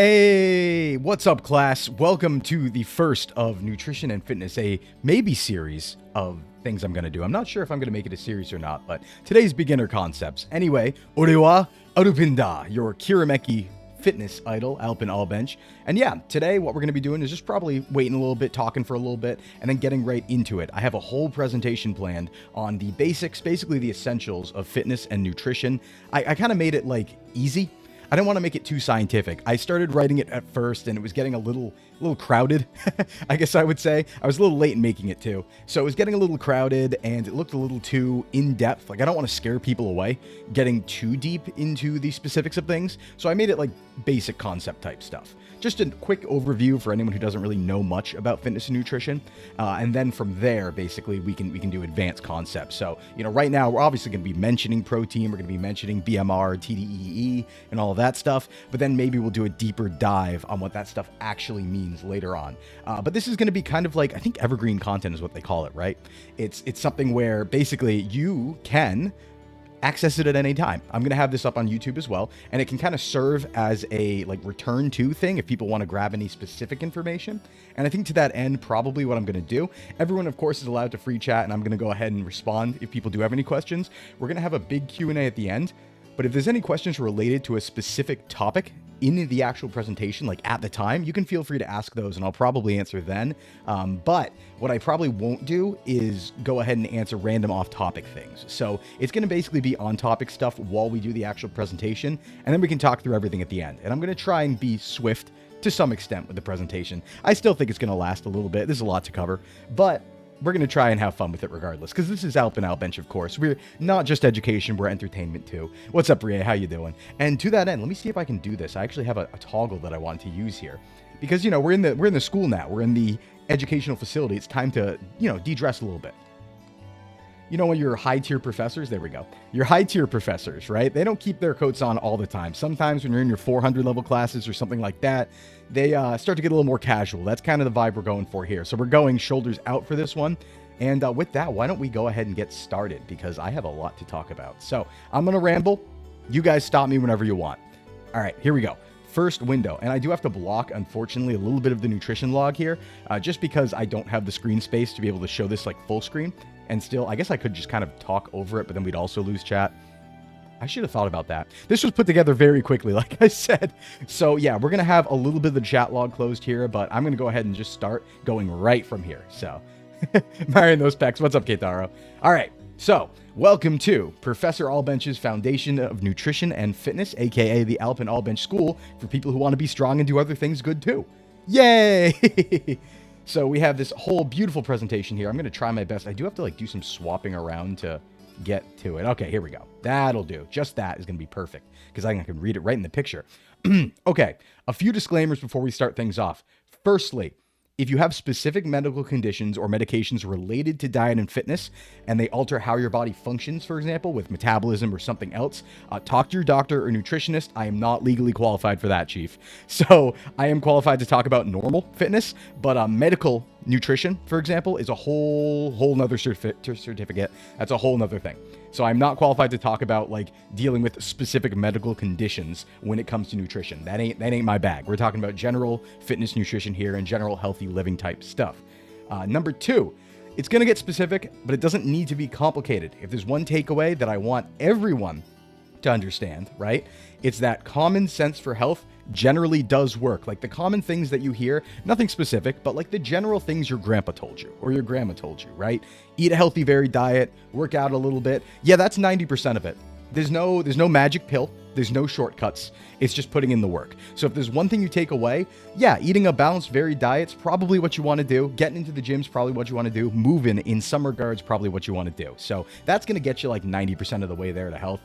Hey, what's up, class? Welcome to the first of Nutrition and Fitness, a maybe series of things I'm going to do. I'm not sure if I'm going to make it a series or not, but today's beginner concepts. Anyway, Orewa Arupinda, your Kirameki fitness idol, Albench. And yeah, today what we're going to be doing is just probably waiting a little bit, talking for a little bit, and then getting right into it. I have a whole presentation planned on the basics, basically the essentials of fitness and nutrition. I kind of made it like easy. I didn't want to make it too scientific. I started writing it at first and it was getting a little crowded, I guess I would say. I was a little late in making it too. So it was getting a little crowded and it looked a little too in-depth. Like I don't want to scare people away getting too deep into the specifics of things. So I made it like basic concept type stuff. Just a quick overview for anyone who doesn't really know much about fitness and nutrition. And then from there, basically, we can do advanced concepts. So, right now, we're obviously going to be mentioning protein. We're going to be mentioning BMR, TDEE, and all of that stuff. But then maybe we'll do a deeper dive on what that stuff actually means later on. But this is going to be kind of like, I think evergreen content is what they call it, right? It's something where basically you can access it at any time. I'm going to have this up on YouTube as well, and it can kind of serve as a like return to thing if people want to grab any specific information. And I think to that end, probably what I'm going to do, everyone of course is allowed to free chat, and I'm going to go ahead and respond if people do have any questions. We're going to have a big Q&A at the end, but if there's any questions related to a specific topic in the actual presentation, like at the time, you can feel free to ask those and I'll probably answer then. But what I probably won't do is go ahead and answer random off-topic things. So it's going to basically be on-topic stuff while we do the actual presentation, and then we can talk through everything at the end. And I'm going to try and be swift to some extent with the presentation. I still think it's going to last a little bit. There's a lot to cover, but we're going to try and have fun with it regardless, because this is Albench, of course. We're not just education, we're entertainment too. What's up, Bria? How you doing? And to that end, let me see if I can do this. I actually have a toggle that I want to use here, because, we're in the school now. We're in the educational facility. It's time to, de-dress a little bit. When your high-tier professors, there we go. Your high-tier professors, right? They don't keep their coats on all the time. Sometimes when you're in your 400 level classes or something like that, they start to get a little more casual. That's kind of the vibe we're going for here. So we're going shoulders out for this one. And with that, why don't we go ahead and get started? Because I have a lot to talk about. So I'm going to ramble. You guys stop me whenever you want. All right, here we go. First window, and I do have to block, unfortunately, a little bit of the nutrition log here, just because I don't have the screen space to be able to show this like full screen. And still, I guess I could just kind of talk over it, but then we'd also lose chat. I should have thought about that. This was put together very quickly, like I said. So yeah, we're going to have a little bit of the chat log closed here, but I'm going to go ahead and just start going right from here. So, Marion those pecs. What's up, Keitaro? All right. So, welcome to Professor Albench's Foundation of Nutrition and Fitness, aka the Albench School, for people who want to be strong and do other things good too. Yay! So we have this whole beautiful presentation here. I'm going to try my best. I do have to do some swapping around to get to it. Okay, here we go. That'll do. Just that is going to be perfect because I can read it right in the picture. Okay, a few disclaimers before we start things off. Firstly, if you have specific medical conditions or medications related to diet and fitness, and they alter how your body functions, for example, with metabolism or something else, talk to your doctor or nutritionist. I am not legally qualified for that, Chief. So I am qualified to talk about normal fitness, but medical nutrition, for example, is a whole nother certificate. That's a whole nother thing. So I'm not qualified to talk about dealing with specific medical conditions when it comes to nutrition. That ain't my bag. We're talking about general fitness nutrition here and general healthy living type stuff. Number two, it's going to get specific, but it doesn't need to be complicated. If there's one takeaway that I want everyone to understand, right? It's that common sense for health generally does work. Like the common things that you hear, nothing specific, but like the general things your grandpa told you or your grandma told you, right? Eat a healthy, varied diet, work out a little bit. Yeah, that's 90% of it. There's no magic pill. There's no shortcuts. It's just putting in the work. So if there's one thing you take away, yeah, eating a balanced, varied diet's probably what you want to do. Getting into the gym's probably what you want to do. Moving in some regards, probably what you want to do. So that's going to get you 90% of the way there to health.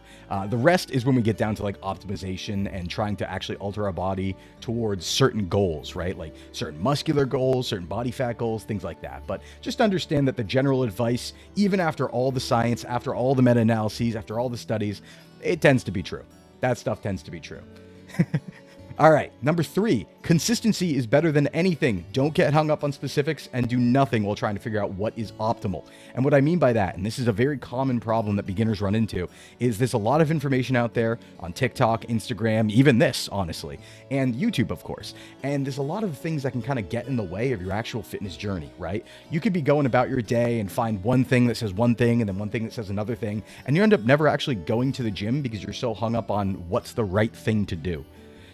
The rest is when we get down to optimization and trying to actually alter our body towards certain goals, right? Like certain muscular goals, certain body fat goals, things like that. But just understand that the general advice, even after all the science, after all the meta-analyses, after all the studies, it tends to be true. That stuff tends to be true. All right, number 3, consistency is better than anything. Don't get hung up on specifics and do nothing while trying to figure out what is optimal. And what I mean by that, and this is a very common problem that beginners run into, is there's a lot of information out there on TikTok, Instagram, even this, honestly, and YouTube, of course. And there's a lot of things that can kind of get in the way of your actual fitness journey, right? You could be going about your day and find one thing that says one thing and then one thing that says another thing, and you end up never actually going to the gym because you're so hung up on what's the right thing to do.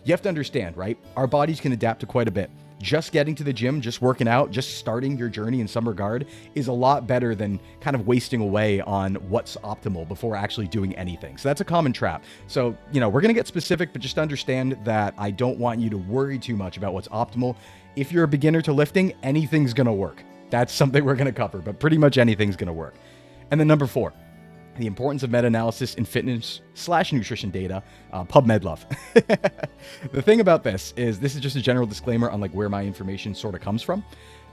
You have to understand, right? Our bodies can adapt to quite a bit. Just getting to the gym, just working out, just starting your journey in some regard is a lot better than kind of wasting away on what's optimal before actually doing anything. So that's a common trap. So, we're going to get specific, but just understand that I don't want you to worry too much about what's optimal. If you're a beginner to lifting, anything's going to work. That's something we're going to cover, but pretty much anything's going to work. And then number 4. The importance of meta-analysis in fitness/nutrition data, PubMed love. The thing about this is just a general disclaimer on where my information sort of comes from.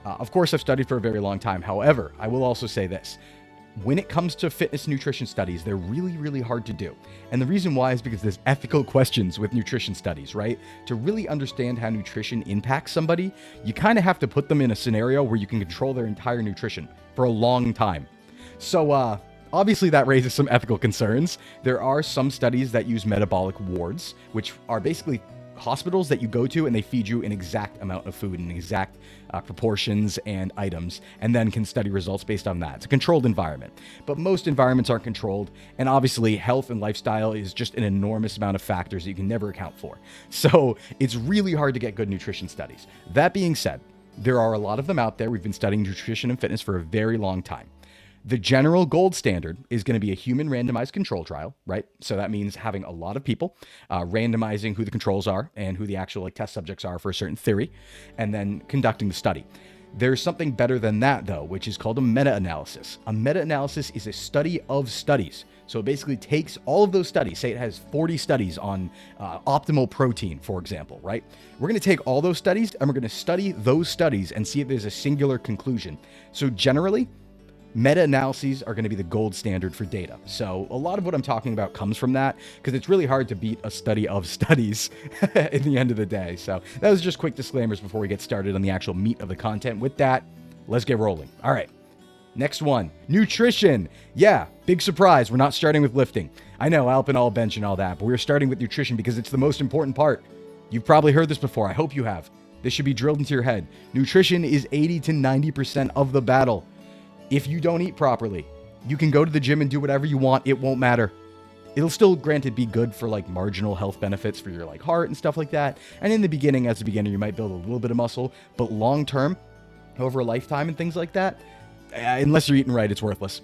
Of course, I've studied for a very long time. However, I will also say this. When it comes to fitness nutrition studies, they're really, really hard to do. And the reason why is because there's ethical questions with nutrition studies, right? To really understand how nutrition impacts somebody, you kind of have to put them in a scenario where you can control their entire nutrition for a long time. So, obviously, that raises some ethical concerns. There are some studies that use metabolic wards, which are basically hospitals that you go to and they feed you an exact amount of food in exact proportions and items, and then can study results based on that. It's a controlled environment. But most environments aren't controlled, and obviously health and lifestyle is just an enormous amount of factors that you can never account for. So it's really hard to get good nutrition studies. That being said, there are a lot of them out there. We've been studying nutrition and fitness for a very long time. The general gold standard is going to be a human randomized control trial, right? So that means having a lot of people, randomizing who the controls are and who the actual test subjects are for a certain theory, and then conducting the study. There's something better than that, though, which is called a meta-analysis. A meta-analysis is a study of studies. So it basically takes all of those studies, say it has 40 studies on optimal protein, for example, right? We're going to take all those studies and we're going to study those studies and see if there's a singular conclusion. So generally, meta-analyses are going to be the gold standard for data. So a lot of what I'm talking about comes from that, because it's really hard to beat a study of studies in the end of the day. So that was just quick disclaimers before we get started on the actual meat of the content. With that, let's get rolling. All right. Next one, nutrition. Yeah, big surprise. We're not starting with lifting. I know, Albench and all that, but we're starting with nutrition because it's the most important part. You've probably heard this before. I hope you have. This should be drilled into your head. Nutrition is 80 to 90% of the battle. If you don't eat properly, you can go to the gym and do whatever you want. It won't matter. It'll still, granted, be good for marginal health benefits for your heart and stuff like that. And in the beginning, as a beginner, you might build a little bit of muscle, but long term, over a lifetime and things like that, unless you're eating right, it's worthless.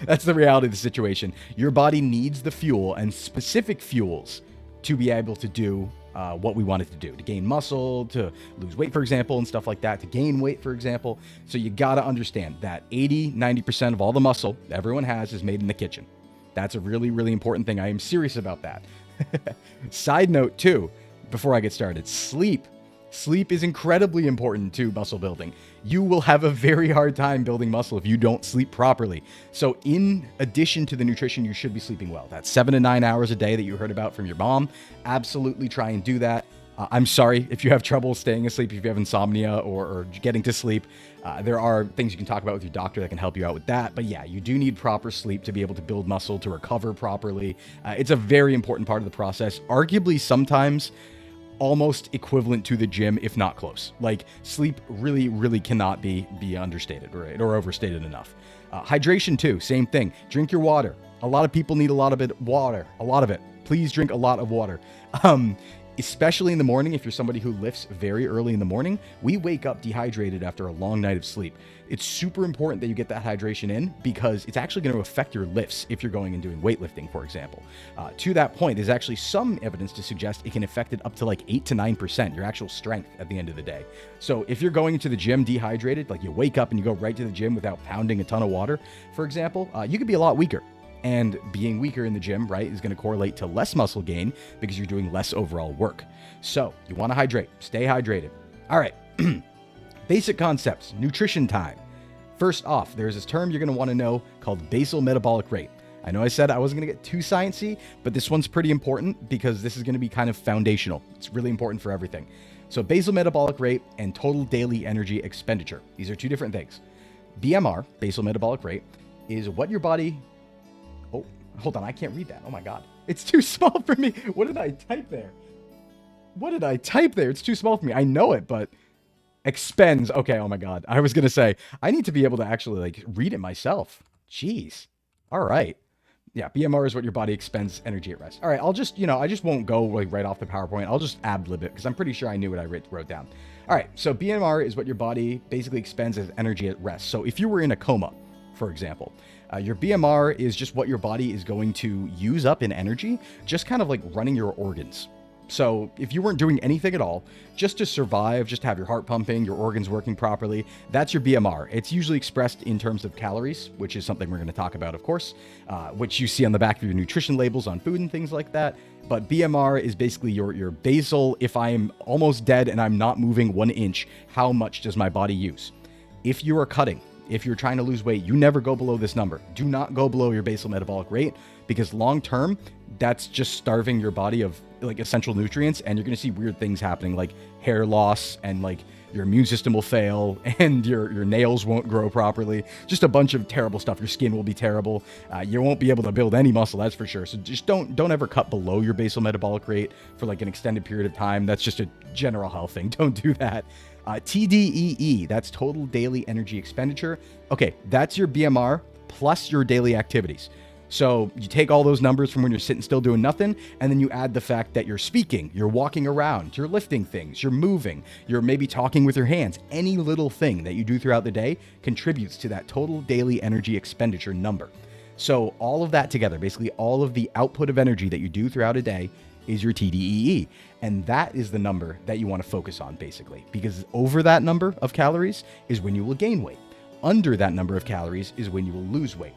That's the reality of the situation. Your body needs the fuel and specific fuels to be able to do what we want it to do, to gain muscle, to lose weight, for example, and stuff like that, to gain weight, for example. So you got to understand that 80, 90% of all the muscle everyone has is made in the kitchen. That's a really, really important thing. I am serious about that. Side note too, before I get started, sleep. Sleep is incredibly important to muscle building. You will have a very hard time building muscle if you don't sleep properly. So in addition to the nutrition, you should be sleeping well. That's 7 to 9 hours a day that you heard about from your mom. Absolutely try and do that. I'm sorry if you have trouble staying asleep, if you have insomnia or getting to sleep. There are things you can talk about with your doctor that can help you out with that. But yeah, you do need proper sleep to be able to build muscle, to recover properly. It's a very important part of the process. Arguably, sometimes almost equivalent to the gym, if not close. Sleep really, really cannot be understated, right? Or overstated enough. Hydration too, same thing. Drink your water. A lot of people need a lot of water. A lot of it. Please drink a lot of water. Especially in the morning, if you're somebody who lifts very early in the morning, we wake up dehydrated after a long night of sleep. It's super important that you get that hydration in because it's actually going to affect your lifts if you're going and doing weightlifting, for example. To that point, there's actually some evidence to suggest it can affect it up to 8 to 9%, your actual strength at the end of the day. So if you're going into the gym dehydrated, you wake up and you go right to the gym without pounding a ton of water, for example, you could be a lot weaker. And being weaker in the gym, right, is going to correlate to less muscle gain because you're doing less overall work. So you want to hydrate, stay hydrated. All right. Basic concepts, nutrition time. First off, there's this term you're going to want to know called basal metabolic rate. I know I said I wasn't going to get too sciencey, but this one's pretty important because this is going to be kind of foundational. It's really important for everything. So basal metabolic rate and total daily energy expenditure. These are two different things. BMR, basal metabolic rate, is what your body... Oh, hold on. I can't read that. Oh my God. It's too small for me. What did I type there? It's too small for me. I know it, but expends. Okay. Oh my God. I was going to say, I need to be able to actually like read it myself. Jeez. All right. Yeah. BMR is what your body expends energy at rest. All right. I'll just, I just won't go like right off the PowerPoint. I'll just ad-lib it because I'm pretty sure I knew what I wrote down. All right. So BMR is what your body basically expends as energy at rest. So if you were in a coma, for example, your BMR is just what your body is going to use up in energy, just kind of like running your organs. So if you weren't doing anything at all, just to survive, just to have your heart pumping, your organs working properly, that's your BMR. It's usually expressed in terms of calories, which is something we're going to talk about, of course, which you see on the back of your nutrition labels on food and things like that. But BMR is basically your basal, if I'm almost dead and I'm not moving 1 inch, how much does my body use? If you are cutting, if you're trying to lose weight, you never go below this number. Do not go below your basal metabolic rate because long term, that's just starving your body of like essential nutrients, and you're going to see weird things happening like hair loss, and like your immune system will fail, and your nails won't grow properly. Just a bunch of terrible stuff. Your skin will be terrible. You won't be able to build any muscle, that's for sure. So just don't ever cut below your basal metabolic rate for like an extended period of time. That's just a general health thing. Don't do that. TDEE, that's total daily energy expenditure. Okay, that's your BMR plus your daily activities. So you take all those numbers from when you're sitting still doing nothing, and then you add the fact that you're speaking, you're walking around, you're lifting things, you're moving, you're maybe talking with your hands. Any little thing that you do throughout the day contributes to that total daily energy expenditure number. So all of that together, basically all of the output of energy that you do throughout a day, is your TDEE. And that is the number that you want to focus on, basically, because over that number of calories is when you will gain weight. Under that number of calories is when you will lose weight.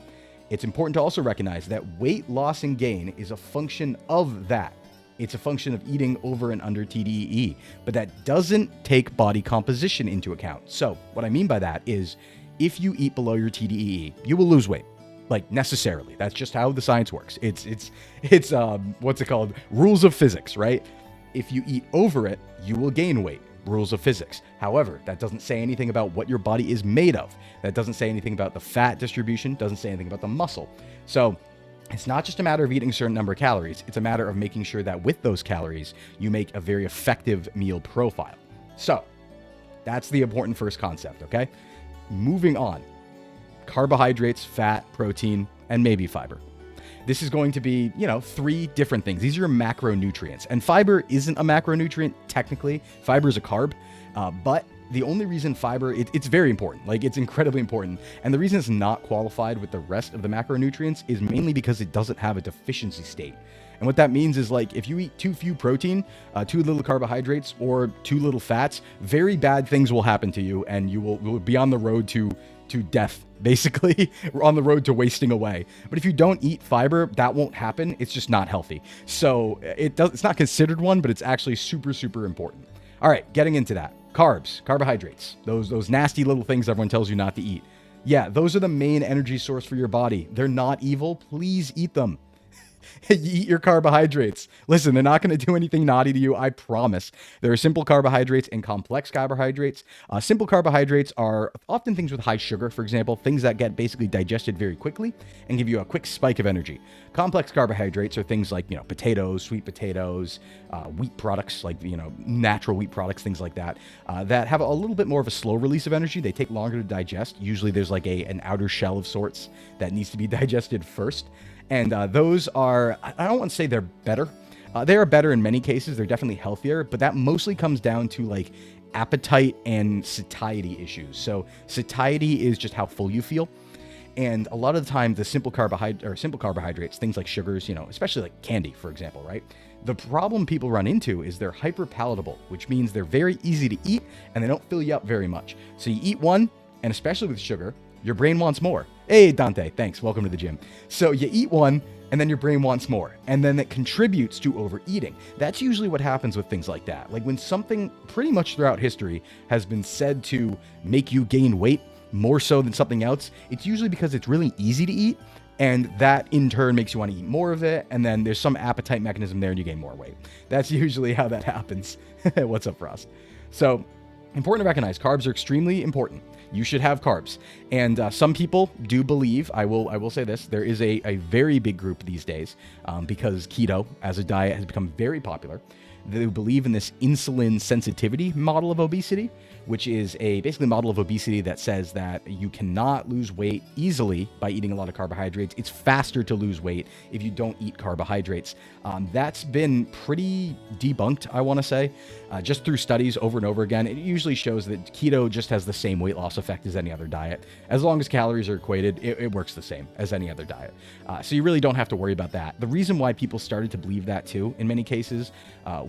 It's important to also recognize that weight loss and gain is a function of that. It's a function of eating over and under TDEE, but that doesn't take body composition into account. So what I mean by that is if you eat below your TDEE, you will lose weight. Like necessarily. That's just how the science works. It's what's it called? Rules of physics, right? If you eat over it, you will gain weight. Rules of physics. However, that doesn't say anything about what your body is made of. That doesn't say anything about the fat distribution, doesn't say anything about the muscle. So it's not just a matter of eating a certain number of calories. It's a matter of making sure that with those calories, you make a very effective meal profile. So that's the important first concept, okay? Moving on. Carbohydrates, fat, protein, and maybe fiber. This is going to be, 3 different things. These are your macronutrients. And fiber isn't a macronutrient, technically. Fiber is a carb. But the only reason fiber, it's very important. Like, it's incredibly important. And the reason it's not qualified with the rest of the macronutrients is mainly because it doesn't have a deficiency state. And what that means is, like, if you eat too few protein, too little carbohydrates, or too little fats, very bad things will happen to you, and you will be on the road to death, basically. We're on the road to wasting away. But if you don't eat fiber, that won't happen. It's just not healthy. So it's not considered one, but it's actually super, super important. All right, getting into that. Carbs, carbohydrates, those nasty little things everyone tells you not to eat. Yeah, those are the main energy source for your body. They're not evil. Please eat them. Eat your carbohydrates. Listen, they're not going to do anything naughty to you, I promise. There are simple carbohydrates and complex carbohydrates. Simple carbohydrates are often things with high sugar, for example, things that get basically digested very quickly and give you a quick spike of energy. Complex carbohydrates are things like, potatoes, sweet potatoes, wheat products, like, natural wheat products, things like that, that have a little bit more of a slow release of energy. They take longer to digest. Usually there's like an outer shell of sorts that needs to be digested first. And those are, I don't want to say they're better. They are better in many cases. They're definitely healthier, but that mostly comes down to like appetite and satiety issues. So satiety is just how full you feel. And a lot of the time, the simple carbohydrates, things like sugars, especially like candy, for example, right? The problem people run into is they're hyperpalatable, which means they're very easy to eat and they don't fill you up very much. So you eat one, and especially with sugar, your brain wants more. Hey, Dante, thanks. Welcome to the gym. So you eat one, and then your brain wants more. And then it contributes to overeating. That's usually what happens with things like that. Like when something pretty much throughout history has been said to make you gain weight more so than something else, it's usually because it's really easy to eat And that in turn makes you want to eat more of it. And then there's some appetite mechanism there and you gain more weight. That's usually how that happens. What's up, Frost? So important to recognize carbs are extremely important. You should have carbs. And some people do believe, I will say this, there is a very big group these days because keto as a diet has become very popular. They believe in this insulin sensitivity model of obesity, which is a basically model of obesity that says that you cannot lose weight easily by eating a lot of carbohydrates. It's faster to lose weight if you don't eat carbohydrates. That's been pretty debunked, I want to say, just through studies over and over again. It usually shows that keto just has the same weight loss effect as any other diet. As long as calories are equated, it works the same as any other diet. So you really don't have to worry about that. The reason why people started to believe that too, in many cases,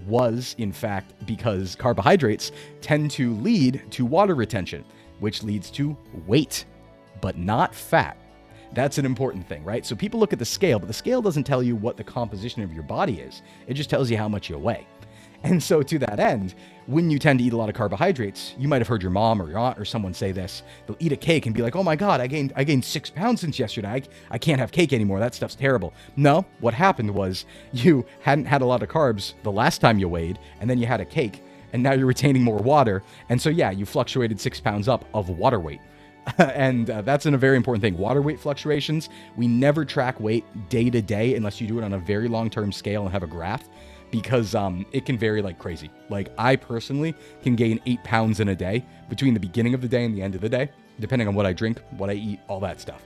was in fact because carbohydrates tend to lead to water retention, which leads to weight, but not fat. That's an important thing, right? So people look at the scale, but the scale doesn't tell you what the composition of your body is. It just tells you how much you weigh. And so to that end, when you tend to eat a lot of carbohydrates, you might have heard your mom or your aunt or someone say this. They'll eat a cake and be like, oh my God, I gained 6 pounds since yesterday. I can't have cake anymore. That stuff's terrible. No, what happened was you hadn't had a lot of carbs the last time you weighed, and then you had a cake, and now you're retaining more water. And so yeah, you fluctuated 6 pounds up of water weight. And that's a very important thing. Water weight fluctuations, we never track weight day to day unless you do it on a very long-term scale and have a graph, because it can vary like crazy. Like I personally can gain 8 pounds in a day between the beginning of the day and the end of the day, depending on what I drink, what I eat, all that stuff.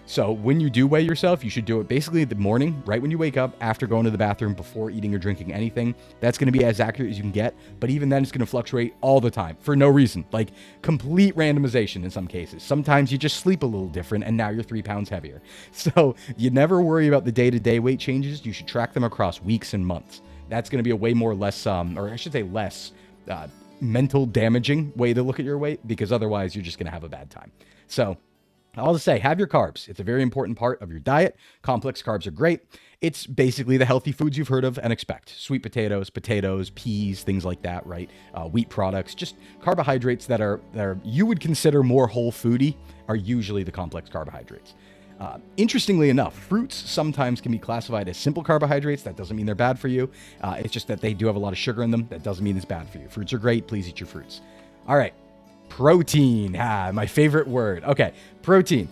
So when you do weigh yourself, you should do it basically the morning, right when you wake up, after going to the bathroom, before eating or drinking anything. That's going to be as accurate as you can get. But even then, it's going to fluctuate all the time for no reason, like complete randomization in some cases. Sometimes you just sleep a little different and now you're 3 pounds heavier. So you never worry about the day-to-day weight changes. You should track them across weeks and months. That's going to be a way more less mental damaging way to look at your weight, because otherwise you're just going to have a bad time. So I'll just say, have your carbs. It's a very important part of your diet. Complex carbs are great. It's basically the healthy foods you've heard of and expect. Sweet potatoes, peas, things like that, right? Wheat products, just carbohydrates that are you would consider more whole foody are usually the complex carbohydrates. Interestingly enough, fruits sometimes can be classified as simple carbohydrates. That doesn't mean they're bad for you. It's just that they do have a lot of sugar in them. That doesn't mean it's bad for you. Fruits are great. Please eat your fruits. All right. Protein, my favorite word. Okay, protein.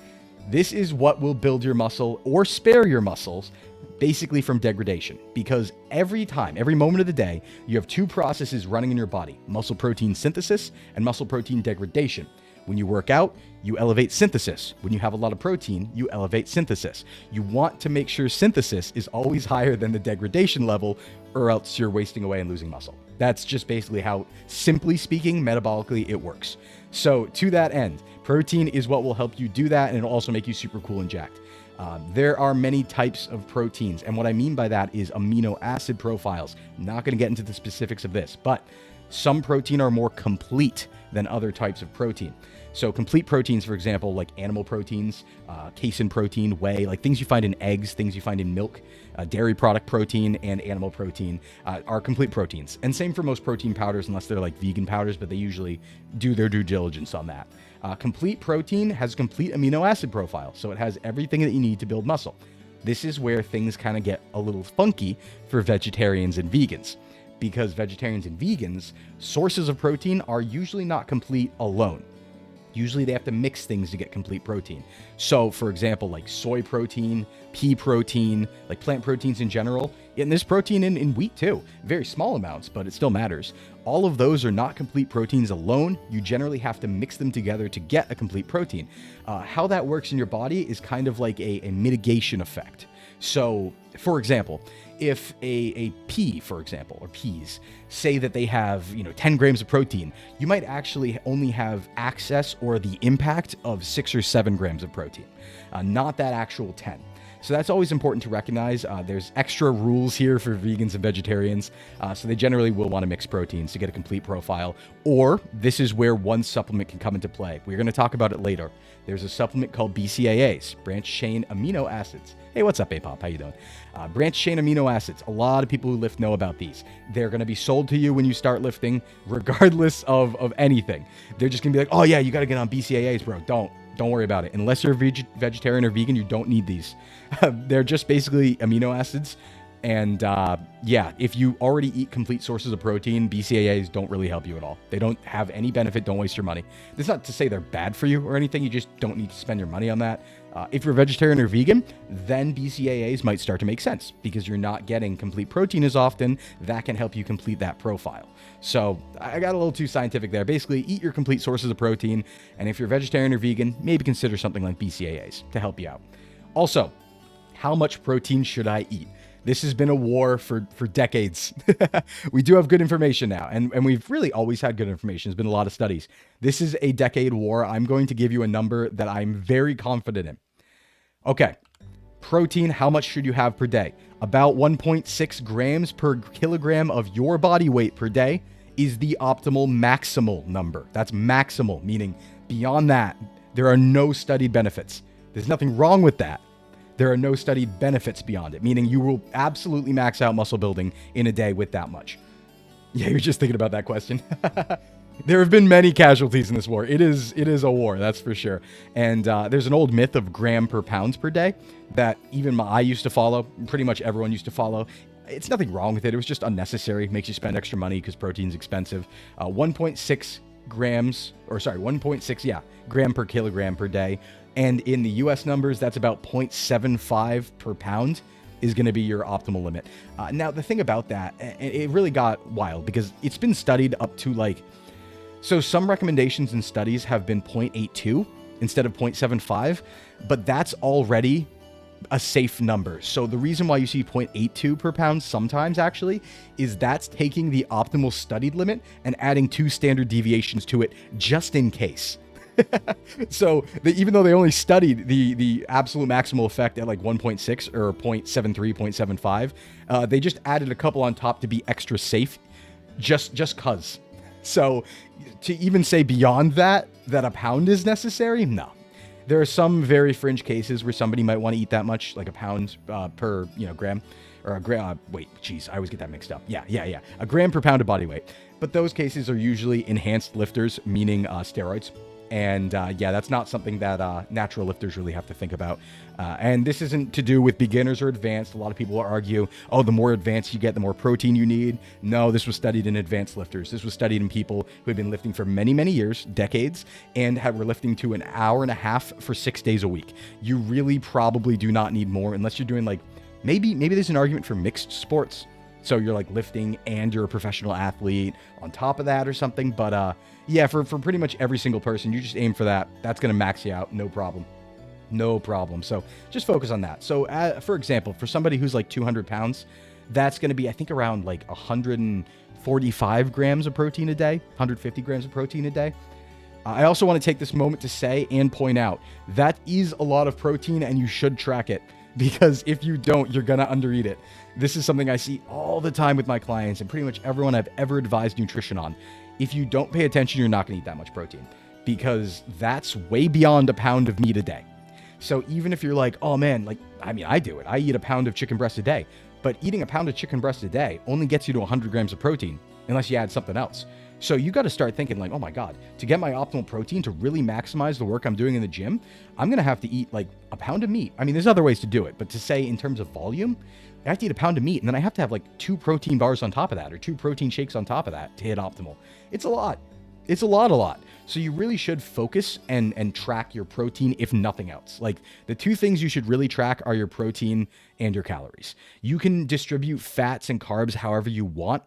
This is what will build your muscle or spare your muscles, basically from degradation. Because every moment of the day, you have two processes running in your body: muscle protein synthesis and muscle protein degradation. When you work out, you elevate synthesis. When you have a lot of protein, you elevate synthesis. You want to make sure synthesis is always higher than the degradation level, or else you're wasting away and losing muscle. That's just basically how, simply speaking, metabolically it works. So to that end, protein is what will help you do that, and it'll also make you super cool and jacked. There are many types of proteins, and what I mean by that is amino acid profiles. I'm not going to get into the specifics of this, but some protein are more complete than other types of protein. So complete proteins, for example, like animal proteins, casein protein, whey, like things you find in eggs, things you find in milk, dairy product protein, and animal protein are complete proteins. And same for most protein powders, unless they're like vegan powders, but they usually do their due diligence on that. Complete protein has a complete amino acid profile, so it has everything that you need to build muscle. This is where things kind of get a little funky for vegetarians and vegans, because vegetarians and vegans, sources of protein are usually not complete alone. Usually they have to mix things to get complete protein. So for example, like soy protein, pea protein, like plant proteins in general, and there's protein in wheat too. Very small amounts, but it still matters. All of those are not complete proteins alone. You generally have to mix them together to get a complete protein. How that works in your body is kind of like a mitigation effect. So for example, if a pea, for example, or peas, say that they have 10 grams of protein, you might actually only have access or the impact of 6 or 7 grams of protein, not that actual 10. So that's always important to recognize. There's extra rules here for vegans and vegetarians, so they generally will want to mix proteins to get a complete profile, or this is where one supplement can come into play. We're going to talk about it later. There's a supplement called BCAAs, branched chain amino acids. Hey, what's up, A-Pop? How you doing? Branched chain amino acids. A lot of people who lift know about these. They're going to be sold to you when you start lifting, regardless of anything. They're just going to be like, oh yeah, you got to get on BCAAs, bro. Don't worry about it. Unless you're vegetarian or vegan, you don't need these. They're just basically amino acids. And yeah, if you already eat complete sources of protein, BCAAs don't really help you at all. They don't have any benefit. Don't waste your money. That's not to say they're bad for you or anything. You just don't need to spend your money on that. If you're vegetarian or vegan, then BCAAs might start to make sense because you're not getting complete protein as often. That can help you complete that profile. So I got a little too scientific there. Basically, eat your complete sources of protein. And if you're vegetarian or vegan, maybe consider something like BCAAs to help you out. Also, how much protein should I eat? This has been a war for decades. We do have good information now, and we've really always had good information. There's been a lot of studies. This is a decade war. I'm going to give you a number that I'm very confident in. Okay, protein, how much should you have per day? About 1.6 grams per kilogram of your body weight per day is the optimal maximal number. That's maximal, meaning beyond that, there are no studied benefits. There's nothing wrong with that. There are no studied benefits beyond it, meaning you will absolutely max out muscle building in a day with that much. Yeah, you're just thinking about that question. There have been many casualties in this war. It is a war, that's for sure. And there's an old myth of gram per pounds per day that even I used to follow. Pretty much everyone used to follow. It's nothing wrong with it. It was just unnecessary. It makes you spend extra money because protein's expensive. 1.6 grams, or sorry, 1.6, gram per kilogram per day. And in the US numbers, that's about 0.75 per pound is going to be your optimal limit. Now, the thing about that, it really got wild because it's been studied up to so some recommendations and studies have been 0.82 instead of 0.75, but that's already a safe number. So the reason why you see 0.82 per pound sometimes actually is that's taking the optimal studied limit and adding 2 standard deviations to it just in case. So even though they only studied the absolute maximal effect at 1.6 or 0.73, 0.75, they just added a couple on top to be extra safe just cause. So to even say beyond that a pound is necessary, no. There are some very fringe cases where somebody might want to eat that much, like a pound per gram, or a gram. I always get that mixed up. Yeah. A gram per pound of body weight. But those cases are usually enhanced lifters, meaning steroids. And that's not something that natural lifters really have to think about. And this isn't to do with beginners or advanced. A lot of people will argue, oh, the more advanced you get, the more protein you need. No, this was studied in advanced lifters. This was studied in people who had been lifting for many, many years, decades, and were lifting to an hour and a half for 6 days a week. You really probably do not need more unless you're doing maybe there's an argument for mixed sports. So you're lifting and you're a professional athlete on top of that or something. But for pretty much every single person, you just aim for that. That's going to max you out. No problem. No problem. So just focus on that. So for example, for somebody who's 200 pounds, that's going to be, I think, around 145 grams of protein a day, 150 grams of protein a day. I also want to take this moment to say and point out that is a lot of protein and you should track it. Because if you don't, you're going to undereat it. This is something I see all the time with my clients and pretty much everyone I've ever advised nutrition on. If you don't pay attention, you're not going to eat that much protein because that's way beyond a pound of meat a day. So even if you're oh man, I do it. I eat a pound of chicken breast a day, but eating a pound of chicken breast a day only gets you to 100 grams of protein unless you add something else. So you got to start thinking oh my God, to get my optimal protein, to really maximize the work I'm doing in the gym, I'm going to have to eat a pound of meat. I mean, there's other ways to do it, but to say in terms of volume, I have to eat a pound of meat and then I have to have 2 protein bars on top of that or 2 protein shakes on top of that to hit optimal. It's a lot. It's a lot. So you really should focus and track your protein, if nothing else. The 2 things you should really track are your protein and your calories. You can distribute fats and carbs however you want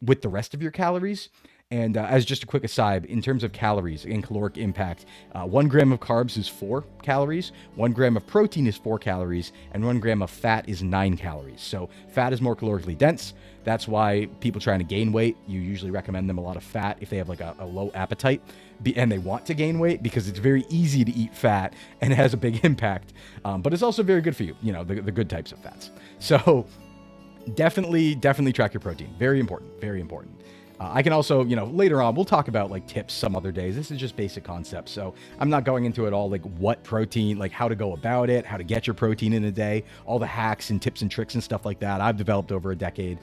with the rest of your calories. And as just a quick aside, in terms of calories and caloric impact, 1 gram of carbs is 4 calories, 1 gram of protein is 4 calories, and 1 gram of fat is 9 calories. So fat is more calorically dense. That's why people trying to gain weight, you usually recommend them a lot of fat if they have a low appetite and they want to gain weight, because it's very easy to eat fat and it has a big impact. But it's also very good for you, the good types of fats. So definitely track your protein. Very important, very important. I can also, later on, we'll talk about tips some other days. This is just basic concepts. So I'm not going into it all, what protein, how to go about it, how to get your protein in a day, all the hacks and tips and tricks and stuff like that I've developed over a decade.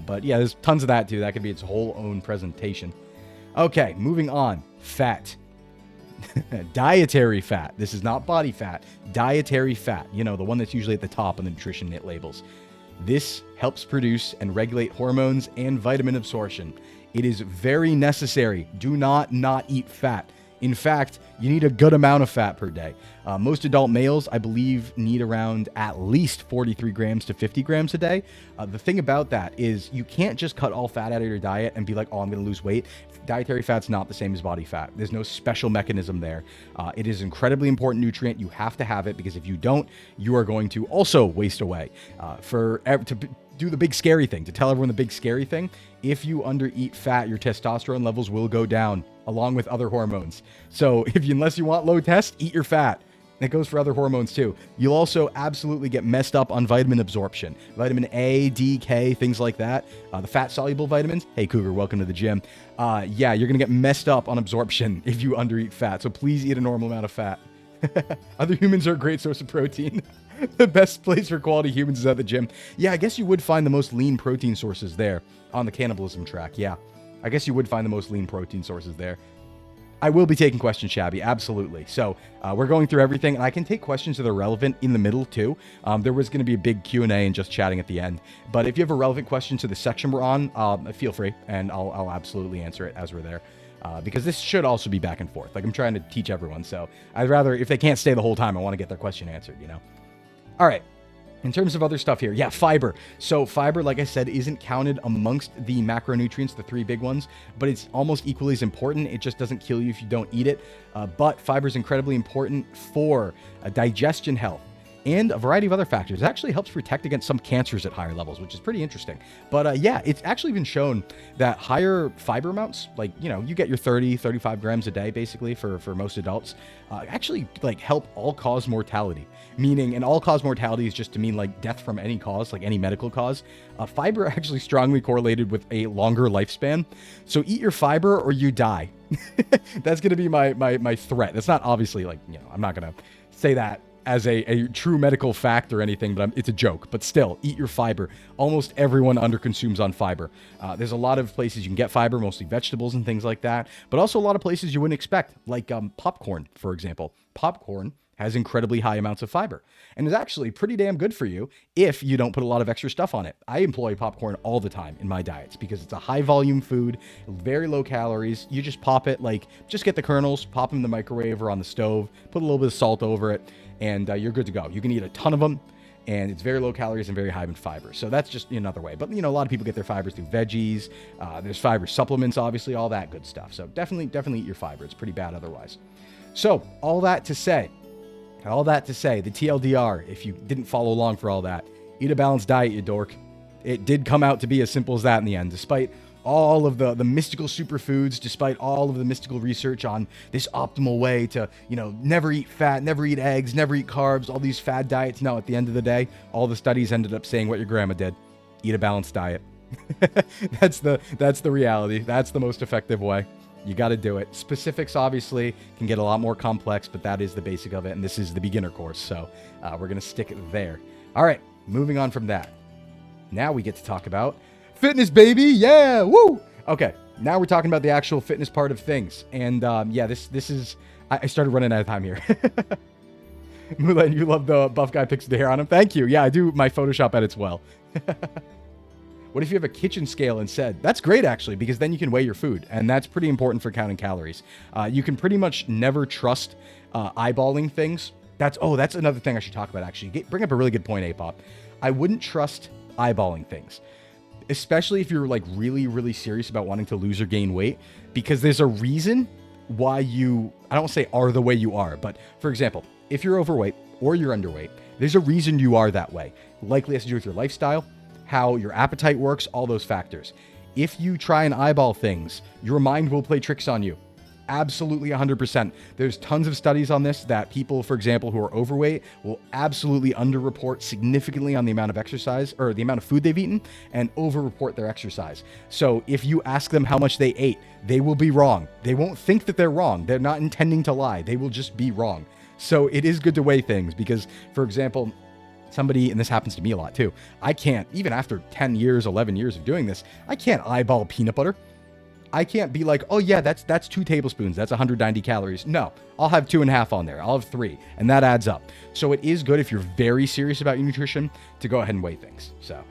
But yeah, there's tons of that too. That could be its whole own presentation. Okay, moving on. Fat. Dietary fat. This is not body fat. Dietary fat. You know, the one that's usually at the top on the nutrition labels. This helps produce and regulate hormones and vitamin absorption. It is very necessary. Do not eat fat. In fact, you need a good amount of fat per day. Most adult males, I believe, need around at least 43 grams to 50 grams a day. The thing about that is you can't just cut all fat out of your diet and be like, oh, I'm going to lose weight. Dietary fat's not the same as body fat. There's no special mechanism there. It is an incredibly important nutrient. You have to have it because if you don't, you are going to also waste away. To do the big scary thing, to tell everyone the big scary thing, if you undereat fat, your testosterone levels will go down along with other hormones. So unless you want low test, eat your fat. That goes for other hormones too. You'll also absolutely get messed up on vitamin absorption. Vitamin A, D, K, things like that. The fat-soluble vitamins. Hey, Cougar, welcome to the gym. Yeah, you're going to get messed up on absorption if you undereat fat. So please eat a normal amount of fat. Other humans are a great source of protein. The best place for quality humans is at the gym. Yeah, I guess you would find the most lean protein sources there on the cannibalism track. Yeah, I guess you would find the most lean protein sources there. I will be taking questions, Shabby, absolutely. So we're going through everything, and I can take questions that are relevant in the middle, too. There was going to be a big Q&A and just chatting at the end. But if you have a relevant question to the section we're on, feel free, and I'll absolutely answer it as we're there. Because this should also be back and forth. Like, I'm trying to teach everyone, so I'd rather, if they can't stay the whole time, I want to get their question answered, you know? All right. In terms of other stuff here, yeah, fiber. So fiber, like I said, isn't counted amongst the macronutrients, the three big ones, but it's almost equally as important. It just doesn't kill you if you don't eat it. But fiber is incredibly important for digestion health and a variety of other factors. It actually helps protect against some cancers at higher levels, which is pretty interesting. But yeah, it's actually been shown that higher fiber amounts, like, you know, you get your 30, 35 grams a day, basically, for most adults, actually, like, help all-cause mortality. Meaning, and all-cause mortality is just to mean, like, death from any cause, like any medical cause. Fiber actually strongly correlated with a longer lifespan. So eat your fiber or you die. That's going to be my threat. That's not obviously, like, you know, I'm not going to say that as a true medical fact or anything, but it's a joke. But still, eat your fiber. Almost everyone underconsumes on fiber. There's a lot of places you can get fiber, mostly vegetables and things like that, but also a lot of places you wouldn't expect, like popcorn, for example. Popcorn has incredibly high amounts of fiber and is actually pretty damn good for you if you don't put a lot of extra stuff on it. I employ popcorn all the time in my diets because it's a high volume food, very low calories. You just pop it, like, just get the kernels, pop them in the microwave or on the stove, put a little bit of salt over it, and you're good to go. You can eat a ton of them, and it's very low calories and very high in fiber. So that's just another way. But, you know, a lot of people get their fibers through veggies. There's fiber supplements, obviously, all that good stuff. So definitely eat your fiber. It's pretty bad otherwise. So all that to say, the TLDR, if you didn't follow along for all that, eat a balanced diet, you dork. It did come out to be as simple as that in the end, despite all of the mystical superfoods, despite all of the mystical research on this optimal way to, you know, never eat fat, never eat eggs, never eat carbs, all these fad diets. No, at the end of the day, all the studies ended up saying what your grandma did. Eat a balanced diet. That's the reality. That's the most effective way. You got to do it. Specifics, obviously, can get a lot more complex, but that is the basic of it, and this is the beginner course, so we're going to stick it there. All right, moving on from that. Now we get to talk about fitness, baby! Yeah! Woo! Okay, now we're talking about the actual fitness part of things, and yeah, this is... I started running out of time here. Mulan, you love the buff guy pics with the hair on him? Thank you. Yeah, I do my Photoshop edits well. What if you have a kitchen scale instead? That's great, actually, because then you can weigh your food, and that's pretty important for counting calories. You can pretty much never trust eyeballing things. That's another thing I should talk about, actually. Bring up a really good point, Apop. I wouldn't trust eyeballing things, especially if you're, like, really, really serious about wanting to lose or gain weight, because there's a reason why you, I don't say are the way you are, but, for example, if you're overweight or you're underweight, there's a reason you are that way. Likely has to do with your lifestyle, how your appetite works, all those factors. If you try and eyeball things, your mind will play tricks on you. Absolutely 100%. There's tons of studies on this that people, for example, who are overweight will absolutely underreport significantly on the amount of exercise or the amount of food they've eaten and overreport their exercise. So if you ask them how much they ate, they will be wrong. They won't think that they're wrong. They're not intending to lie. They will just be wrong. So it is good to weigh things because, for example, somebody, and this happens to me a lot too, I can't, even after 10 years, 11 years of doing this, I can't eyeball peanut butter. I can't be like, oh yeah, that's 2 tablespoons. That's 190 calories. No, I'll have 2.5 on there. I'll have 3, and that adds up. So it is good if you're very serious about your nutrition to go ahead and weigh things. So,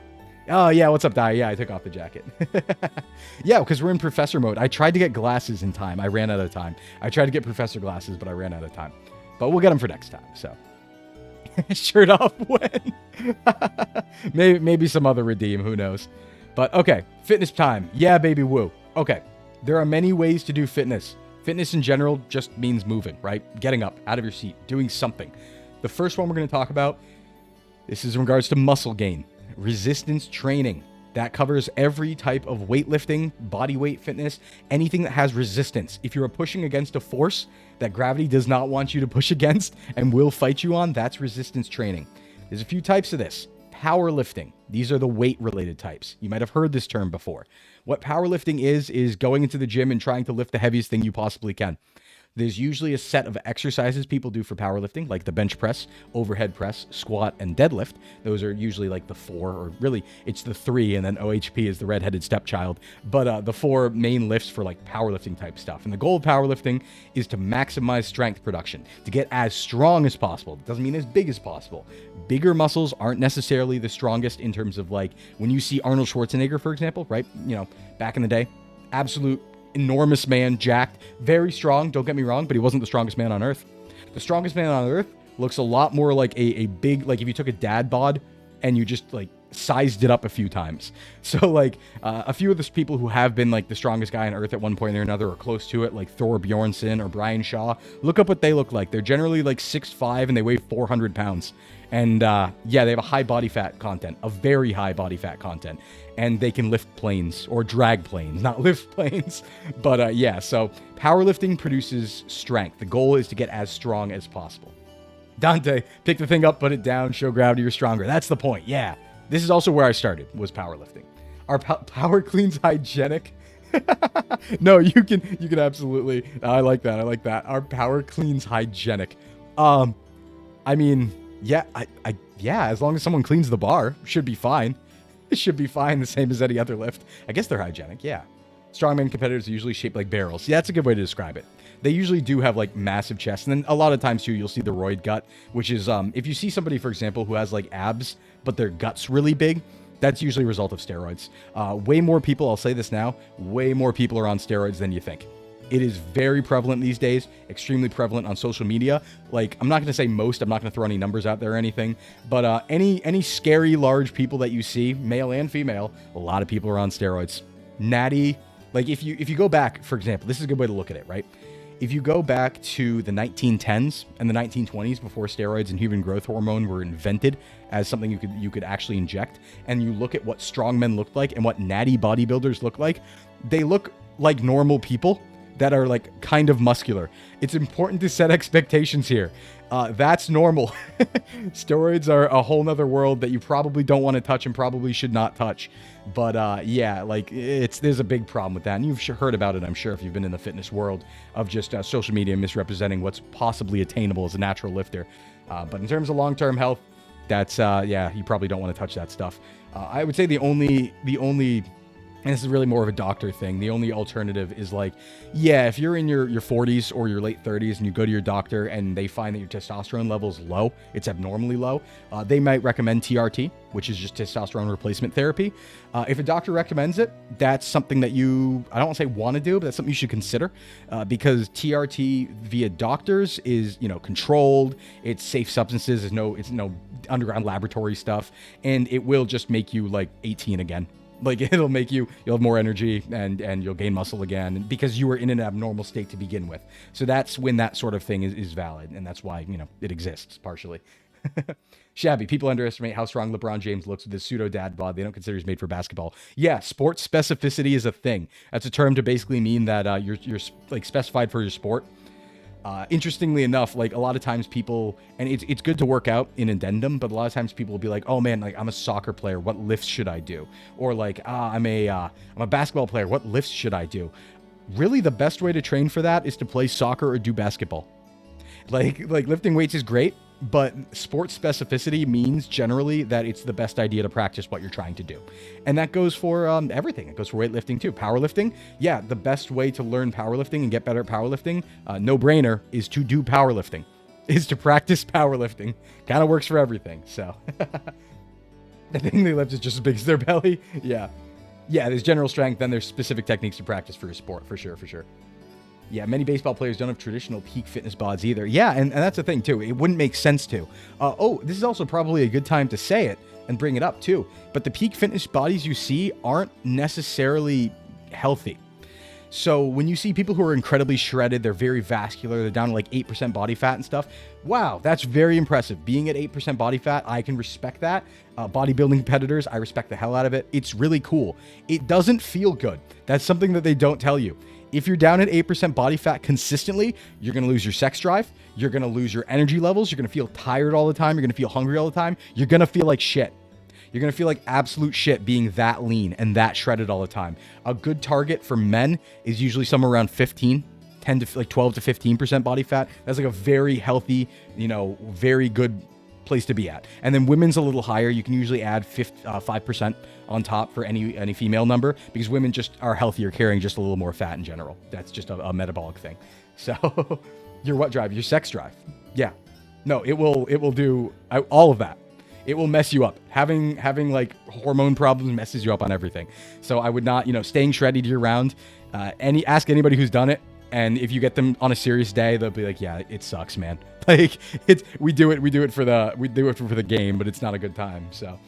oh yeah, what's up, Di? Yeah, I took off the jacket. Yeah, because we're in professor mode. I tried to get glasses in time. I ran out of time. I tried to get professor glasses, but I ran out of time. But we'll get them for next time. So, shirt off when? maybe some other redeem. Who knows? But okay, fitness time. Yeah, baby, woo. Okay, there are many ways to do fitness. Fitness in general just means moving, right? Getting up out of your seat, doing something. The first one we're going to talk about, this is in regards to muscle gain, resistance training. That covers every type of weightlifting, body weight fitness, anything that has resistance. If you're pushing against a force that gravity does not want you to push against and will fight you on, that's resistance training. There's a few types of this. Powerlifting. These are the weight-related types. You might have heard this term before. What powerlifting is going into the gym and trying to lift the heaviest thing you possibly can. There's usually a set of exercises people do for powerlifting, like the bench press, overhead press, squat, and deadlift. Those are usually like the 4, or really it's the 3, and then OHP is the redheaded stepchild. But the 4 main lifts for like powerlifting type stuff. And the goal of powerlifting is to maximize strength production, to get as strong as possible. It doesn't mean as big as possible. Bigger muscles aren't necessarily the strongest in terms of like when you see Arnold Schwarzenegger, for example, right? You know, back in the day, absolute enormous man, jacked, very strong, don't get me wrong, but he wasn't the strongest man on earth. The strongest man on earth looks a lot more like a big, like if you took a dad bod and you just like sized it up a few times. So like a few of the people who have been like the strongest guy on earth at one point or another or close to it, like Thor Bjornsson or Brian Shaw, look up what they look like. They're generally like 6'5" and they weigh 400 pounds. And yeah, they have a high body fat content, a very high body fat content. And they can lift planes or drag planes, not lift planes. But yeah, so powerlifting produces strength. The goal is to get as strong as possible. Dante, pick the thing up, put it down, show gravity you're stronger. That's the point, yeah. This is also where I started, was powerlifting. Are power cleans hygienic? No, you can absolutely. I like that. Are power cleans hygienic? I mean, yeah, yeah, as long as someone cleans the bar, should be fine. It should be fine, the same as any other lift. I guess they're hygienic, yeah. Strongman competitors are usually shaped like barrels. Yeah, that's a good way to describe it. They usually do have like massive chests, and then a lot of times too, you'll see the roid gut, which is if you see somebody, for example, who has like abs, but their gut's really big, that's usually a result of steroids. Way more people, I'll say this now, way more people are on steroids than you think. It is very prevalent these days, extremely prevalent on social media. Like, I'm not going to say most, I'm not going to throw any numbers out there or anything, but any scary large people that you see, male and female, a lot of people are on steroids. Natty, like if you go back, for example, this is a good way to look at it, right? If you go back to the 1910s and the 1920s, before steroids and human growth hormone were invented as something you could actually inject, and you look at what strongmen looked like and what natty bodybuilders look like, they look like normal people that are like kind of muscular. It's important to set expectations here. That's normal. Steroids are a whole nother world that you probably don't want to touch and probably should not touch. But yeah, like there's a big problem with that. And you've heard about it, I'm sure, if you've been in the fitness world, of just social media misrepresenting what's possibly attainable as a natural lifter. But in terms of long-term health, that's, yeah, you probably don't want to touch that stuff. I would say the only, and this is really more of a doctor thing, the only alternative is like, yeah, if you're in your 40s or your late 30s and you go to your doctor and they find that your testosterone level is low, it's abnormally low, they might recommend TRT, which is just testosterone replacement therapy. If a doctor recommends it, that's something that you, I don't want to say want to do, but that's something you should consider, because TRT via doctors is, controlled, it's safe substances, it's no underground laboratory stuff, and it will just make you like 18 again. Like, it'll make you'll have more energy and you'll gain muscle again because you were in an abnormal state to begin with. So that's when that sort of thing is valid. And that's why, it exists partially. Shabby. People underestimate how strong LeBron James looks with his pseudo dad bod. They don't consider he's made for basketball. Yeah. Sports specificity is a thing. That's a term to basically mean that you're like specified for your sport. Interestingly enough, like a lot of times people, and it's good to work out in addendum, but a lot of times people will be like, oh man, like I'm a soccer player, what lifts should I do? Or like, I'm a basketball player, what lifts should I do? Really, the best way to train for that is to play soccer or do basketball. Like lifting weights is great, But sports specificity means generally that it's the best idea to practice what you're trying to do. And that goes for everything. It goes for weightlifting too. Powerlifting, yeah, the best way to learn powerlifting and get better at powerlifting, no brainer, is to do powerlifting, is to practice powerlifting. Kind of works for everything. So the thing they lift is just as big as their belly. Yeah. Yeah, there's general strength, then there's specific techniques to practice for your sport, for sure, for sure. Yeah, many baseball players don't have traditional peak fitness bods either. Yeah, and that's the thing, too. It wouldn't make sense to. This is also probably a good time to say it and bring it up, too. But the peak fitness bodies you see aren't necessarily healthy. So when you see people who are incredibly shredded, they're very vascular, they're down to like 8% body fat and stuff, wow, that's very impressive. Being at 8% body fat, I can respect that. Bodybuilding competitors, I respect the hell out of it. It's really cool. It doesn't feel good. That's something that they don't tell you. If you're down at 8% body fat consistently, you're going to lose your sex drive. You're going to lose your energy levels. You're going to feel tired all the time. You're going to feel hungry all the time. You're going to feel like shit. You're going to feel like absolute shit being that lean and that shredded all the time. A good target for men is usually somewhere around 10 to like 12 to 15% body fat. That's like a very healthy, very good place to be at. And then women's a little higher. You can usually add 5% on top for any female number, because women just are healthier carrying just a little more fat in general. That's just a metabolic thing. So your what drive? Your sex drive. Yeah. No, it will do all of that. It will mess you up. Having like hormone problems messes you up on everything. So I would not, staying shredded year round. Ask anybody who's done it, and if you get them on a serious day, they'll be like, "Yeah, it sucks, man." Like we do it for the game, but it's not a good time. So,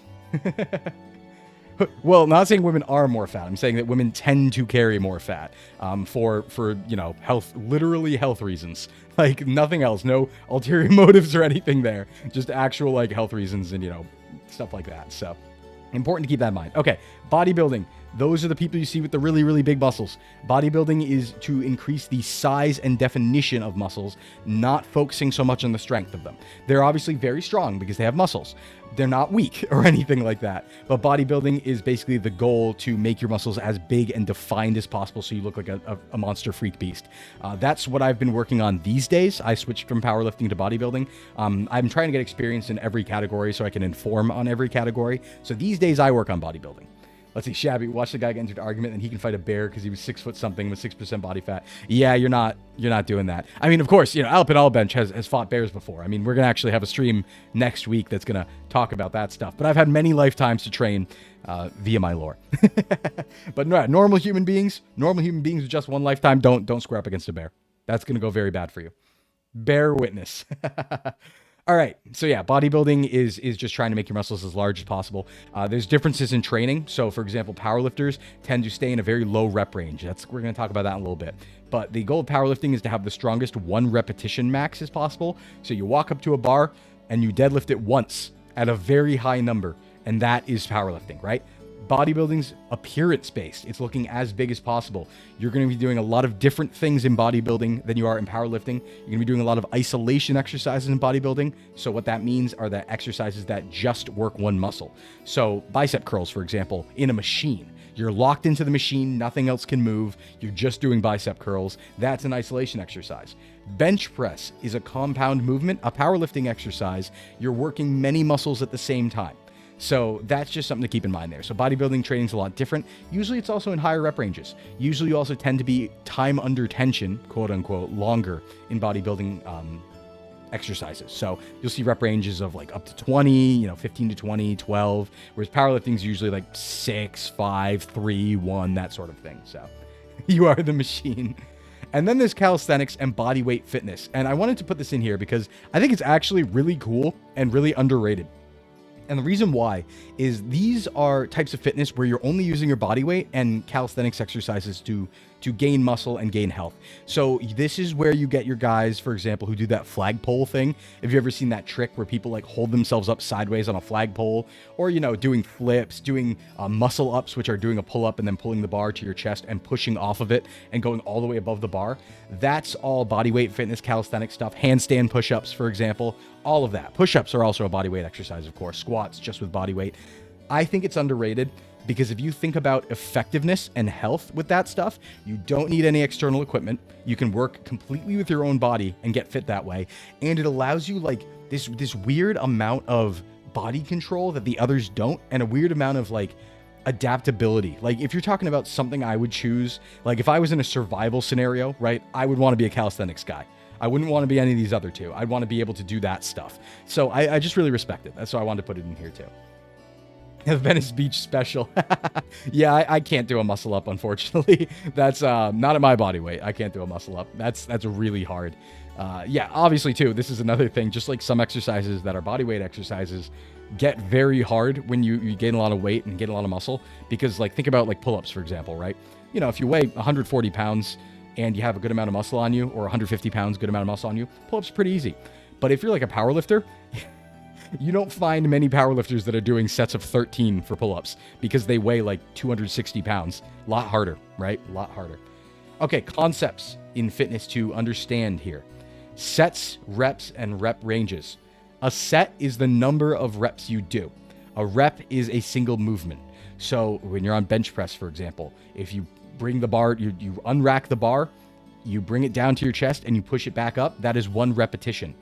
well, not saying women are more fat. I'm saying that women tend to carry more fat for health, literally health reasons. Like nothing else, no ulterior motives or anything there. Just actual like health reasons and stuff like that. So important to keep that in mind. Okay, bodybuilding. Those are the people you see with the really, really big muscles. Bodybuilding is to increase the size and definition of muscles, not focusing so much on the strength of them. They're obviously very strong because they have muscles. They're not weak or anything like that. But bodybuilding is basically the goal to make your muscles as big and defined as possible so you look like a monster freak beast. That's what I've been working on these days. I switched from powerlifting to bodybuilding. I'm trying to get experience in every category so I can inform on every category. So these days I work on bodybuilding. Let's see, Shabby, watch the guy get into an argument and he can fight a bear because he was 6 foot something with 6% body fat. Yeah, you're not doing that. I mean, of course, Albench has fought bears before. I mean, we're going to actually have a stream next week that's going to talk about that stuff. But I've had many lifetimes to train via my lore. But no, normal human beings with just one lifetime, don't square up against a bear. That's going to go very bad for you. Bear witness. All right. So yeah, bodybuilding is just trying to make your muscles as large as possible. There's differences in training. So for example, powerlifters tend to stay in a very low rep range. We're going to talk about that in a little bit. But the goal of powerlifting is to have the strongest 1 repetition max as possible. So you walk up to a bar and you deadlift it once at a very high number. And that is powerlifting, right? Bodybuilding's appearance-based. It's looking as big as possible. You're going to be doing a lot of different things in bodybuilding than you are in powerlifting. You're going to be doing a lot of isolation exercises in bodybuilding. So what that means are that exercises that just work one muscle. So bicep curls, for example, in a machine. You're locked into the machine. Nothing else can move. You're just doing bicep curls. That's an isolation exercise. Bench press is a compound movement, a powerlifting exercise. You're working many muscles at the same time. So that's just something to keep in mind there. So bodybuilding training is a lot different. Usually it's also in higher rep ranges. Usually you also tend to be time under tension, quote unquote, longer in bodybuilding exercises. So you'll see rep ranges of like up to 20, 15 to 20, 12, whereas powerlifting is usually like 6, 5, 3, 1, that sort of thing. So you are the machine. And then there's calisthenics and bodyweight fitness. And I wanted to put this in here because I think it's actually really cool and really underrated. And the reason why is these are types of fitness where you're only using your body weight and calisthenics exercises to gain muscle and gain health. So this is where you get your guys, for example, who do that flagpole thing. Have you ever seen that trick where people like hold themselves up sideways on a flagpole, or, doing flips, doing muscle ups, which are doing a pull up and then pulling the bar to your chest and pushing off of it and going all the way above the bar? That's all body weight fitness, calisthenic stuff. Handstand push-ups, for example, all of that. Push-ups are also a body weight exercise, of course. Squats just with body weight. I think it's underrated. Because if you think about effectiveness and health with that stuff, you don't need any external equipment. You can work completely with your own body and get fit that way. And it allows you like this weird amount of body control that the others don't, and a weird amount of like adaptability. Like if you're talking about something I would choose, like if I was in a survival scenario, right, I would want to be a calisthenics guy. I wouldn't want to be any of these other two. I'd want to be able to do that stuff. So I just really respect it. That's why I wanted to put it in here too. The Venice Beach special. Yeah, I can't do a muscle up, unfortunately. That's not at my body weight. I can't do a muscle up. That's really hard. Yeah, obviously too, this is another thing, just like some exercises that are body weight exercises get very hard when you gain a lot of weight and gain a lot of muscle, because like think about like pull-ups, for example, right? You know, if you weigh 140 pounds and you have a good amount of muscle on you, or 150 pounds, good amount of muscle on you, pull-ups are pretty easy. But if you're like a power lifter, you don't find many powerlifters that are doing sets of 13 for pull-ups because they weigh like 260 pounds. A lot harder, right? A lot harder. Okay, concepts in fitness to understand here. Sets, reps, and rep ranges. A set is the number of reps you do. A rep is a single movement. So when you're on bench press, for example, if you bring the bar, you unrack the bar, you bring it down to your chest and you push it back up, that is one repetition.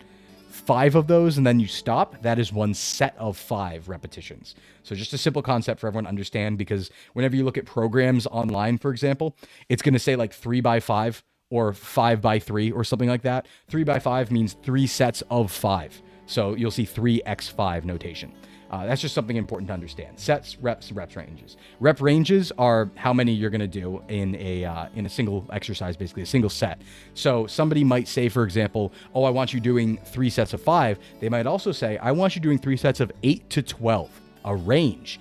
5 of those and then you stop, that is one set of 5 repetitions. So just a simple concept for everyone to understand, because whenever you look at programs online, for example, it's going to say like 3x5 or 5x3 or something like that. 3x5 means 3 sets of 5. So you'll see 3x5 notation. That's just something important to understand. Sets, reps, reps ranges. Rep ranges are how many you're going to do in a single exercise, basically a single set. So somebody might say, for example, oh, I want you doing 3 sets of 5. They might also say, I want you doing 3 sets of 8 to 12, a range.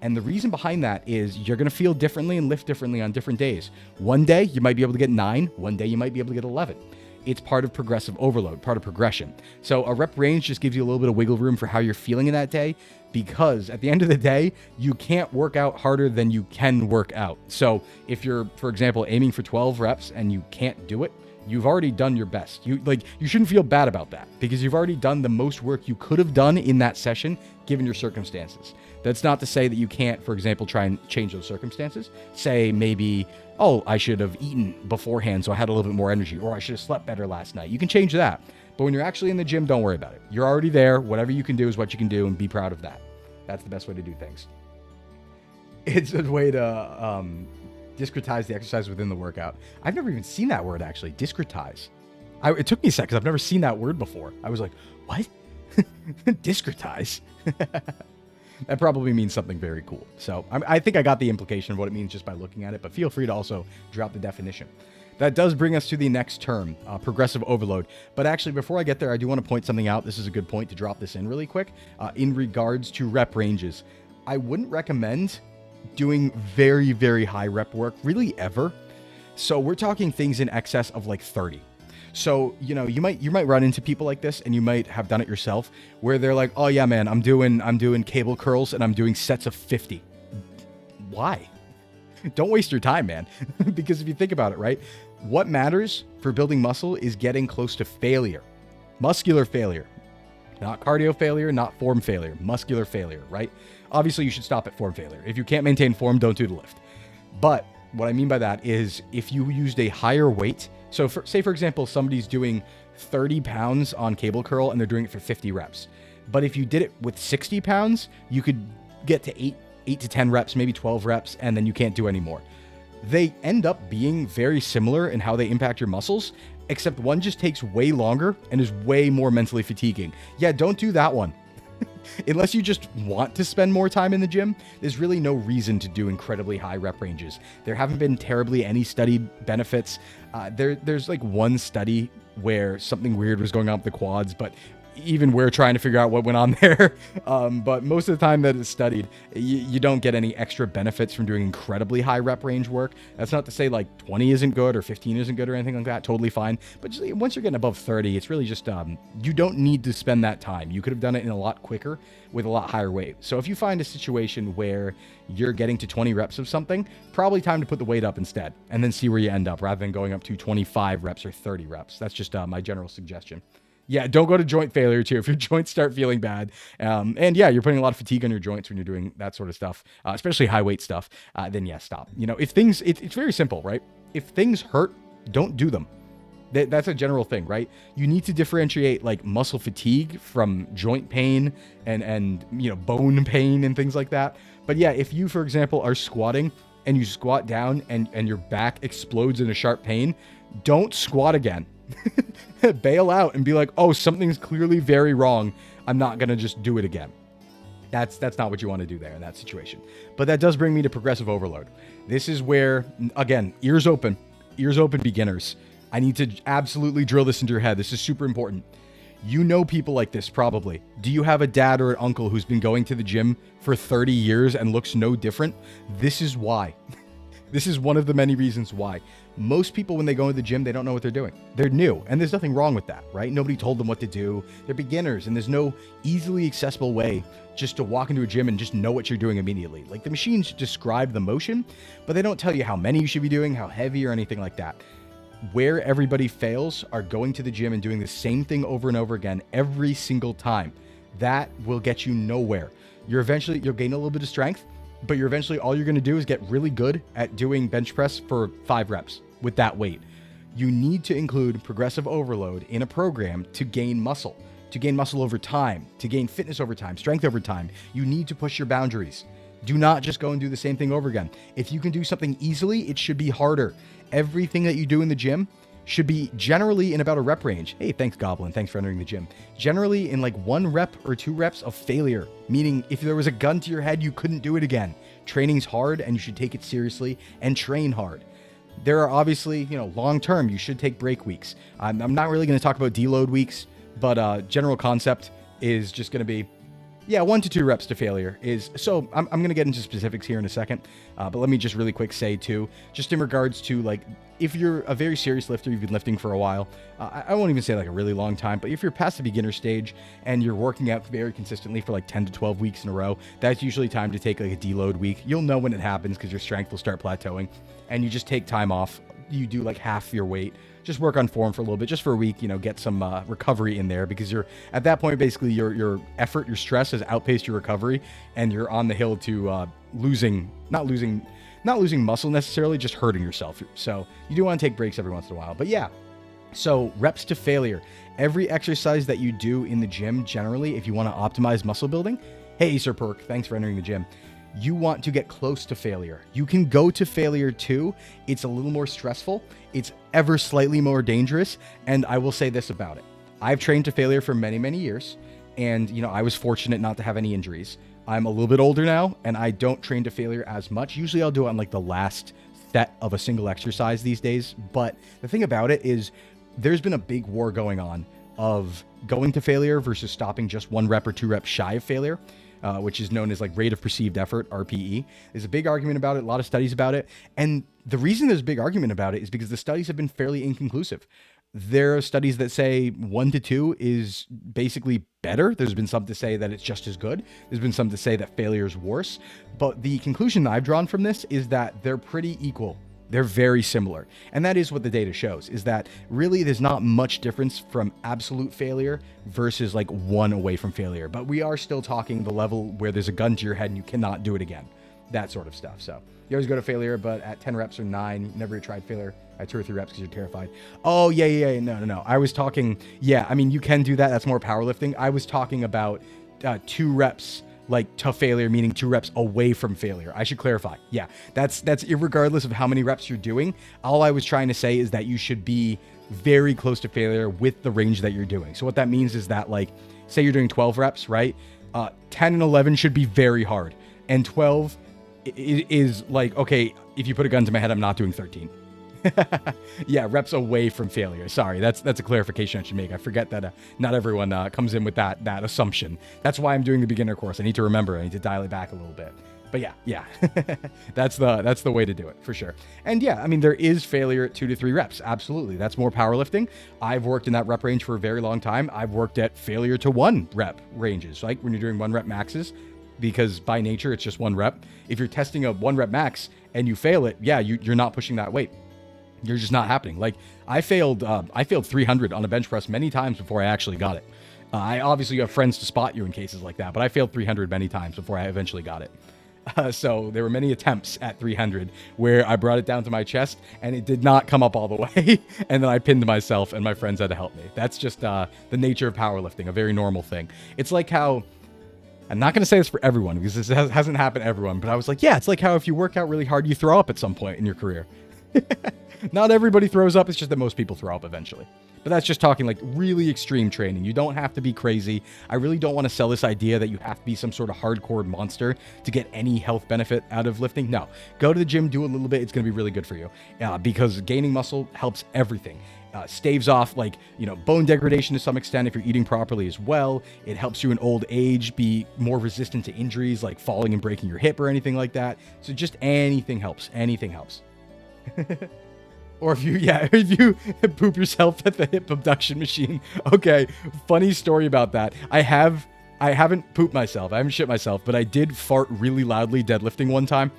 And the reason behind that is you're going to feel differently and lift differently on different days. One day you might be able to get 9. One day you might be able to get 11. It's part of progressive overload, part of progression. So a rep range just gives you a little bit of wiggle room for how you're feeling in that day, because at the end of the day, you can't work out harder than you can work out. So if you're, for example, aiming for 12 reps and you can't do it, you've already done your best. You shouldn't feel bad about that, because you've already done the most work you could have done in that session, given your circumstances. That's not to say that you can't, for example, try and change those circumstances. Say maybe, oh, I should have eaten beforehand so I had a little bit more energy, or I should have slept better last night. You can change that. But when you're actually in the gym, don't worry about it. You're already there. Whatever you can do is what you can do, and be proud of that. That's the best way to do things. It's a way to discretize the exercise within the workout. I've never even seen that word, actually, discretize. It took me a sec because I've never seen that word before. I was like, what? Discretize? That probably means something very cool. So I think I got the implication of what it means just by looking at it, but feel free to also drop the definition. That does bring us to the next term, progressive overload. But actually, before I get there, I do want to point something out. This is a good point to drop this in really quick. In regards to rep ranges, I wouldn't recommend doing very, very high rep work, really ever. So we're talking things in excess of like 30. So, you know, you might run into people like this, and you might have done it yourself, where they're like, oh yeah, man, I'm doing cable curls and I'm doing sets of 50. Why? Don't waste your time, man. Because if you think about it, right? What matters for building muscle is getting close to failure. Muscular failure. Not cardio failure, not form failure. Muscular failure, right? Obviously, you should stop at form failure. If you can't maintain form, don't do the lift. But what I mean by that is if you used a higher weight, so say, for example, somebody's doing 30 pounds on cable curl and they're doing it for 50 reps. But if you did it with 60 pounds, you could get to 8 to 10 reps, maybe 12 reps, and then you can't do any more. They end up being very similar in how they impact your muscles, except one just takes way longer and is way more mentally fatiguing. Yeah, don't do that one. Unless you just want to spend more time in the gym, there's really no reason to do incredibly high rep ranges. There haven't been terribly any studied benefits. There's like one study where something weird was going on with the quads, but even we're trying to figure out what went on there. But most of the time that it's studied, you don't get any extra benefits from doing incredibly high rep range work. That's not to say like 20 isn't good or 15 isn't good or anything like that. Totally fine. But just, once you're getting above 30, it's really just, you don't need to spend that time. You could have done it in a lot quicker with a lot higher weight. So if you find a situation where you're getting to 20 reps of something, probably time to put the weight up instead and then see where you end up rather than going up to 25 reps or 30 reps. That's just my general suggestion. Yeah, don't go to joint failure too. If your joints start feeling bad, and yeah, you're putting a lot of fatigue on your joints when you're doing that sort of stuff, especially high weight stuff, then yeah, stop. If things, it's very simple, right? If things hurt, don't do them. That's a general thing, right? You need to differentiate like muscle fatigue from joint pain and bone pain and things like that. But yeah, if you, for example, are squatting and you squat down and your back explodes in a sharp pain, don't squat again. Bail out and be like, oh, something's clearly very wrong. I'm not going to just do it again. That's not what you want to do there in that situation. But that does bring me to progressive overload. This is where, again, ears open beginners. I need to absolutely drill this into your head. This is super important. You know people like this probably. Do you have a dad or an uncle who's been going to the gym for 30 years and looks no different? This is why. This is one of the many reasons why. Most people, when they go to the gym, they don't know what they're doing. They're new, and there's nothing wrong with that, right? Nobody told them what to do. They're beginners, and there's no easily accessible way just to walk into a gym and just know what you're doing immediately. Like, the machines describe the motion, but they don't tell you how many you should be doing, how heavy, or anything like that. Where everybody fails are going to the gym and doing the same thing over and over again every single time. That will get you nowhere. You'll gain a little bit of strength, but all you're going to do is get really good at doing bench press for 5 reps with that weight. You need to include progressive overload in a program to gain muscle over time, to gain fitness over time, strength over time. You need to push your boundaries. Do not just go and do the same thing over again. If you can do something easily, it should be harder. Everything that you do in the gym should be generally in about a rep range. Hey, thanks Goblin. Thanks for entering the gym. Generally in like 1 rep or 2 reps of failure, meaning if there was a gun to your head, you couldn't do it again. Training's hard and you should take it seriously and train hard. There are obviously, long-term, you should take break weeks. I'm not really going to talk about deload weeks, but general concept is just going to be, 1 to 2 reps to failure is, so I'm going to get into specifics here in a second, but let me just really quick say too, just in regards to like, if you're a very serious lifter, you've been lifting for a while, I won't even say like a really long time, but if you're past the beginner stage and you're working out very consistently for like 10 to 12 weeks in a row, that's usually time to take like a deload week. You'll know when it happens because your strength will start plateauing and you just take time off. You do like half your weight. Just work on form for a little bit, just for a week, get some recovery in there, because you're at that point, basically your effort, your stress has outpaced your recovery and you're on the hill to not losing muscle necessarily, just hurting yourself. So you do want to take breaks every once in a while, but yeah. So reps to failure, every exercise that you do in the gym, generally, if you want to optimize muscle building, hey, Sir Perk, thanks for entering the gym. You want to get close to failure. You can go to failure too. It's a little more stressful. It's ever slightly more dangerous. And I will say this about it. I've trained to failure for many, many years. And, I was fortunate not to have any injuries. I'm a little bit older now and I don't train to failure as much. Usually I'll do it on like the last set of a single exercise these days. But the thing about it is there's been a big war going on of going to failure versus stopping just 1 rep or 2 reps shy of failure. Which is known as like rate of perceived effort, RPE. There's a big argument about it, a lot of studies about it. And the reason there's a big argument about it is because the studies have been fairly inconclusive. There are studies that say 1 to 2 is basically better. There's been some to say that it's just as good. There's been some to say that failure is worse. But the conclusion that I've drawn from this is that they're pretty equal. They're very similar. And that is what the data shows, is that really there's not much difference from absolute failure versus like 1 away from failure. But we are still talking the level where there's a gun to your head and you cannot do it again. That sort of stuff. So you always go to failure, but at 10 reps or 9, you never tried failure at 2 or 3 reps because you're terrified. Oh, yeah. No. I was talking, you can do that. That's more powerlifting. I was talking about 2 reps like to failure, meaning 2 reps away from failure. I should clarify. Yeah, that's irregardless of how many reps you're doing. All I was trying to say is that you should be very close to failure with the range that you're doing. So what that means is that, like, say you're doing 12 reps, right? 10 and 11 should be very hard. And 12 is like, okay, if you put a gun to my head, I'm not doing 13. Yeah, reps away from failure. Sorry, that's a clarification I should make. I forget that not everyone comes in with that assumption. That's why I'm doing the beginner course. I need to remember. I need to dial it back a little bit. But yeah, that's the way to do it for sure. And yeah, there is failure at 2 to 3 reps. Absolutely, that's more powerlifting. I've worked in that rep range for a very long time. I've worked at failure to 1 rep ranges, like when you're doing 1 rep maxes, because by nature it's just 1 rep. If you're testing a 1 rep max and you fail it, yeah, you're not pushing that weight. You're just not happening. Like I failed 300 on a bench press many times before I actually got it. I obviously have friends to spot you in cases like that, but I failed 300 many times before I eventually got it. So there were many attempts at 300 where I brought it down to my chest and it did not come up all the way. And then I pinned myself and my friends had to help me. That's just the nature of powerlifting, a very normal thing. It's like how, I'm not going to say this for everyone because this hasn't happened to everyone, but I was like, yeah, it's like how if you work out really hard, you throw up at some point in your career. Not everybody throws up. It's just that most people throw up eventually. But that's just talking like really extreme training. You don't have to be crazy. I really don't want to sell this idea that you have to be some sort of hardcore monster to get any health benefit out of lifting. No, go to the gym, do a little bit. It's going to be really good for you because gaining muscle helps everything. Staves off like, bone degradation to some extent if you're eating properly as well. It helps you in old age be more resistant to injuries like falling and breaking your hip or anything like that. So just anything helps. Anything helps. Or if you poop yourself at the hip abduction machine. Okay, funny story about that. I haven't pooped myself. I haven't shit myself, but I did fart really loudly deadlifting one time,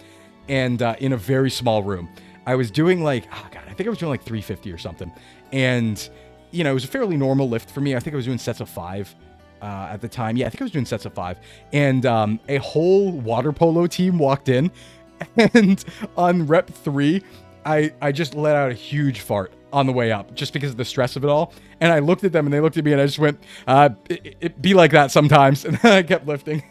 and in a very small room. I was doing I think I was doing like 350 or something, and it was a fairly normal lift for me. I think I was doing sets of 5 at the time. Yeah, I think I was doing sets of 5, and a whole water polo team walked in, and on rep 3. I just let out a huge fart on the way up just because of the stress of it all. And I looked at them and they looked at me and I just went, it be like that sometimes. And then I kept lifting.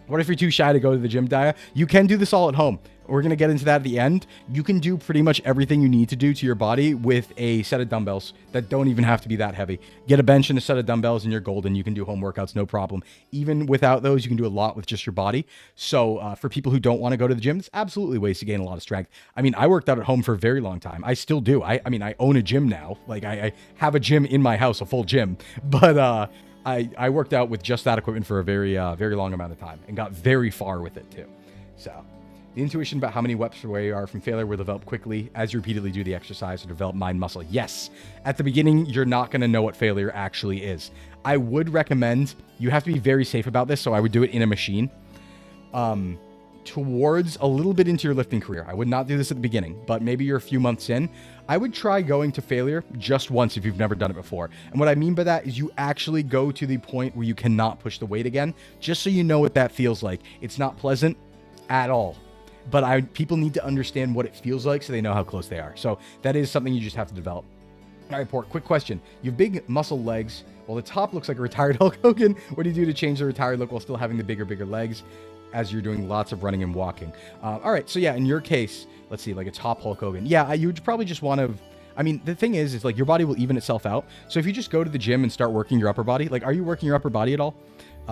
What if you're too shy to go to the gym, Dia? You can do this all at home. We're going to get into that at the end. You can do pretty much everything you need to do to your body with a set of dumbbells that don't even have to be that heavy. Get a bench and a set of dumbbells and you're golden. You can do home workouts, no problem. Even without those, you can do a lot with just your body. So for people who don't want to go to the gym, it's absolutely ways to gain a lot of strength. I mean, I worked out at home for a very long time. I still do. I own a gym now. Like I have a gym in my house, a full gym. But I worked out with just that equipment for a very, very long amount of time and got very far with it too. So the intuition about how many reps away you are from failure will develop quickly as you repeatedly do the exercise to develop mind muscle. Yes, at the beginning, you're not going to know what failure actually is. I would recommend, you have to be very safe about this, so I would do it in a machine. Towards a little bit into your lifting career. I would not do this at the beginning, but maybe you're a few months in. I would try going to failure just once if you've never done it before. And what I mean by that is you actually go to the point where you cannot push the weight again, just so you know what that feels like. It's not pleasant at all. But people need to understand what it feels like so they know how close they are. So that is something you just have to develop. All right, Port, quick question. You have big muscle legs. Well, the top looks like a retired Hulk Hogan. What do you do to change the retired look while still having the bigger legs as you're doing lots of running and walking? All right, so yeah, in your case, let's see, like a top Hulk Hogan. Yeah, you would probably just want to... I mean, the thing is like your body will even itself out. So if you just go to the gym and start working your upper body, like are you working your upper body at all?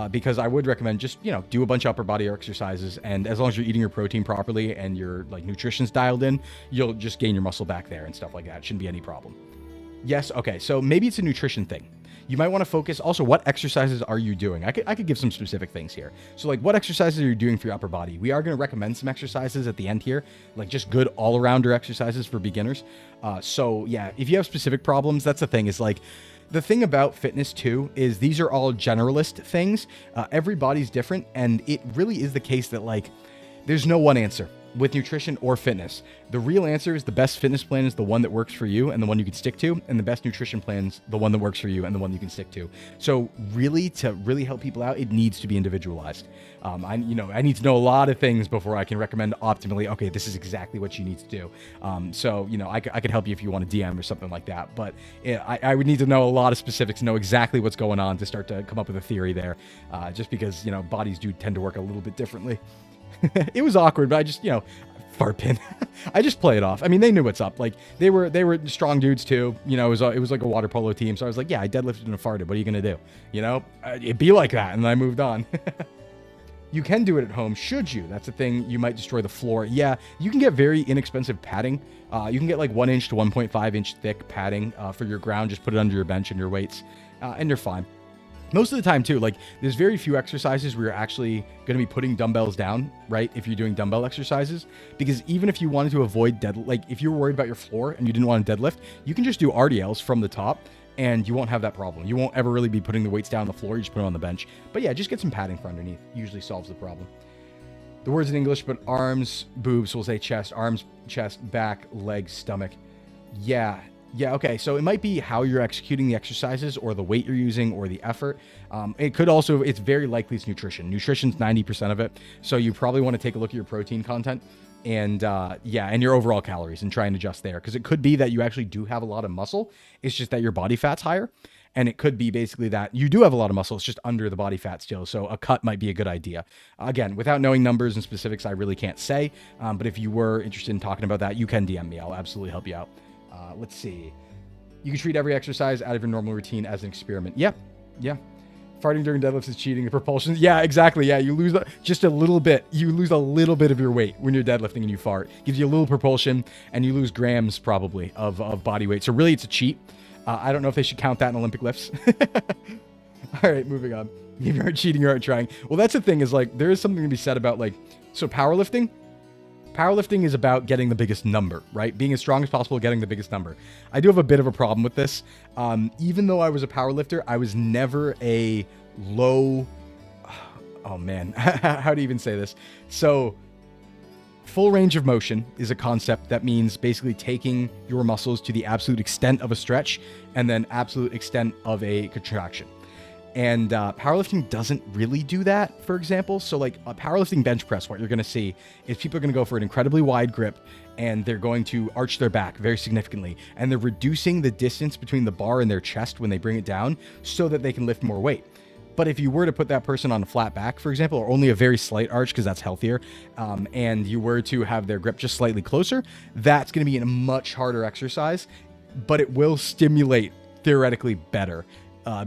Because I would recommend just, do a bunch of upper body exercises. And as long as you're eating your protein properly and your nutrition's dialed in, you'll just gain your muscle back there and stuff like that. It shouldn't be any problem. Yes. Okay. So maybe it's a nutrition thing. You might want to focus also, what exercises are you doing? I could give some specific things here. So like what exercises are you doing for your upper body? We are going to recommend some exercises at the end here, like just good all arounder exercises for beginners. So yeah, if you have specific problems, that's the thing is like, the thing about fitness too is these are all generalist things. Everybody's different. And it really is the case that like, there's no one answer with nutrition or fitness. The real answer is the best fitness plan is the one that works for you and the one you can stick to. And the best nutrition plan's the one that works for you and the one you can stick to. So really, to really help people out, it needs to be individualized. I need to know a lot of things before I can recommend optimally, okay, this is exactly what you need to do. I could help you if you want to DM or something like that. But I would need to know a lot of specifics, know exactly what's going on to start to come up with a theory there. Just because, bodies do tend to work a little bit differently. It was awkward, but I just, fart pin. I just play it off. I mean, they knew what's up. Like they were strong dudes too. It was like a water polo team. So I was like, yeah, I deadlifted and farted. What are you going to do? It'd be like that. And then I moved on. You can do it at home. Should you? That's the thing. You might destroy the floor. Yeah. You can get very inexpensive padding. You can get like 1 inch to 1.5 inch thick padding for your ground. Just put it under your bench and your weights and you're fine. Most of the time too, like there's very few exercises where you're actually going to be putting dumbbells down, right? If you're doing dumbbell exercises, because even if you wanted to avoid if you were worried about your floor and you didn't want to deadlift, you can just do RDLs from the top and you won't have that problem. You won't ever really be putting the weights down on the floor. You just put it on the bench. But yeah, just get some padding for underneath. Usually solves the problem. The words in English, but arms, boobs, we'll say chest, arms, chest, back, legs, stomach. Yeah. Yeah, okay. So it might be how you're executing the exercises or the weight you're using or the effort. It could also, it's very likely it's nutrition. Nutrition's 90% of it. So you probably want to take a look at your protein content and yeah, and your overall calories and try and adjust there. Because it could be that you actually do have a lot of muscle. It's just that your body fat's higher. And it could be basically that you do have a lot of muscle. It's just under the body fat still. So a cut might be a good idea. Again, without knowing numbers and specifics, I really can't say. But if you were interested in talking about that, you can DM me. I'll absolutely help you out. Let's see. You can treat every exercise out of your normal routine as an experiment. Yeah. Yeah. Farting during deadlifts is cheating. The propulsion. Yeah, exactly. Yeah. You lose just a little bit. You lose a little bit of your weight when you're deadlifting and you fart. Gives you a little propulsion and you lose grams probably of body weight. So really it's a cheat. I don't know if they should count that in Olympic lifts. All right, moving on. If you aren't cheating, you aren't trying. Well, that's the thing is like, there is something to be said about like, so powerlifting is about getting the biggest number, right? Being as strong as possible, getting the biggest number. I do have a bit of a problem with this. Even though I was a powerlifter, I was never a low, oh man, how do you even say this? So full range of motion is a concept that means basically taking your muscles to the absolute extent of a stretch and then absolute extent of a contraction. And powerlifting doesn't really do that, for example. So like a powerlifting bench press, what you're going to see is people are going to go for an incredibly wide grip and they're going to arch their back very significantly. And they're reducing the distance between the bar and their chest when they bring it down so that they can lift more weight. But if you were to put that person on a flat back, for example, or only a very slight arch, because that's healthier, and you were to have their grip just slightly closer, that's going to be a much harder exercise, but it will stimulate theoretically better.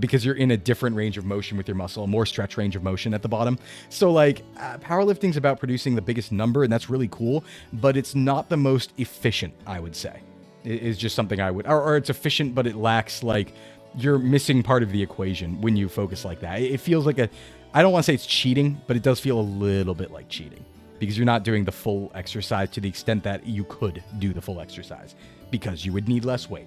Because you're in a different range of motion with your muscle, a more stretch range of motion at the bottom. So like powerlifting's about producing the biggest number, and that's really cool, but it's not the most efficient, I would say. It is just something I would, or it's efficient, but it lacks like, you're missing part of the equation when you focus like that. It feels like I don't want to say it's cheating, but it does feel a little bit like cheating because you're not doing the full exercise to the extent that you could do the full exercise because you would need less weight.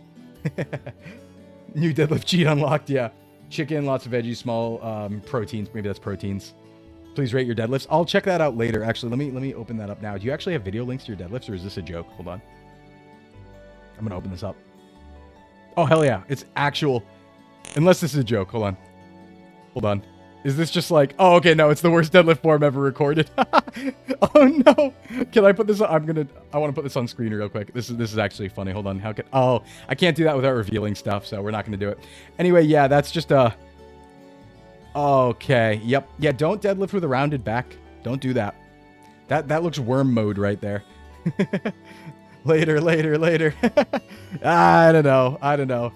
New deadlift cheat unlocked, yeah. Chicken, lots of veggies, small proteins. Maybe that's proteins. Please rate your deadlifts. I'll check that out later. Actually, let me open that up now. Do you actually have video links to your deadlifts, or is this a joke? Hold on. I'm gonna open this up. Oh hell yeah, it's actual. Unless this is a joke. Hold on. Is this just like? Oh okay, no, it's the worst deadlift form ever recorded. Oh no! Can I put this on? I want to put this on screen real quick. This is actually funny. Hold on. Oh, I can't do that without revealing stuff, so we're not gonna do it. Anyway, yeah, that's just a. Okay. Yep. Yeah. Don't deadlift with a rounded back. Don't do that. That looks worm mode right there. Later. I don't know.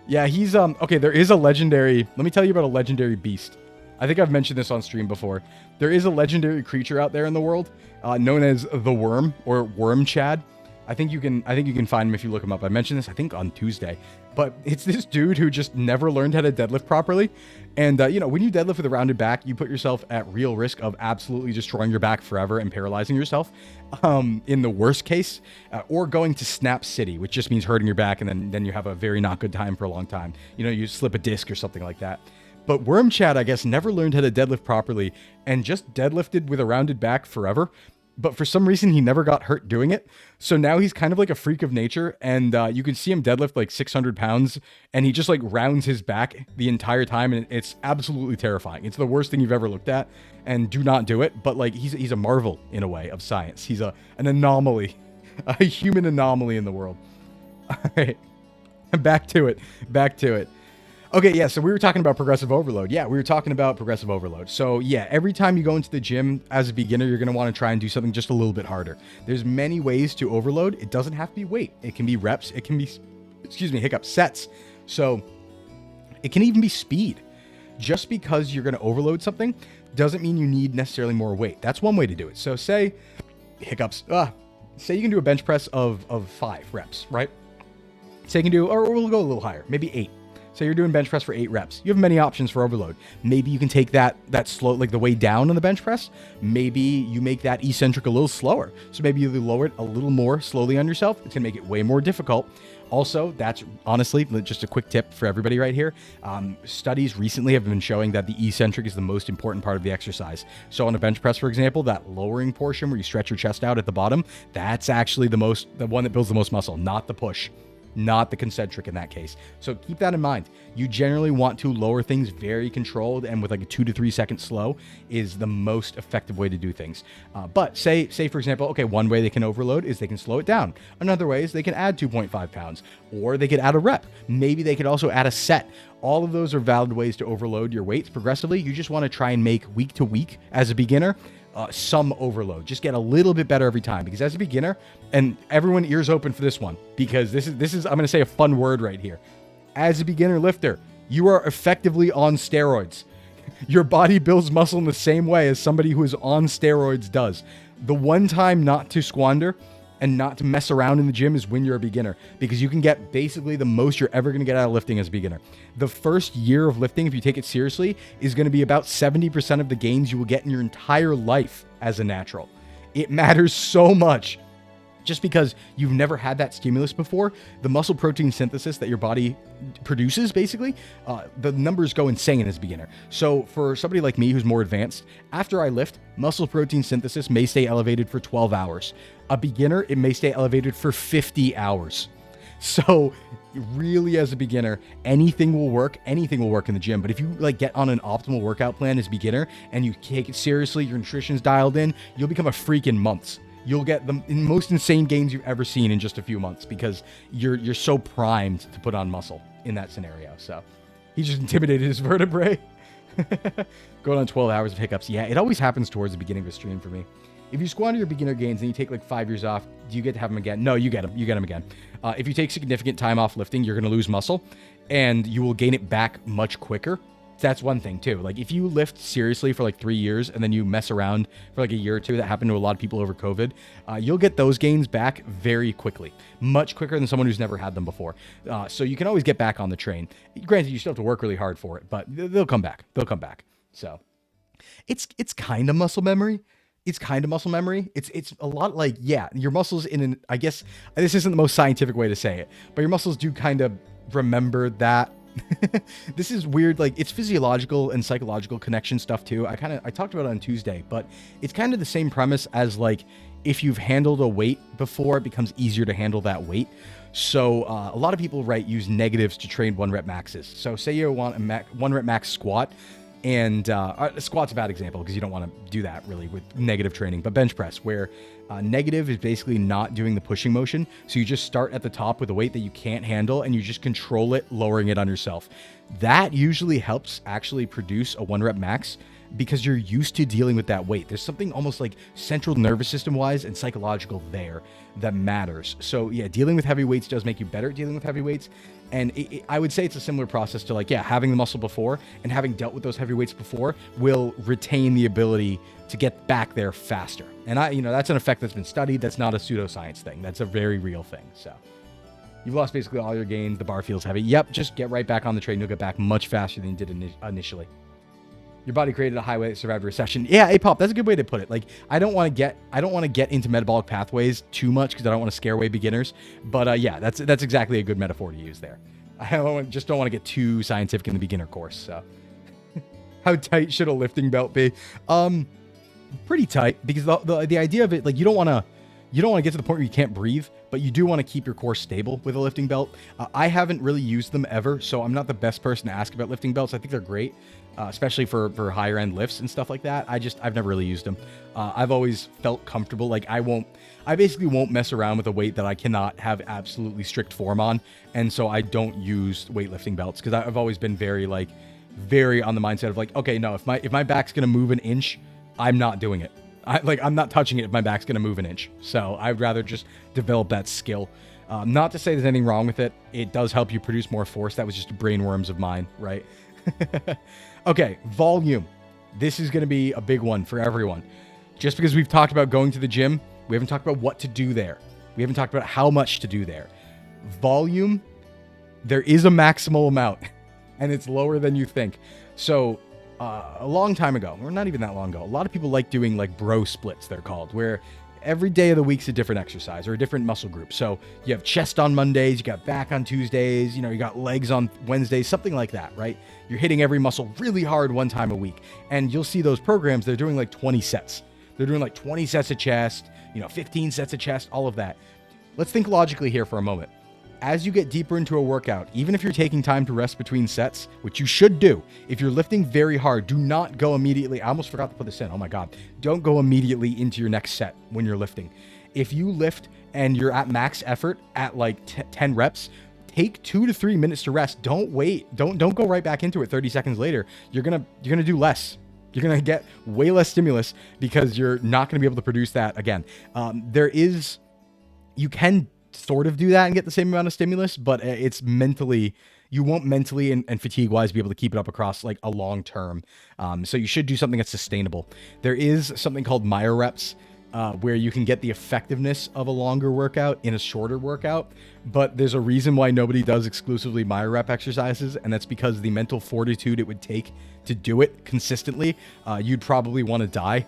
Yeah, he's okay. There is a legendary. Let me tell you about a legendary beast. I think I've mentioned this on stream before. There is a legendary creature out there in the world, known as the Worm or Worm Chad. I think you can find him if you look him up. I mentioned this I think on Tuesday, but it's this dude who just never learned how to deadlift properly. And you know, when you deadlift with a rounded back, you put yourself at real risk of absolutely destroying your back forever and paralyzing yourself. In the worst case, or going to Snap City, which just means hurting your back, and then you have a very not good time for a long time. You know, you slip a disc or something like that. But Worm Chad, I guess, never learned how to deadlift properly and just deadlifted with a rounded back forever. But for some reason, he never got hurt doing it. So now he's kind of like a freak of nature. And you can see him deadlift like 600 pounds. And he just like rounds his back the entire time. And it's absolutely terrifying. It's the worst thing you've ever looked at. And do not do it. But like he's a marvel in a way of science. He's an anomaly. A human anomaly in the world. All right. Back to it. Okay, yeah, so we were talking about progressive overload. Yeah, we were talking about progressive overload. So yeah, every time you go into the gym as a beginner, you're going to want to try and do something just a little bit harder. There's many ways to overload. It doesn't have to be weight. It can be reps. It can be, sets. So it can even be speed. Just because you're going to overload something doesn't mean you need necessarily more weight. That's one way to do it. So say you can do a bench press of 5 reps, right? Say you can do, or we'll go a little higher, maybe 8. Say you're doing bench press for 8 reps. You have many options for overload. Maybe you can take that slow, like the way down on the bench press. Maybe you make that eccentric a little slower. So maybe you lower it a little more slowly on yourself. It's gonna make it way more difficult. Also, that's honestly just a quick tip for everybody right here. Studies recently have been showing that the eccentric is the most important part of the exercise. So on a bench press, for example, that lowering portion where you stretch your chest out at the bottom, that's actually the one that builds the most muscle, not the push. Not the concentric in that case. So keep that in mind. You generally want to lower things very controlled, and with like a 2 to 3 second slow is the most effective way to do things. But say for example, okay, one way they can overload is they can slow it down. Another way is they can add 2.5 pounds, or they could add a rep. Maybe they could also add a set. All of those are valid ways to overload your weights progressively. You just want to try and make week to week as a beginner some overload. Just get a little bit better every time, because as a beginner, and everyone ears open for this one, because this is I'm going to say a fun word right here. As a beginner lifter, you are effectively on steroids. Your body builds muscle in the same way as somebody who is on steroids does. The one time not to squander and not to mess around in the gym is when you're a beginner, because you can get basically the most you're ever going to get out of lifting as a beginner. The first year of lifting, if you take it seriously, is going to be about 70% of the gains you will get in your entire life as a natural. It matters so much. Just because you've never had that stimulus before, the muscle protein synthesis that your body produces, basically, the numbers go insane as a beginner. So for somebody like me who's more advanced, after I lift, muscle protein synthesis may stay elevated for 12 hours. A beginner, it may stay elevated for 50 hours. So really, as a beginner, anything will work in the gym. But if you like get on an optimal workout plan as a beginner and you take it seriously, your nutrition's dialed in, you'll become a freak in months. You'll get the most insane gains you've ever seen in just a few months, because you're so primed to put on muscle in that scenario. So he just intimidated his vertebrae. Going on 12 hours of hiccups. Yeah, it always happens towards the beginning of a stream for me. If you squander your beginner gains and you take like 5 years off, do you get to have them again? No, you get them. You get them again. If you take significant time off lifting, you're going to lose muscle, and you will gain it back much quicker. That's one thing too. Like if you lift seriously for like 3 years and then you mess around for like a year or two, that happened to a lot of people over COVID, you'll get those gains back very quickly, much quicker than someone who's never had them before. So you can always get back on the train. Granted, you still have to work really hard for it, but they'll come back. They'll come back. So it's kind of muscle memory. It's a lot like, yeah, your muscles I guess this isn't the most scientific way to say it, but your muscles do kind of remember that. This is weird, like it's physiological and psychological connection stuff too. I talked about it on Tuesday, but it's kind of the same premise as like if you've handled a weight before, it becomes easier to handle that weight. So a lot of people use negatives to train 1 rep maxes. So say you want a 1 rep max squat, and squat's a bad example because you don't want to do that really with negative training, but bench press, where negative is basically not doing the pushing motion. So you just start at the top with a weight that you can't handle and you just control it, lowering it on yourself. That usually helps actually produce a 1 rep max, because you're used to dealing with that weight. There's something almost like central nervous system wise and psychological there that matters. So yeah, dealing with heavy weights does make you better at dealing with heavy weights. And I would say it's a similar process to like, yeah, having the muscle before and having dealt with those heavy weights before will retain the ability to get back there faster. And that's an effect that's been studied. That's not a pseudoscience thing. That's a very real thing. So you've lost basically all your gains. The bar feels heavy. Yep. Just get right back on the train. You'll get back much faster than you did initially. Your body created a highway that survived a recession. Yeah, A-Pop, that's a good way to put it. Like, I don't want to get into metabolic pathways too much because I don't want to scare away beginners. But yeah, that's exactly a good metaphor to use there. Just don't want to get too scientific in the beginner course. So, how tight should a lifting belt be? Pretty tight, because the idea of it, like, you don't want to get to the point where you can't breathe, but you do want to keep your core stable with a lifting belt. I haven't really used them ever, so I'm not the best person to ask about lifting belts. I think they're great. Especially for higher end lifts and stuff like that. I've never really used them. I've always felt comfortable. Like I basically won't mess around with a weight that I cannot have absolutely strict form on. And so I don't use weightlifting belts, because I've always been very on the mindset of like, okay, no, if my back's going to move an inch, I'm not doing it. I'm not touching it if my back's going to move an inch. So I'd rather just develop that skill. Not to say there's anything wrong with it. It does help you produce more force. That was just brainworms of mine, right? Okay, volume. This is going to be a big one for everyone. Just because we've talked about going to the gym, we haven't talked about what to do there. We haven't talked about how much to do there. Volume, there is a maximal amount. and it's lower than you think. So a long time ago, or not even that long ago, a lot of people like doing like bro splits, they're called, where every day of the week's a different exercise or a different muscle group. So you have chest on Mondays, you got back on Tuesdays, you know, you got legs on Wednesdays, something like that, right? You're hitting every muscle really hard one time a week. And you'll see those programs, they're doing like 20 sets. They're doing like 20 sets of chest, 15 sets of chest, all of that. Let's think logically here for a moment. As you get deeper into a workout, even if you're taking time to rest between sets, which you should do, if you're lifting very hard, do not go immediately. I almost forgot to put this in. Oh my God. Don't go immediately into your next set when you're lifting. If you lift and you're at max effort at like 10 reps, take 2 to 3 minutes to rest. Don't wait. Don't go right back into it 30 seconds later. You're going to do less. You're going to get way less stimulus because you're not going to be able to produce that again. You can sort of do that and get the same amount of stimulus, but you won't mentally and fatigue wise be able to keep it up across like a long term. So you should do something that's sustainable. There is something called myo reps, where you can get the effectiveness of a longer workout in a shorter workout, but there's a reason why nobody does exclusively myo rep exercises, and that's because the mental fortitude it would take to do it consistently, you'd probably want to die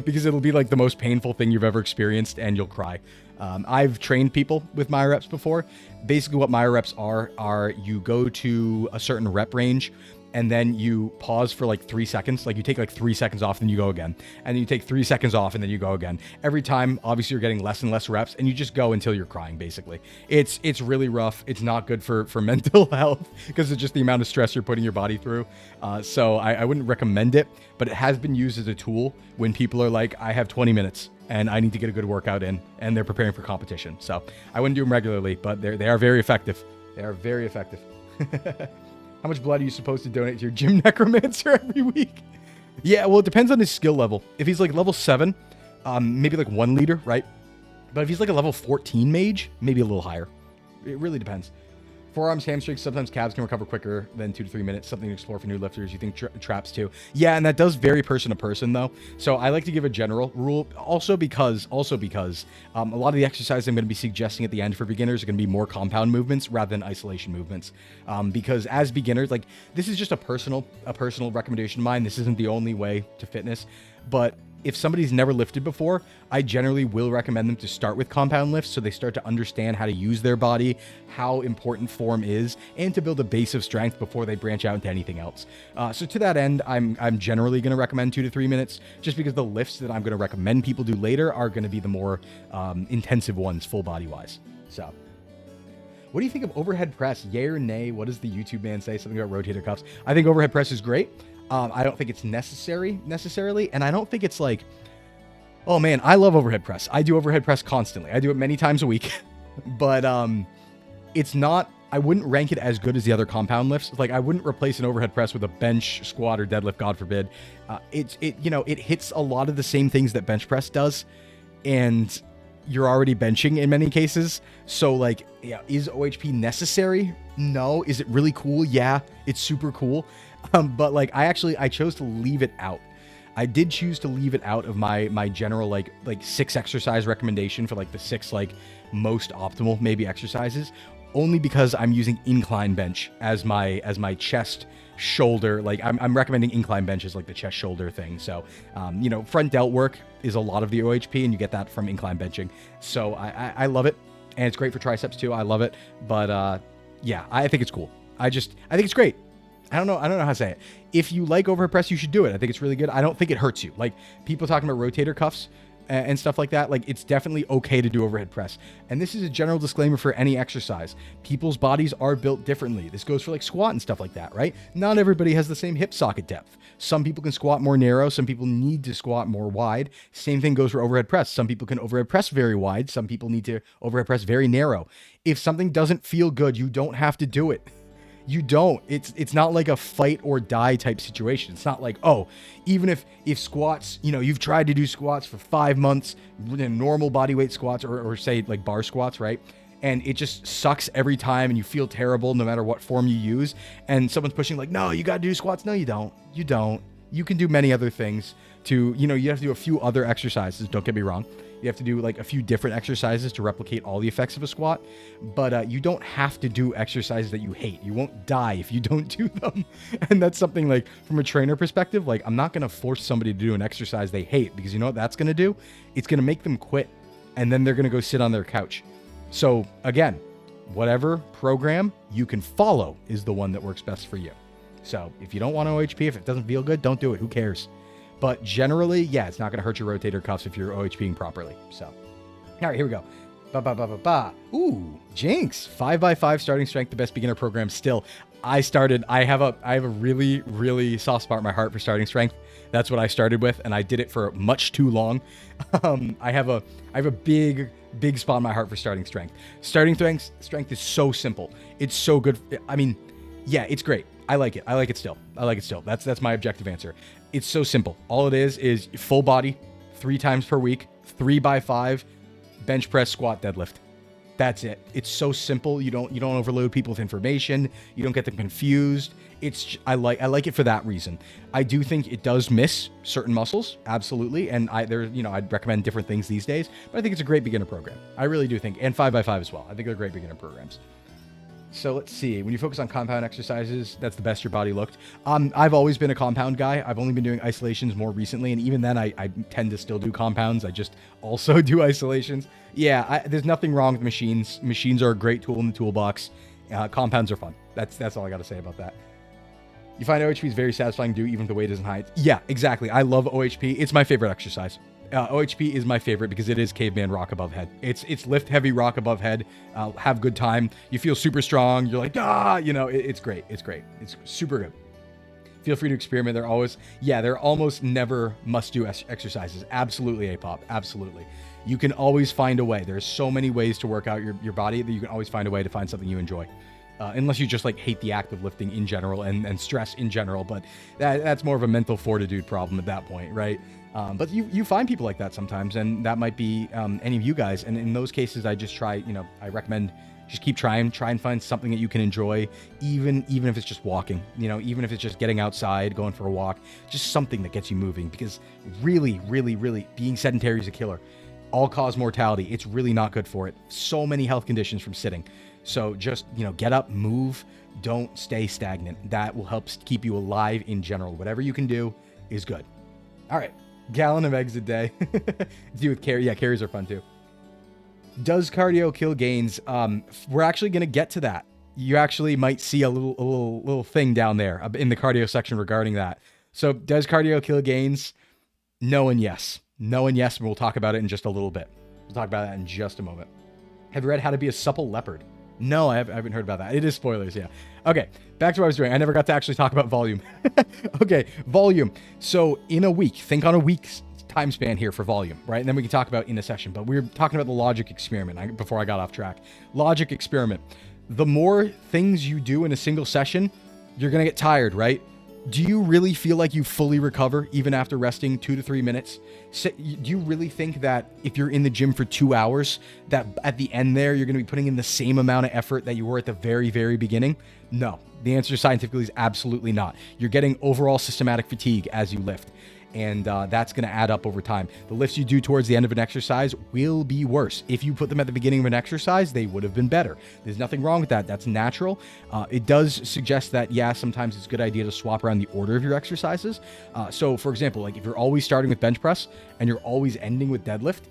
because it'll be like the most painful thing you've ever experienced and you'll cry. I've trained people with myo reps before. Basically what myo reps are you go to a certain rep range and then you pause for like 3 seconds. Like you take like 3 seconds off, then you go again. And then you take 3 seconds off and then you go again. Every time, obviously you're getting less and less reps and you just go until you're crying basically. It's really rough. It's not good for mental health because it's just the amount of stress you're putting your body through. So I wouldn't recommend it, but it has been used as a tool when people are like, I have 20 minutes and I need to get a good workout in, and they're preparing for competition. So I wouldn't do them regularly, but they are very effective. They are very effective. How much blood are you supposed to donate to your gym necromancer every week? Yeah, well, it depends on his skill level. If he's like level 7, maybe like 1 liter, right? But if he's like a level 14 mage, maybe a little higher. It really depends. Forearms, hamstrings, sometimes calves can recover quicker than 2 to 3 minutes. Something to explore for new lifters. You think traps too? Yeah, and that does vary person to person though. So I like to give a general rule. Also because a lot of the exercises I'm going to be suggesting at the end for beginners are going to be more compound movements rather than isolation movements. Because as beginners, like this is just a personal recommendation of mine. This isn't the only way to fitness, but if somebody's never lifted before, I generally will recommend them to start with compound lifts so they start to understand how to use their body, how important form is, and to build a base of strength before they branch out into anything else. So to that end, I'm generally going to recommend 2 to 3 minutes just because the lifts that I'm going to recommend people do later are going to be the more intensive ones, full body wise. So what do you think of overhead press? Yay or nay? What does the YouTube man say? Something about rotator cuffs. I think overhead press is great. I don't think it's necessarily, and I don't think it's like, oh man, I love overhead press. I do overhead press constantly. I do it many times a week, but it's not, I wouldn't rank it as good as the other compound lifts. Like I wouldn't replace an overhead press with a bench, squat, or deadlift, God forbid. It hits a lot of the same things that bench press does, and you're already benching in many cases. So like, yeah, is OHP necessary? No. Is it really cool? Yeah, it's super cool. But like I chose to leave it out. I did choose to leave it out of my general like 6 exercise recommendation for like the 6 like most optimal maybe exercises, only because I'm using incline bench as my chest shoulder. Like I'm recommending incline bench as like the chest shoulder thing. So front delt work is a lot of the OHP, and you get that from incline benching. So I love it, and it's great for triceps too. I love it, but yeah, I think it's cool. I think it's great. I don't know how to say it. If you like overhead press, you should do it. I think it's really good. I don't think it hurts you. Like people talking about rotator cuffs and stuff like that, like it's definitely okay to do overhead press. And this is a general disclaimer for any exercise. People's bodies are built differently. This goes for like squat and stuff like that, right? Not everybody has the same hip socket depth. Some people can squat more narrow. Some people need to squat more wide. Same thing goes for overhead press. Some people can overhead press very wide. Some people need to overhead press very narrow. If something doesn't feel good, you don't have to do it. You don't. It's not like a fight or die type situation. It's not like, oh, even if squats, you've tried to do squats for 5 months, normal body weight squats or say like bar squats, right? And it just sucks every time and you feel terrible no matter what form you use. And someone's pushing like, no, you got to do squats. No, you don't. You can do many other things you have to do a few other exercises. Don't get me wrong. You have to do like a few different exercises to replicate all the effects of a squat, but you don't have to do exercises that you hate. You won't die if you don't do them. And that's something like from a trainer perspective, like I'm not going to force somebody to do an exercise they hate, because you know what that's going to do? It's going to make them quit, and then they're going to go sit on their couch. So again, whatever program you can follow is the one that works best for you. So if you don't want OHP, if it doesn't feel good, don't do it. Who cares? But generally, yeah, it's not going to hurt your rotator cuffs if you're OHPing properly. So, all right, here we go. Ooh, Jinx. 5x5 starting strength, the best beginner program still. I have a really, really soft spot in my heart for starting strength. That's what I started with, and I did it for much too long. I have a big spot in my heart for starting strength. Starting strength is so simple. It's so good. I mean, yeah, it's great. I like it still. That's my objective answer. It's so simple. All it is full body, 3 times per week, 3x5, bench press, squat, deadlift. That's it. It's so simple. You don't overload people with information. You don't get them confused. I like it for that reason. I do think it does miss certain muscles, absolutely. And I'd recommend different things these days, but I think it's a great beginner program. I really do think, and 5x5 as well. I think they're great beginner programs. So let's see. When you focus on compound exercises, that's the best your body looked. I've always been a compound guy. I've only been doing isolations more recently, and even then, I tend to still do compounds. I just also do isolations. Yeah, there's nothing wrong with machines. Machines are a great tool in the toolbox. Compounds are fun. That's all I got to say about that. You find OHP is very satisfying to do, even if the weight isn't high. Yeah, exactly. I love OHP. It's my favorite exercise. OHP is my favorite because it is caveman rock above head. It's lift heavy rock above head. Have good time. You feel super strong. You're like, it's great. It's great. It's super good. Feel free to experiment. They're almost never must-do exercises. Absolutely, APOP. Absolutely. You can always find a way. There's so many ways to work out your body that you can always find a way to find something you enjoy. Unless you just like hate the act of lifting in general and stress in general, but that's more of a mental fortitude problem at that point, right? But you find people like that sometimes, and that might be any of you guys. And in those cases, I just try, I recommend just keep try and find something that you can enjoy, even if it's just walking, even if it's just getting outside, going for a walk, just something that gets you moving, because really, really, really being sedentary is a killer. All-cause mortality, it's really not good for it. So many health conditions from sitting. So just, get up, move, don't stay stagnant. That will help keep you alive in general. Whatever you can do is good. All right. Gallon of eggs a day. Do with carry. Yeah, carries are fun too. Does cardio kill gains? We're actually going to get to that. You actually might see a little thing down there in the cardio section regarding that. So does cardio kill gains? No and yes. No and yes, and we'll talk about it in just a little bit. We'll talk about that in just a moment. Have you read How to Be a Supple Leopard? No, I haven't heard about that. It is spoilers, yeah. Okay, back to what I was doing. I never got to actually talk about volume. Okay, volume. So in a week, think on a week's time span here for volume, right? And then we can talk about in a session. But we were talking about the logic experiment before I got off track. Logic experiment. The more things you do in a single session, you're going to get tired, right? Do you really feel like you fully recover even after resting 2 to 3 minutes? Do you really think that if you're in the gym for 2 hours, that at the end there, you're going to be putting in the same amount of effort that you were at the very, very beginning? No. The answer scientifically is absolutely not. You're getting overall systematic fatigue as you lift. And that's going to add up over time. The lifts you do towards the end of an exercise will be worse. If you put them at the beginning of an exercise, they would have been better. There's nothing wrong with that. That's natural. It does suggest that, yeah, sometimes it's a good idea to swap around the order of your exercises. So, for example, like if you're always starting with bench press and you're always ending with deadlift,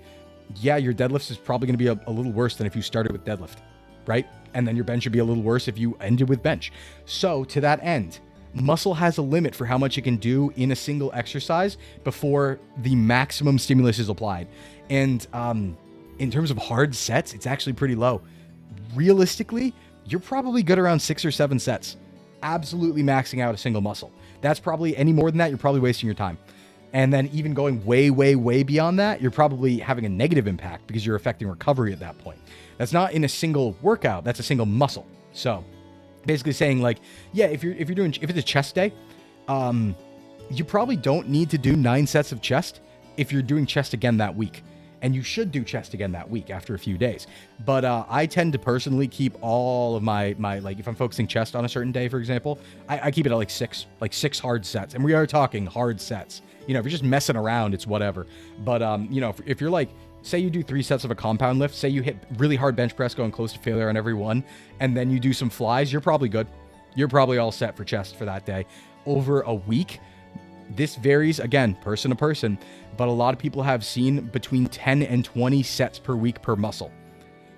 yeah, your deadlifts is probably going to be a little worse than if you started with deadlift, right? And then your bench should be a little worse if you ended with bench. So, to that end, muscle has a limit for how much it can do in a single exercise before the maximum stimulus is applied. And in terms of hard sets, it's actually pretty low. Realistically, you're probably good around 6 or 7 sets, absolutely maxing out a single muscle. That's probably any more than that, you're probably wasting your time. And then even going way, way, way beyond that, you're probably having a negative impact because you're affecting recovery at that point. That's not in a single workout, that's a single muscle. So basically saying like, yeah, if it's a chest day, you probably don't need to do 9 sets of chest if you're doing chest again that week. And you should do chest again that week after a few days. But I tend to personally keep all of my like, if I'm focusing chest on a certain day, for example, I keep it at like six hard sets. And we are talking hard sets. If you're just messing around, it's whatever. But, if you're like say you do 3 sets of a compound lift, say you hit really hard bench press going close to failure on every one, and then you do some flies, you're probably good. You're probably all set for chest for that day. Over a week, this varies, again, person to person, but a lot of people have seen between 10 and 20 sets per week per muscle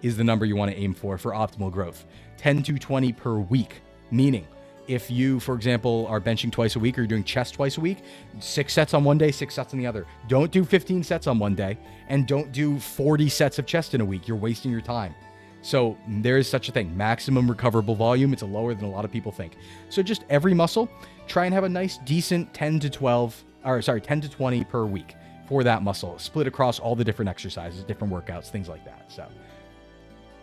is the number you want to aim for optimal growth. 10 to 20 per week, meaning if you, for example, are benching twice a week or you're doing chest twice a week, 6 sets on one day, 6 sets on the other. Don't do 15 sets on one day, and don't do 40 sets of chest in a week. You're wasting your time. So there is such a thing, maximum recoverable volume. It's lower than a lot of people think. So just every muscle, try and have a nice, decent 10 to 20 per week for that muscle, split across all the different exercises, different workouts, things like that. So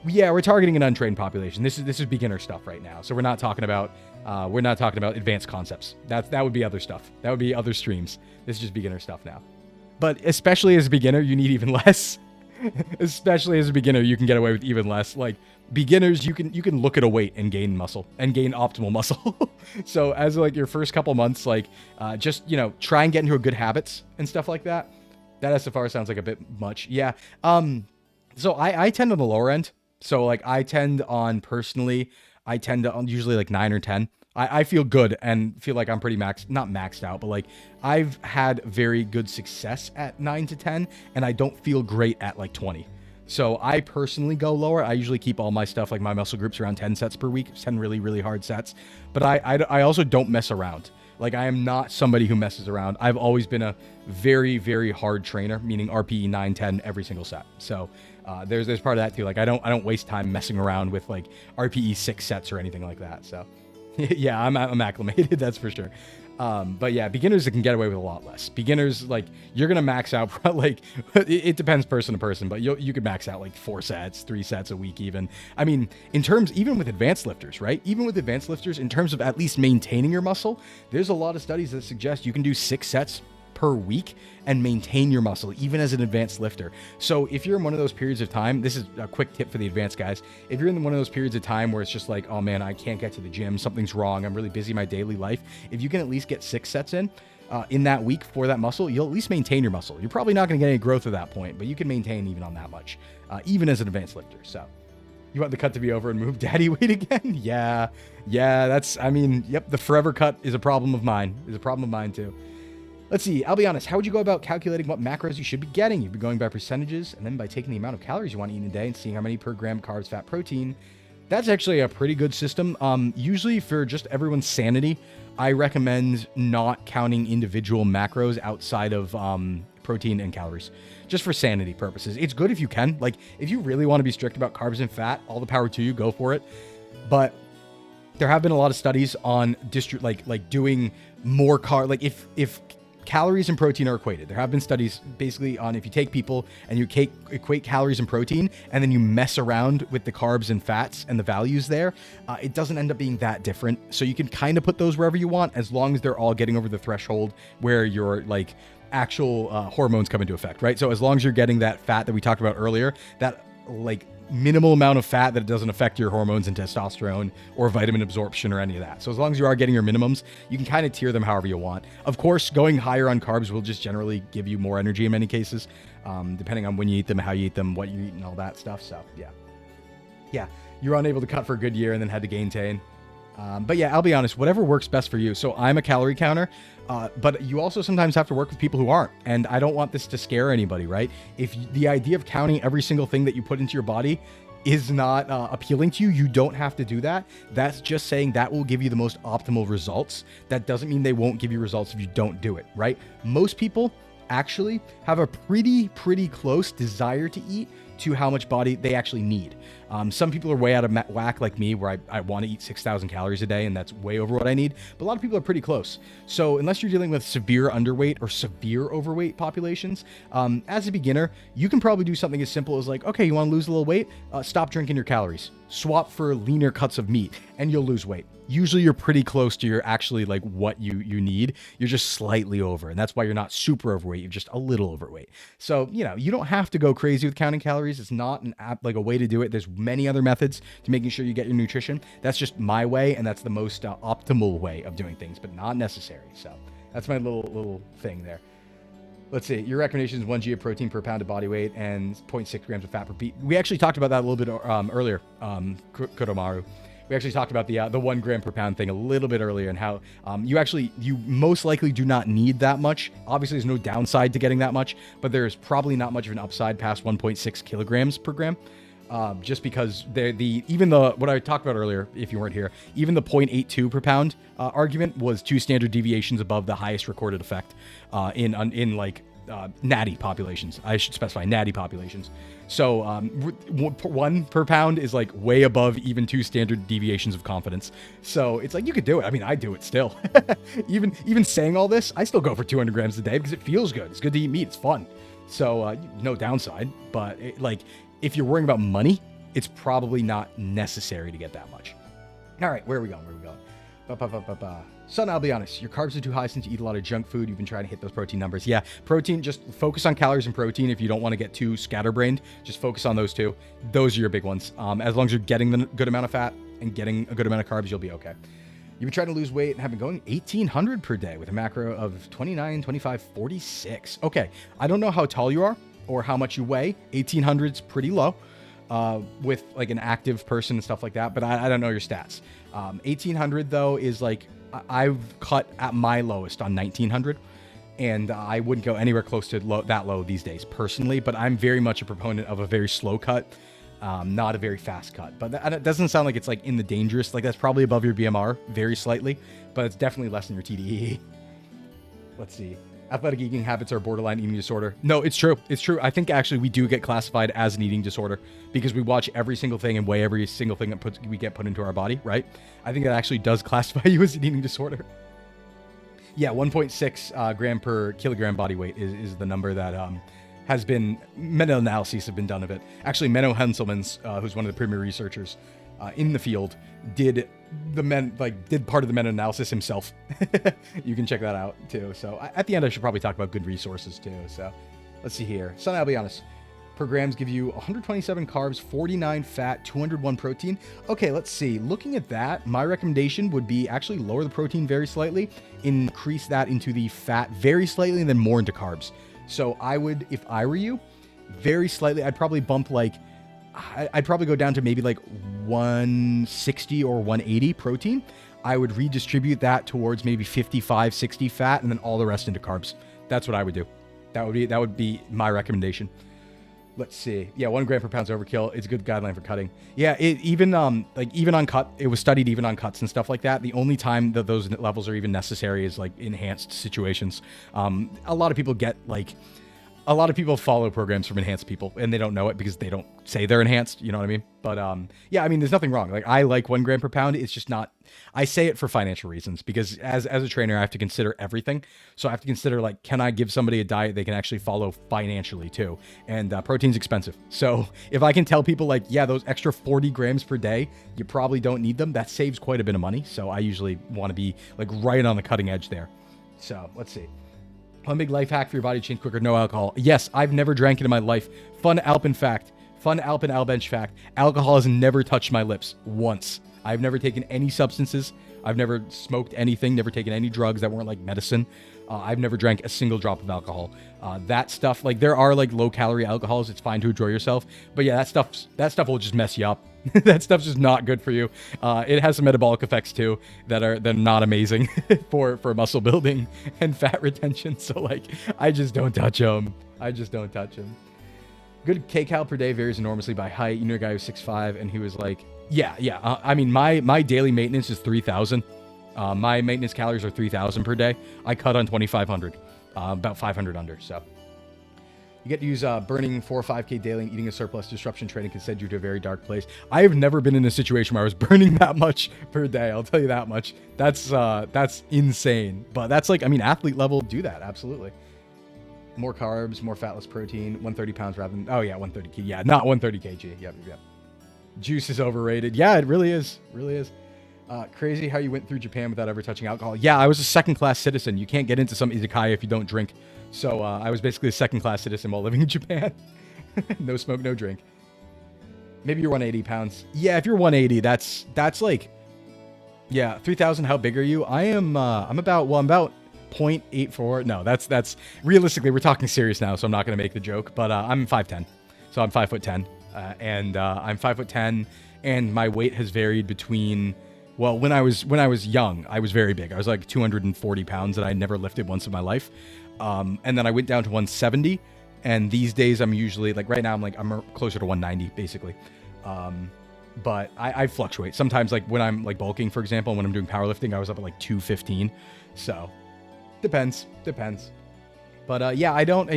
yeah, we're targeting an untrained population. This is beginner stuff right now. So we're not talking about advanced concepts. That would be other stuff. That would be other streams. This is just beginner stuff now. But especially as a beginner, you need even less. Especially as a beginner, you can get away with even less. Like beginners, you can look at a weight and gain muscle and gain optimal muscle. So as like your first couple months, like just try and get into a good habits and stuff like that. That SFR sounds like a bit much. Yeah. So I tend on the lower end. So like I tend on usually like 9 or 10. I feel good and feel like I'm pretty not maxed out, but like I've had very good success at 9 to 10, and I don't feel great at like 20. So I personally go lower. I usually keep all my stuff, like my muscle groups, around 10 sets per week, 10 really, really hard sets. But I also don't mess around. Like I am not somebody who messes around. I've always been a very, very hard trainer, meaning RPE 9, 10 every single set. So there's part of that too. Like I don't waste time messing around with like RPE 6 sets or anything like that. So yeah, I'm acclimated, that's for sure. But yeah, beginners can get away with a lot less. Beginners, like you're gonna max out like it depends person to person, but you could max out like 4 sets, 3 sets a week even. I mean, in terms, even with advanced lifters, right? Even with advanced lifters, in terms of at least maintaining your muscle, there's a lot of studies that suggest you can do 6 sets per week and maintain your muscle, even as an advanced lifter. So if you're in one of those periods of time, this is a quick tip for the advanced guys. If you're in one of those periods of time where it's just like, oh man, I can't get to the gym, something's wrong, I'm really busy in my daily life. If you can at least get 6 sets in that week for that muscle, you'll at least maintain your muscle. You're probably not going to get any growth at that point, but you can maintain even on that much, even as an advanced lifter. So you want the cut to be over and move daddy weight again? Yeah, yep, the forever cut is a problem of mine. Too. Let's see. I'll be honest. How would you go about calculating what macros you should be getting? You'd be going by percentages and then by taking the amount of calories you want to eat in a day and seeing how many per gram carbs, fat, protein. That's actually a pretty good system. Usually for just everyone's sanity, I recommend not counting individual macros outside of protein and calories, just for sanity purposes. It's good if you can. Like if you really want to be strict about carbs and fat, all the power to you, go for it. But there have been a lot of studies on like doing more like if calories and protein are equated. There have been studies basically on if you take people and you equate calories and protein and then you mess around with the carbs and fats and the values there, it doesn't end up being that different. So you can kind of put those wherever you want as long as they're all getting over the threshold where your like actual hormones come into effect, right? So as long as you're getting that fat that we talked about earlier, that like minimal amount of fat that it doesn't affect your hormones and testosterone or vitamin absorption or any of that. So as long as you are getting your minimums, you can kind of tier them however you want. Of course, going higher on carbs will just generally give you more energy in many cases, depending on when you eat them, how you eat them, what you eat, and all that stuff. So yeah, you're unable to cut for a good year and then had to gain. But yeah, I'll be honest, whatever works best for you. So I'm a calorie counter, but you also sometimes have to work with people who aren't. And I don't want this to scare anybody, right? If the idea of counting every single thing that you put into your body is not appealing to you, you don't have to do that. That's just saying that will give you the most optimal results. That doesn't mean they won't give you results if you don't do it, right? Most people actually have a pretty close desire to eat to how much body they actually need. Some people are way out of whack like me, where I want to eat 6,000 calories a day, and that's way over what I need. But a lot of people are pretty close. So unless you're dealing with severe underweight or severe overweight populations, as a beginner, you can probably do something as simple as like, okay, you want to lose a little weight? Stop drinking your calories. Swap for leaner cuts of meat, and you'll lose weight. Usually you're pretty close to your actually like what you need. You're just slightly over, and that's why you're not super overweight. You're just a little overweight. So, you don't have to go crazy with counting calories. It's not an app, like a way to do it. There's many other methods to making sure you get your nutrition. That's just my way, and that's the most optimal way of doing things, but not necessary. So that's my little thing there. Let's see. Your recommendation is 1 g of protein per pound of body weight and 0.6 grams of fat per beat. We actually talked about that a little bit earlier, Kodomaru. We actually talked about the 1 gram per pound thing a little bit earlier, and how you most likely do not need that much. Obviously, there's no downside to getting that much, but there's probably not much of an upside past 1.6 kilograms per gram. Just because what I talked about earlier, if you weren't here, even the 0.82 per pound argument was 2 standard deviations above the highest recorded effect in natty populations. I should specify natty populations. So 1 per pound is like way above even 2 standard deviations of confidence. So it's like you could do it. I mean, I do it still. even saying all this, I still go for 200 grams a day because it feels good. It's good to eat meat. It's fun. So no downside. But if you're worrying about money, it's probably not necessary to get that much. All right, where are we going? Son, I'll be honest, your carbs are too high since you eat a lot of junk food. You've been trying to hit those protein numbers. Yeah, protein, just focus on calories and protein. If you don't want to get too scatterbrained, just focus on those two. Those are your big ones. As long as you're getting the good amount of fat and getting a good amount of carbs, you'll be okay. You've been trying to lose weight and have been going 1,800 per day with a macro of 29, 25, 46. Okay, I don't know how tall you are or how much you weigh. 1,800 is pretty low with like an active person and stuff like that, but I don't know your stats. 1,800 though is like, I've cut at my lowest on 1,900, and I wouldn't go anywhere close to that low these days personally, but I'm very much a proponent of a very slow cut, not a very fast cut. But that doesn't sound like it's like in the dangerous, like that's probably above your BMR very slightly, but it's definitely less than your TDE. Let's see. Athletic eating habits are borderline eating disorder. No, it's true. It's true. I think actually we do get classified as an eating disorder because we watch every single thing and weigh every single thing that we get put into our body, right? I think that actually does classify you as an eating disorder. Yeah, 1.6 gram per kilogram body weight is the number that has been, meta-analyses have been done of it. Actually, Menno Henselmans, who's one of the premier researchers in the field, did part of the meta-analysis himself. You can check that out too. So at the end, I should probably talk about good resources too. So let's see here. So I'll be honest. Per grams give you 127 carbs, 49 fat, 201 protein. Okay, let's see. Looking at that, my recommendation would be actually lower the protein very slightly, increase that into the fat very slightly, and then more into carbs. So I would, if I were you, very slightly, I'd probably go down to maybe like 160 or 180 protein. I would redistribute that towards maybe 55, 60 fat, and then all the rest into carbs. That's what I would do. That would be my recommendation. Let's see. Yeah, 1 gram per pound is overkill. It's a good guideline for cutting. Yeah, even on cut, it was studied even on cuts and stuff like that. The only time that those levels are even necessary is like enhanced situations. A lot of people follow programs from enhanced people and they don't know it because they don't say they're enhanced. You know what I mean? But yeah, I mean, there's nothing wrong. Like I like 1 gram per pound. It's just not, I say it for financial reasons because as a trainer, I have to consider everything. So I have to consider like, can I give somebody a diet they can actually follow financially too? And protein's expensive. So if I can tell people like, yeah, those extra 40 grams per day, you probably don't need them. That saves quite a bit of money. So I usually want to be like right on the cutting edge there. So let's see. One big life hack for your body to change quicker, no alcohol. Yes, I've never drank it in my life. Fun Albench fact. Alcohol has never touched my lips once. I've never taken any substances. I've never smoked anything, never taken any drugs that weren't like medicine. I've never drank a single drop of alcohol. That stuff, like there are like low calorie alcohols. It's fine to enjoy yourself. But yeah, that stuff will just mess you up. That stuff's just not good for you. It has some metabolic effects too that are not amazing for muscle building and fat retention. So like, I just don't touch them. Good kcal per day varies enormously by height. You know a guy who's 6'5", and he was like, yeah. I mean, my daily maintenance is 3,000. My maintenance calories are 3,000 per day. I cut on 2,500, about 500 under. So you get to use burning 4 or 5K daily and eating a surplus. Disruption training can send you to a very dark place. I have never been in a situation where I was burning that much per day. I'll tell you that much. That's insane. But that's like, I mean, athlete level do that. Absolutely. More carbs, more fat, less protein, 130 pounds rather than, 130 kg. Yeah, not 130 kg. Yep. Juice is overrated. Yeah, it really is. Crazy how you went through Japan without ever touching alcohol. Yeah, I was a second-class citizen. You can't get into some izakaya if you don't drink. So I was basically a second-class citizen while living in Japan. No smoke, no drink. Maybe you're 180 pounds. Yeah, if you're 180, that's like, yeah, 3,000. How big are you? I'm about 0.84. No, that's realistically, we're talking serious now, so I'm not going to make the joke, but I'm 5'10". So I'm 5'10", and I'm 5'10", and my weight has varied between, well, when I was young, I was very big. I was like 240 pounds, and I never lifted once in my life. And then I went down to 170, and these days I'm usually like, right now I'm closer to 190 basically. But I fluctuate. Sometimes, like when I'm like bulking, for example, when I'm doing powerlifting, I was up at like 215. So depends. But yeah, I don't,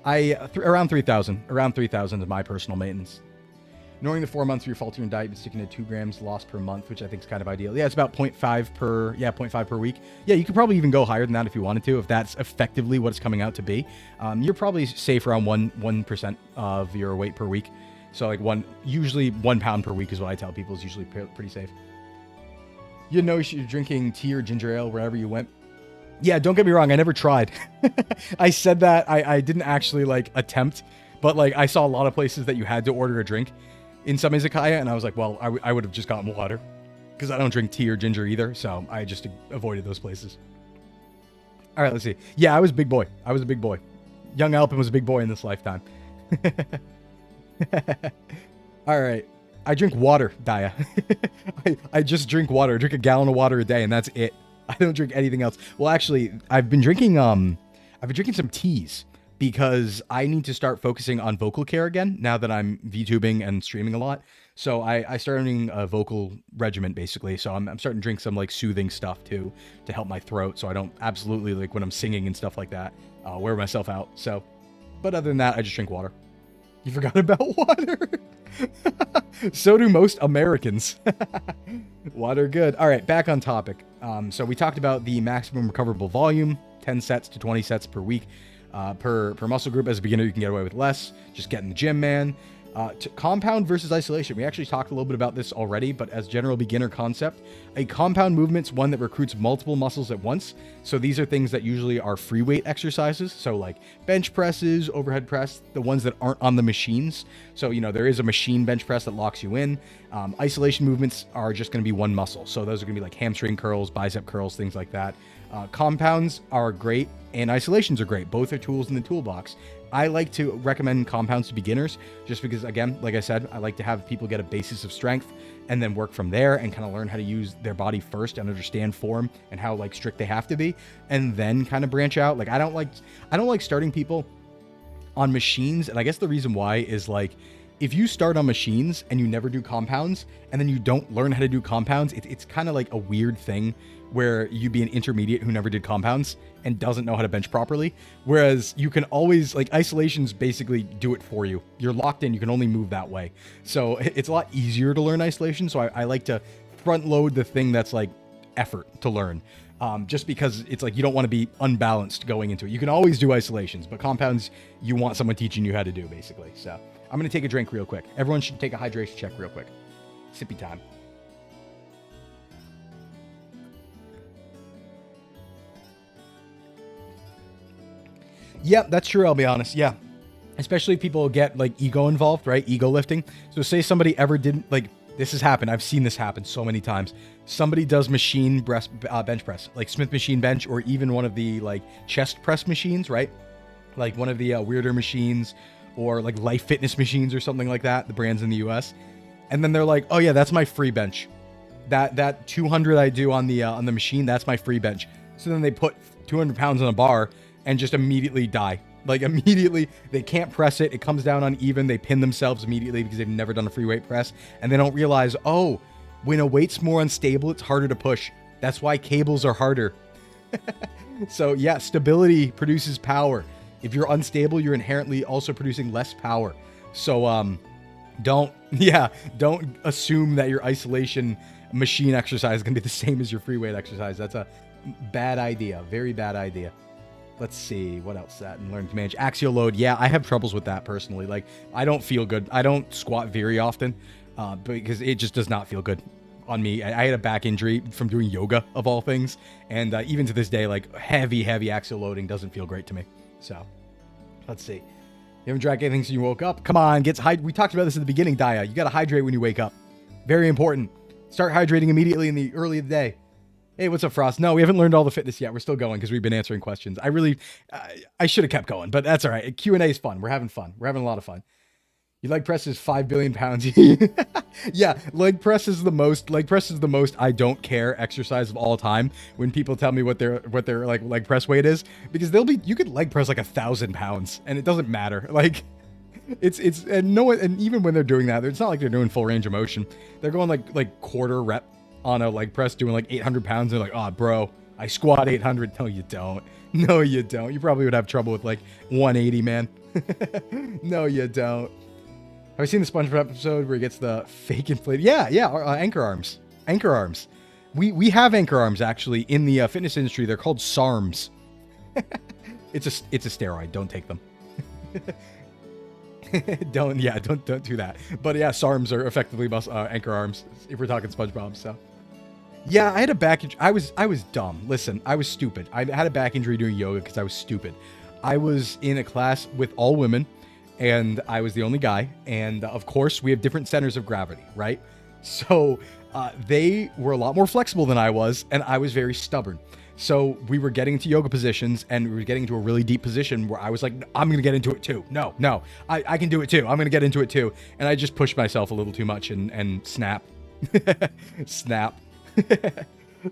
around 3,000 is my personal maintenance. Ignoring the 4 months of your faulty and diet and sticking to 2 grams lost per month, which I think is kind of ideal. Yeah, it's about 0.5 per week. Yeah, you could probably even go higher than that if you wanted to, if that's effectively what it's coming out to be. You're probably safe around 1% of your weight per week. So like usually 1 pound per week is what I tell people is usually pretty safe. You know, you're drinking tea or ginger ale wherever you went. Yeah, don't get me wrong. I never tried. I said that I didn't actually like attempt, but like I saw a lot of places that you had to order a drink in some izakaya, and I was like, well, I would have just gotten water because I don't drink tea or ginger either. So I just avoided those places. All right, let's see. Yeah, I was a big boy. Young Alpen was a big boy in this lifetime. All right. I drink water, Daya. I just drink water. I drink a gallon of water a day, and that's it. I don't drink anything else. Well, actually, I've been drinking some teas because I need to start focusing on vocal care again now that I'm VTubing and streaming a lot. So I started doing a vocal regimen basically. So I'm starting to drink some like soothing stuff too to help my throat, so I don't absolutely, like when I'm singing and stuff like that, wear myself out. So, but other than that, I just drink water. You forgot about water? So do most Americans. Water good. All right, back on topic. So we talked about the maximum recoverable volume, 10 sets to 20 sets per week. Per muscle group. As a beginner, you can get away with less. Just get in the gym, man. Compound versus isolation. We actually talked a little bit about this already, but as general beginner concept, a compound movement's one that recruits multiple muscles at once. So these are things that usually are free weight exercises. So like bench presses, overhead press, the ones that aren't on the machines. So, there is a machine bench press that locks you in. Isolation movements are just going to be one muscle. So those are going to be like hamstring curls, bicep curls, things like that. Compounds are great and isolations are great. Both are tools in the toolbox. I like to recommend compounds to beginners just because, again, like I said, I like to have people get a basis of strength and then work from there and kind of learn how to use their body first and understand form and how like strict they have to be, and then kind of branch out. Like I don't like starting people on machines. And I guess the reason why is like, if you start on machines and you never do compounds and then you don't learn how to do compounds, it's kind of like a weird thing where you'd be an intermediate who never did compounds and doesn't know how to bench properly. Whereas you can always, like, isolations basically do it for you. You're locked in, you can only move that way. So it's a lot easier to learn isolation. So I like to front load the thing that's like effort to learn. Just because it's like you don't want to be unbalanced going into it. You can always do isolations, but compounds, you want someone teaching you how to do, basically. So I'm going to take a drink real quick. Everyone should take a hydration check real quick. Sippy time. Yeah, that's true. I'll be honest. Yeah. Especially if people get like ego involved, right? Ego lifting. So say somebody ever didn't like, this has happened. I've seen this happen so many times. Somebody does machine bench press, like Smith machine bench, or even one of the like chest press machines, right? Like one of the weirder machines, or like Life Fitness machines or something like that, the brands in the US. And then they're like, oh yeah, that's my free bench. That 200 I do on the machine, that's my free bench. So then they put 200 pounds on a bar and just immediately die. Like immediately, they can't press it. It comes down uneven. They pin themselves immediately because they've never done a free weight press. And they don't realize, oh, when a weight's more unstable, it's harder to push. That's why cables are harder. So yeah, stability produces power. If you're unstable, you're inherently also producing less power. So don't assume that your isolation machine exercise is going to be the same as your free weight exercise. That's a bad idea. Very bad idea. Let's see what else that and learn to manage axial load. Yeah, I have troubles with that personally. Like I don't feel good. I don't squat very often because it just does not feel good on me. I had a back injury from doing yoga of all things. And even to this day, like heavy axial loading doesn't feel great to me. So let's see. You haven't drank anything since you woke up? Come on, we talked about this at the beginning, Daya. You got to hydrate when you wake up. Very important. Start hydrating immediately in the early of the day. Hey, what's up, Frost? No, we haven't learned all the fitness yet. We're still going because we've been answering questions. I should have kept going, but that's all right. Q&A is fun. We're having fun. We're having a lot of fun. Your leg press is 5 billion pounds. Yeah, leg press is the most I don't care exercise of all time when people tell me what their like leg press weight is, because you could leg press like 1,000 pounds and it doesn't matter. Like it's and no one, and even when they're doing that, it's not like they're doing full range of motion. They're going like quarter rep on a leg press doing like 800 pounds. They're like, oh bro, I squat 800. No, you don't. No, you don't. You probably would have trouble with like 180, man. No, you don't. Have you seen the SpongeBob episode where he gets the fake inflated? Yeah, anchor arms. Anchor arms. We have anchor arms actually in the fitness industry. They're called SARMs. It's a steroid. Don't take them. don't do that. But yeah, SARMs are effectively anchor arms if we're talking SpongeBob. So yeah, I had a back injury. I was dumb. Listen, I was stupid. I had a back injury doing yoga because I was stupid. I was in a class with all women, and I was the only guy. And of course, we have different centers of gravity, right? So they were a lot more flexible than I was, and I was very stubborn. So we were getting into yoga positions, and we were getting into a really deep position where I was like, I'm going to get into it too. No, I can do it too. I'm going to get into it too. And I just pushed myself a little too much and snap. Snap.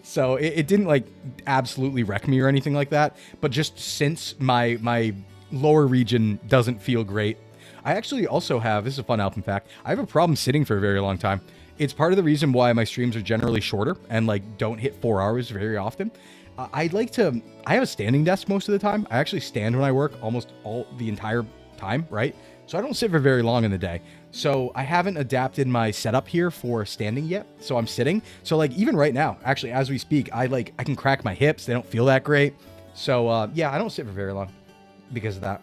So it didn't like absolutely wreck me or anything like that. But just since my lower region doesn't feel great, I actually also have, this is a fun Alpen fact, I have a problem sitting for a very long time. It's part of the reason why my streams are generally shorter and like don't hit 4 hours very often. I have a standing desk most of the time. I actually stand when I work almost the entire time, right? So I don't sit for very long in the day. So I haven't adapted my setup here for standing yet. So I'm sitting. So like even right now, actually, as we speak, I can crack my hips. They don't feel that great. So yeah, I don't sit for very long because of that.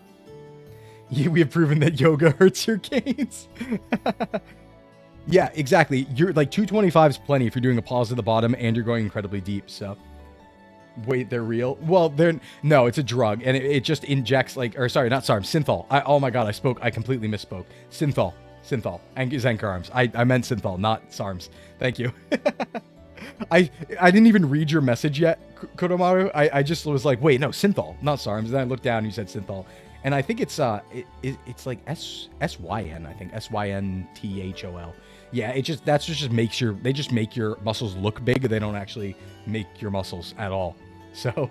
We have proven that yoga hurts your gains. Yeah, exactly. You're like 225 is plenty if you're doing a pause at the bottom and you're going incredibly deep. So wait, they're real? Well, no, it's a drug, and it just injects synthol. Oh my god, I completely misspoke. Synthol, and anchor arms. I meant synthol, not SARMs. Thank you. I didn't even read your message yet, Kodomaru. I just was like, wait, no, synthol, not SARMs. And then I looked down and you said synthol. And I think it's like SYN, I think SYNTHOL. Yeah, they just make your muscles look big. They don't actually make your muscles at all. So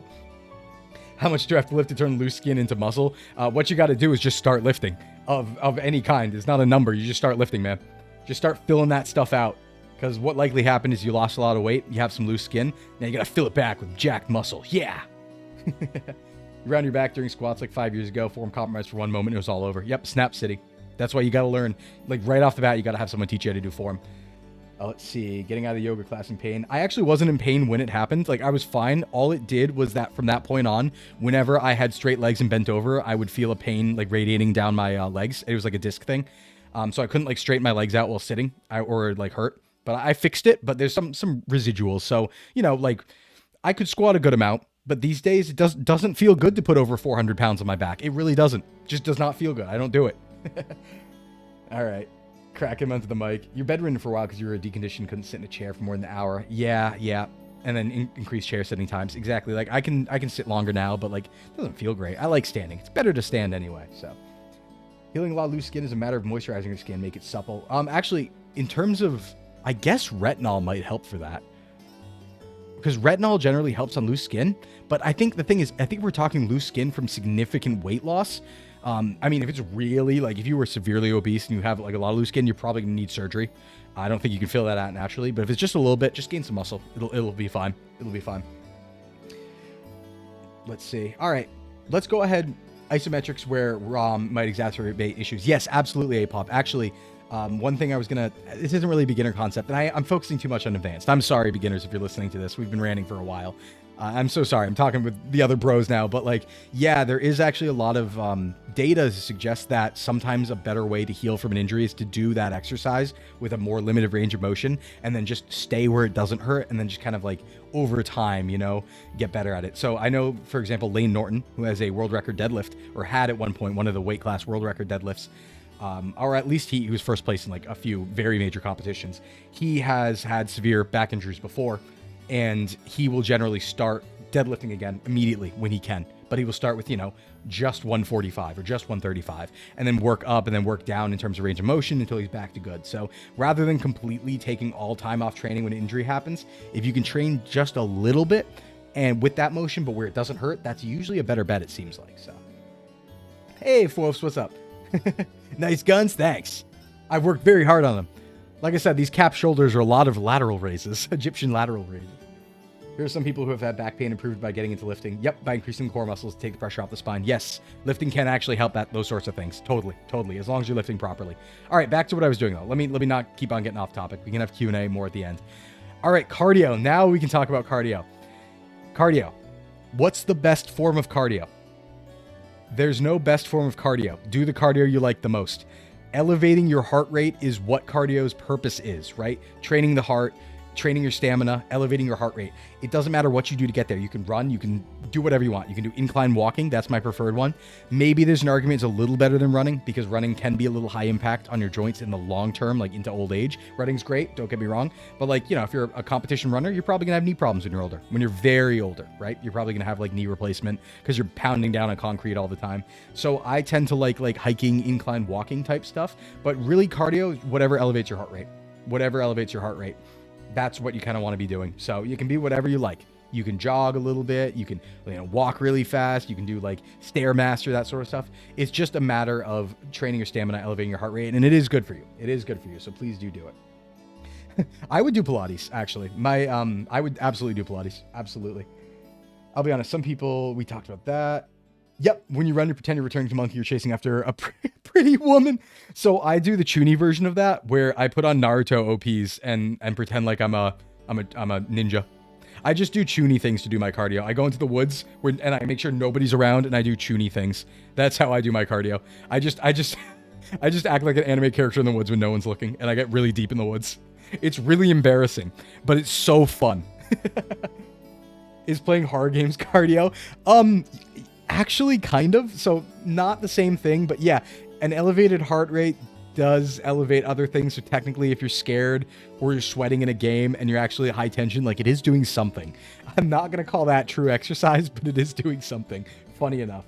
how much do I have to lift to turn loose skin into muscle? What you got to do is just start lifting of any kind. It's not a number. You just start lifting, man. Just start filling that stuff out. Because what likely happened is you lost a lot of weight. You have some loose skin. Now you got to fill it back with jacked muscle. Yeah. You round your back during squats like 5 years ago. Form compromised for one moment. It was all over. Yep. Snap City. That's why you got to learn. Like right off the bat, you got to have someone teach you how to do form. Let's see. Getting out of the yoga class in pain. I actually wasn't in pain when it happened. Like I was fine. All it did was that from that point on, whenever I had straight legs and bent over, I would feel a pain like radiating down my legs. It was like a disc thing. So I couldn't like straighten my legs out while sitting or like hurt. But I fixed it. But there's some residuals. So, like I could squat a good amount. But these days, it doesn't feel good to put over 400 pounds on my back. It really doesn't. Just does not feel good. I don't do it. All right. Crack him onto the mic. You're bedridden for a while because you were deconditioned, couldn't sit in a chair for more than an hour. Yeah. And then increase chair sitting times. Exactly. Like I can sit longer now, but like it doesn't feel great. I like standing. It's better to stand anyway. So healing a lot of loose skin is a matter of moisturizing your skin, make it supple. Actually, in terms of, I guess retinol might help for that. Because retinol generally helps on loose skin. But I think the thing is, I think we're talking loose skin from significant weight loss. I mean, if it's really, like, if you were severely obese and you have, like, a lot of loose skin, you're probably going to need surgery. I don't think you can fill that out naturally. But if it's just a little bit, just gain some muscle. It'll be fine. It'll be fine. Let's see. All right. Let's go ahead. Isometrics where ROM might exacerbate issues. Yes, absolutely, APOP. Actually, one thing I was going to... This isn't really a beginner concept, and I'm focusing too much on advanced. I'm sorry, beginners, if you're listening to this. We've been ranting for a while. I'm so sorry. I'm talking with the other bros now, but like, yeah, there is actually a lot of data to suggest that sometimes a better way to heal from an injury is to do that exercise with a more limited range of motion and then just stay where it doesn't hurt and then just kind of like over time, get better at it. So I know, for example, Lane Norton, who has a world record deadlift or had at one point one of the weight class world record deadlifts, or at least he was first place in like a few very major competitions. He has had severe back injuries before. and he will generally start deadlifting again immediately when he can. But he will start with, just 145 or just 135 and then work up and then work down in terms of range of motion until he's back to good. So rather than completely taking all time off training when an injury happens, if you can train just a little bit and with that motion, but where it doesn't hurt, that's usually a better bet, it seems like. So, hey, Fwofs, what's up? Nice guns, thanks. I've worked very hard on them. Like I said, these cap shoulders are a lot of lateral raises, Egyptian lateral raises. Here are some people who have had back pain improved by getting into lifting. Yep, by increasing core muscles to take the pressure off the spine. Yes, lifting can actually help those sorts of things. Totally, as long as you're lifting properly. All right, back to what I was doing though. Let me not keep on getting off topic. We can have Q&A more at the end. All right, cardio. Now we can talk about cardio. Cardio. What's the best form of cardio? There's no best form of cardio. Do the cardio you like the most. Elevating your heart rate is what cardio's purpose is, right? Training the heart, training your stamina, elevating your heart rate. It doesn't matter what you do to get there. You can run, you can do whatever you want. You can do incline walking. That's my preferred one. Maybe there's an argument it's a little better than running because running can be a little high impact on your joints in the long term, like into old age. Running's great, don't get me wrong. But if you're a competition runner, you're probably gonna have knee problems when you're older. When you're very older, right? You're probably gonna have like knee replacement because you're pounding down on concrete all the time. So I tend to like hiking, incline walking type stuff, but really cardio, whatever elevates your heart rate. Whatever elevates your heart rate. That's what you kind of want to be doing. So you can be whatever you like. You can jog a little bit. You can walk really fast. You can do like Stairmaster, that sort of stuff. It's just a matter of training your stamina, elevating your heart rate, and it is good for you. It is good for you. So please do it. I would do Pilates, actually. I would absolutely do Pilates. Absolutely. I'll be honest. Some people, we talked about that. Yep, when you run, you pretend you're returning to monkey, you're chasing after a pretty woman. So I do the Chuny version of that, where I put on Naruto OPs and pretend like I'm a ninja. I just do Chuny things to do my cardio. I go into the woods and I make sure nobody's around and I do Chuny things. That's how I do my cardio. I just act like an anime character in the woods when no one's looking, and I get really deep in the woods. It's really embarrassing, but it's so fun. Is playing horror games cardio? Actually, kind of. So not the same thing, but yeah, an elevated heart rate does elevate other things. So technically, if you're scared or you're sweating in a game and you're actually at high tension, like it is doing something. I'm not going to call that true exercise, but it is doing something. Funny enough.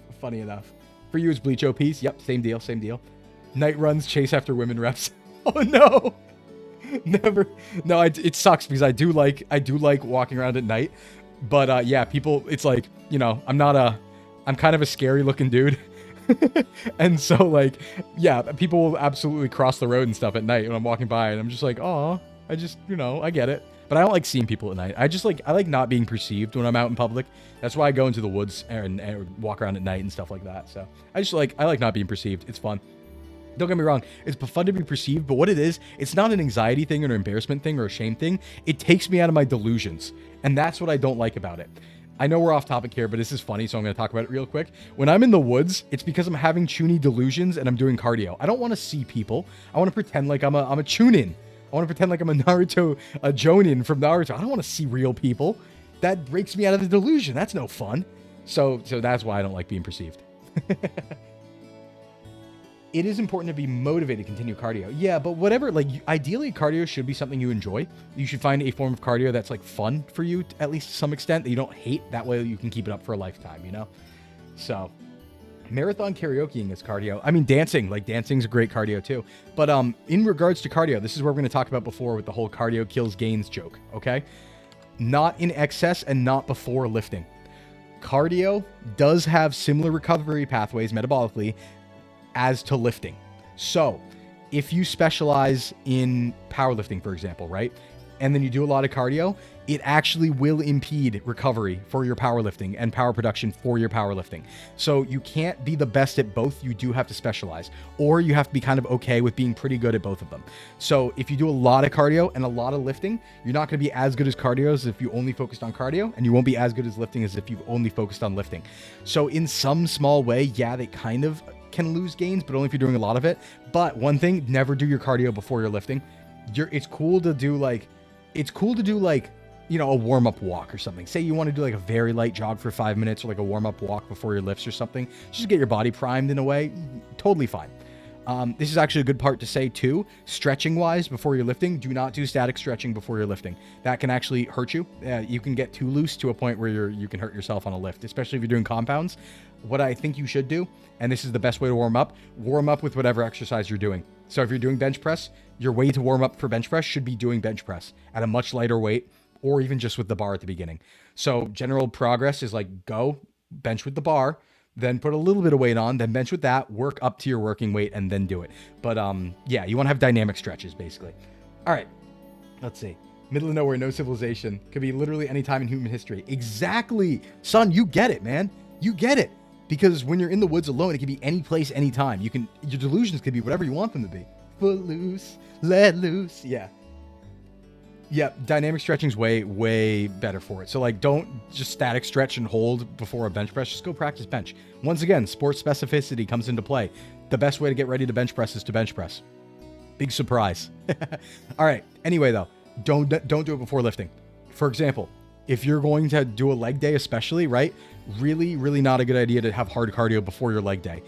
For you, it's Bleach OPs. Yep, same deal. Night runs, chase after women reps. Oh no. Never. No, it sucks because I do like walking around at night. But yeah, people, it's like, I'm kind of a scary looking dude. And so yeah, people will absolutely cross the road and stuff at night when I'm walking by, and I'm just like, oh, I just, I get it. But I don't like seeing people at night. I like not being perceived when I'm out in public. That's why I go into the woods and walk around at night and stuff like that. So I like not being perceived. It's fun. Don't get me wrong, it's fun to be perceived, but what it is, it's not an anxiety thing or an embarrassment thing or a shame thing. It takes me out of my delusions. And that's what I don't like about it. I know we're off topic here, but this is funny, so I'm going to talk about it real quick. When I'm in the woods, it's because I'm having Chuny delusions and I'm doing cardio. I don't want to see people. I want to pretend like I'm a Chunin. I want to pretend like I'm a Jonin from Naruto. I don't want to see real people. That breaks me out of the delusion. That's no fun. So that's why I don't like being perceived. It is important to be motivated to continue cardio. Yeah, but whatever, ideally cardio should be something you enjoy. You should find a form of cardio that's fun for you, at least to some extent, that you don't hate. That way you can keep it up for a lifetime, So marathon karaokeing is cardio. I mean, dancing's a great cardio too. But in regards to cardio, this is what we're going to talk about before with the whole cardio kills gains joke, okay? Not in excess and not before lifting. Cardio does have similar recovery pathways metabolically as to lifting. So if you specialize in powerlifting, for example, right? And then you do a lot of cardio, it actually will impede recovery for your powerlifting and power production for your powerlifting. So you can't be the best at both. You do have to specialize, or you have to be kind of okay with being pretty good at both of them. So if you do a lot of cardio and a lot of lifting, you're not going to be as good as cardio as if you only focused on cardio, and you won't be as good as lifting as if you've only focused on lifting. So in some small way, yeah, they kind of can lose gains, but only if you're doing a lot of it. But one thing, never do your cardio before you're lifting. It's cool to do a warm-up walk or something. Say you want to do a very light jog for 5 minutes, or a warm-up walk before your lifts or something. Just get your body primed in a way. Totally fine. This is actually a good part to say too. Stretching wise, before you're lifting, do not do static stretching before you're lifting. That can actually hurt you. You can get too loose to a point where you can hurt yourself on a lift, especially if you're doing compounds. What I think you should do, and this is the best way to warm up with whatever exercise you're doing. So if you're doing bench press, your way to warm up for bench press should be doing bench press at a much lighter weight, or even just with the bar at the beginning. So general progress is like go bench with the bar, then put a little bit of weight on, then bench with that, work up to your working weight, and then do it. But yeah, you want to have dynamic stretches, basically. All right, let's see. Middle of nowhere, no civilization. Could be literally any time in human history. Exactly. Son, you get it, man. You get it. Because when you're in the woods alone, it can be any place, any time. Your delusions could be whatever you want them to be. Foot loose, let loose. Yeah. Yeah, dynamic stretching's way better for it. So like, don't just static stretch and hold before a bench press. Just go practice bench. Once again, sports specificity comes into play. The best way to get ready to bench press is to bench press. Big surprise. All right. Anyway, though, don't do it before lifting. For example, if you're going to do a leg day, especially, right? Really not a good idea to have hard cardio before your leg day.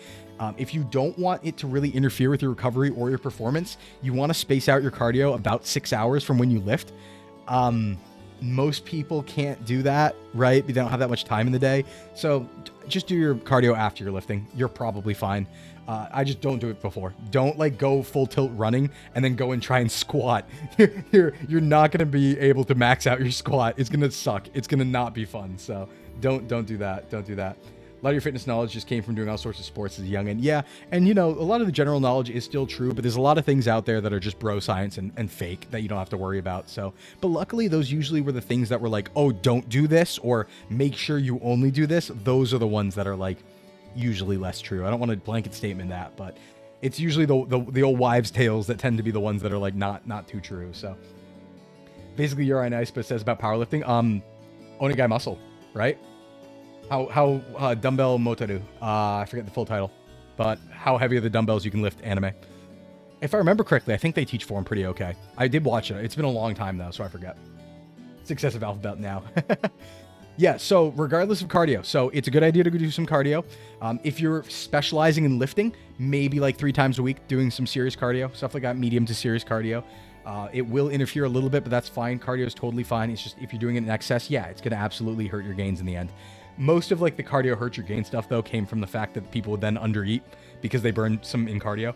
If you don't want it to really interfere with your recovery or your performance, you want to space out your cardio about 6 hours from when you lift. Most people can't do that, right? They don't have that much time in the day. So just do your cardio after you're lifting. You're probably fine. I just don't do it before. Don't like go full tilt running and then go and try and squat. You're not going to be able to max out your squat. It's going to suck. It's going to not be fun. So don't do that. Don't do that. A lot of your fitness knowledge just came from doing all sorts of sports as a youngin'. Yeah, and you know, a lot of the general knowledge is still true, but there's a lot of things out there that are just bro science and fake that you don't have to worry about. So, but luckily those usually were the things that were like, oh, don't do this, or make sure you only do this. Those are the ones that are like usually less true. I don't want a blanket statement that, but it's usually the old wives' tales that tend to be the ones that are like not too true. So basically, Uri Nice says about powerlifting, Onegai muscle, right? How dumbbell motaru, I forget the full title, but how heavy are the dumbbells you can lift anime. If I remember correctly, I think they teach form pretty okay. I did watch it. It's been a long time though, so I forget. Successive alphabet now. Yeah, so regardless of cardio, so it's a good idea to go do some cardio. If you're specializing in lifting, maybe like 3 times a week doing some serious cardio, stuff like that, medium to serious cardio. It will interfere a little bit, but that's fine. Cardio is totally fine. It's just if you're doing it in excess, yeah, it's going to absolutely hurt your gains in the end. Most of like the cardio hurt your gain stuff though came from the fact that people would then undereat because they burned some in cardio,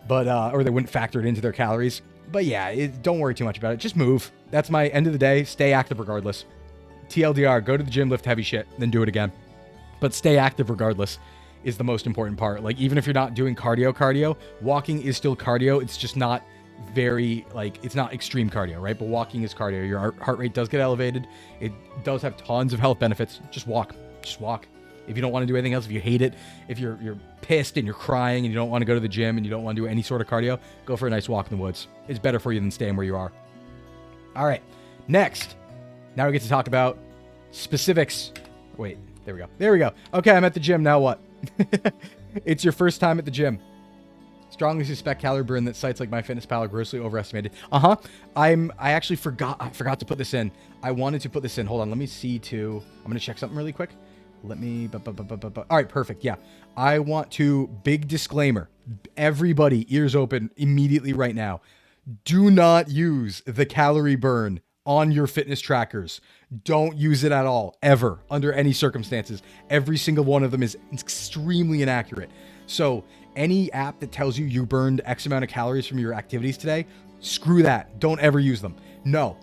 but or they wouldn't factor it into their calories. But yeah, don't worry too much about it. Just move. That's my end of the day. Stay active regardless. TLDR, go to the gym, lift heavy shit, then do it again. But stay active regardless is the most important part. Like even if you're not doing cardio, walking is still cardio. It's just not very like, it's not extreme cardio, right? But walking is cardio. Your heart rate does get elevated. It does have tons of health benefits. Just walk. If you don't want to do anything else, if you hate it, if you're pissed and you're crying and you don't want to go to the gym and you don't want to do any sort of cardio, go for a nice walk in the woods. It's better for you than staying where you are. All right, next. Now we get to talk about specifics. Wait, there we go. Okay, I'm at the gym. Now what? It's your first time at the gym. Strongly suspect calorie burn that sites like MyFitnessPal are grossly overestimated. I actually forgot to put this in. I wanted to put this in. Hold on, let me see too. I'm gonna check something really quick. Let me. All right, perfect. Yeah, I want to. Big disclaimer. Everybody, ears open immediately right now. Do not use the calorie burn on your fitness trackers. Don't use it at all, ever, under any circumstances. Every single one of them is extremely inaccurate. So any app that tells you burned X amount of calories from your activities today, screw that. Don't ever use them. No.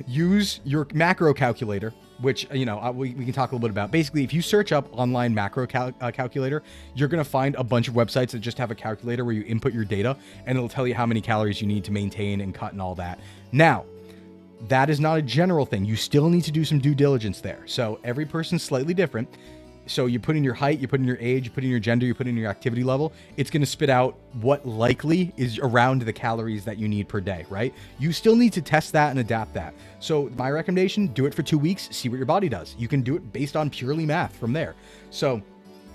Use your macro calculator, which, you know, we can talk a little bit about. Basically, if you search up online macro calculator, you're going to find a bunch of websites that just have a calculator where you input your data, and it'll tell you how many calories you need to maintain and cut and all that. Now, that is not a general thing. You still need to do some due diligence there. So every person's slightly different. So you put in your height, you put in your age, you put in your gender, you put in your activity level. It's going to spit out what likely is around the calories that you need per day, right? You still need to test that and adapt that. So my recommendation, do it for 2 weeks, see what your body does. You can do it based on purely math from there. So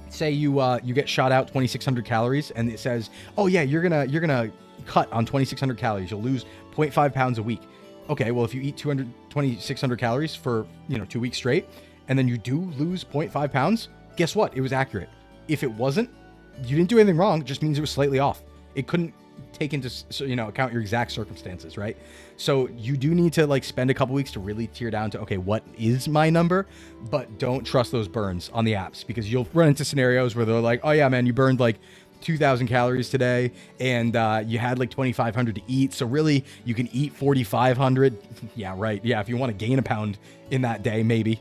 say you get shot out 2,600 calories and it says, oh yeah, you're going to cut on 2,600 calories. You'll lose 0.5 pounds a week. Okay, well, if you eat 2,600 calories for, 2 weeks straight, and then you do lose 0.5 pounds, guess what? It was accurate. If it wasn't, you didn't do anything wrong. It just means it was slightly off. It couldn't take into account your exact circumstances, right? So you do need to like spend a couple weeks to really tear down to, okay, what is my number? But don't trust those burns on the apps, because you'll run into scenarios where they're like, oh yeah, man, you burned like 2,000 calories today, and you had like 2,500 to eat. So really, you can eat 4,500. Yeah, right. Yeah, if you want to gain a pound in that day, maybe.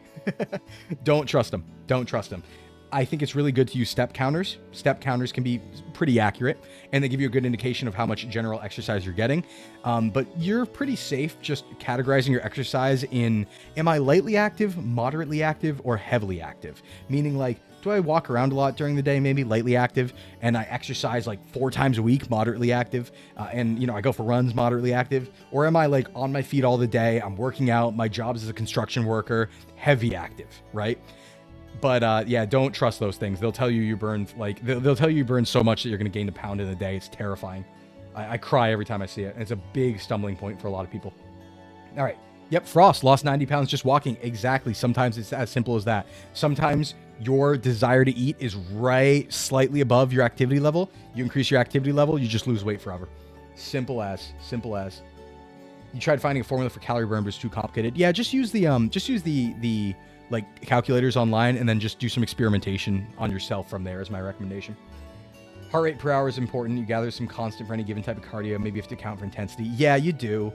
Don't trust them. Don't trust them. I think it's really good to use step counters. Step counters can be pretty accurate, and they give you a good indication of how much general exercise you're getting. But you're pretty safe just categorizing your exercise in, am I lightly active, moderately active, or heavily active? Meaning like, do I walk around a lot during the day, maybe lightly active, and I exercise like 4 times a week, moderately active, and I go for runs, moderately active? Or am I like on my feet all the day, I'm working out, my job is as a construction worker, heavy active, right? But yeah, don't trust those things. They'll tell you you burn they'll tell you you burn so much that you're going to gain a pound in a day. It's terrifying. I cry every time I see it. And it's a big stumbling point for a lot of people. All right. Yep. Frost lost 90 pounds just walking. Exactly. Sometimes it's as simple as that. Sometimes your desire to eat is right slightly above your activity level. You increase your activity level, you just lose weight forever. Simple as. You tried finding a formula for calorie burn, but it's too complicated. Yeah, just use the like calculators online, and then just do some experimentation on yourself from there is my recommendation. Heart rate per hour is important. You gather some constant for any given type of cardio. Maybe you have to count for intensity. Yeah, you do.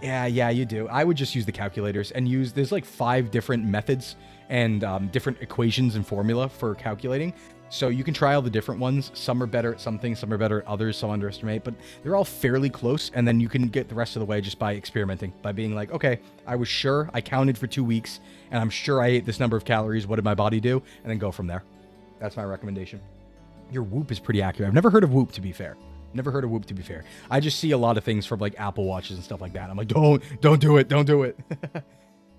Yeah, you do. I would just use the calculators and there's like 5 different methods and different equations and formula for calculating. So you can try all the different ones. Some are better at some things, some are better at others, some underestimate, but they're all fairly close. And then you can get the rest of the way just by experimenting, by being like, okay, I was sure I counted for 2 weeks and I'm sure I ate this number of calories. What did my body do? And then go from there. That's my recommendation. Your Whoop is pretty accurate. I've never heard of Whoop, to be fair. I just see a lot of things from like Apple Watches and stuff like that. I'm like, don't do it. Don't do it.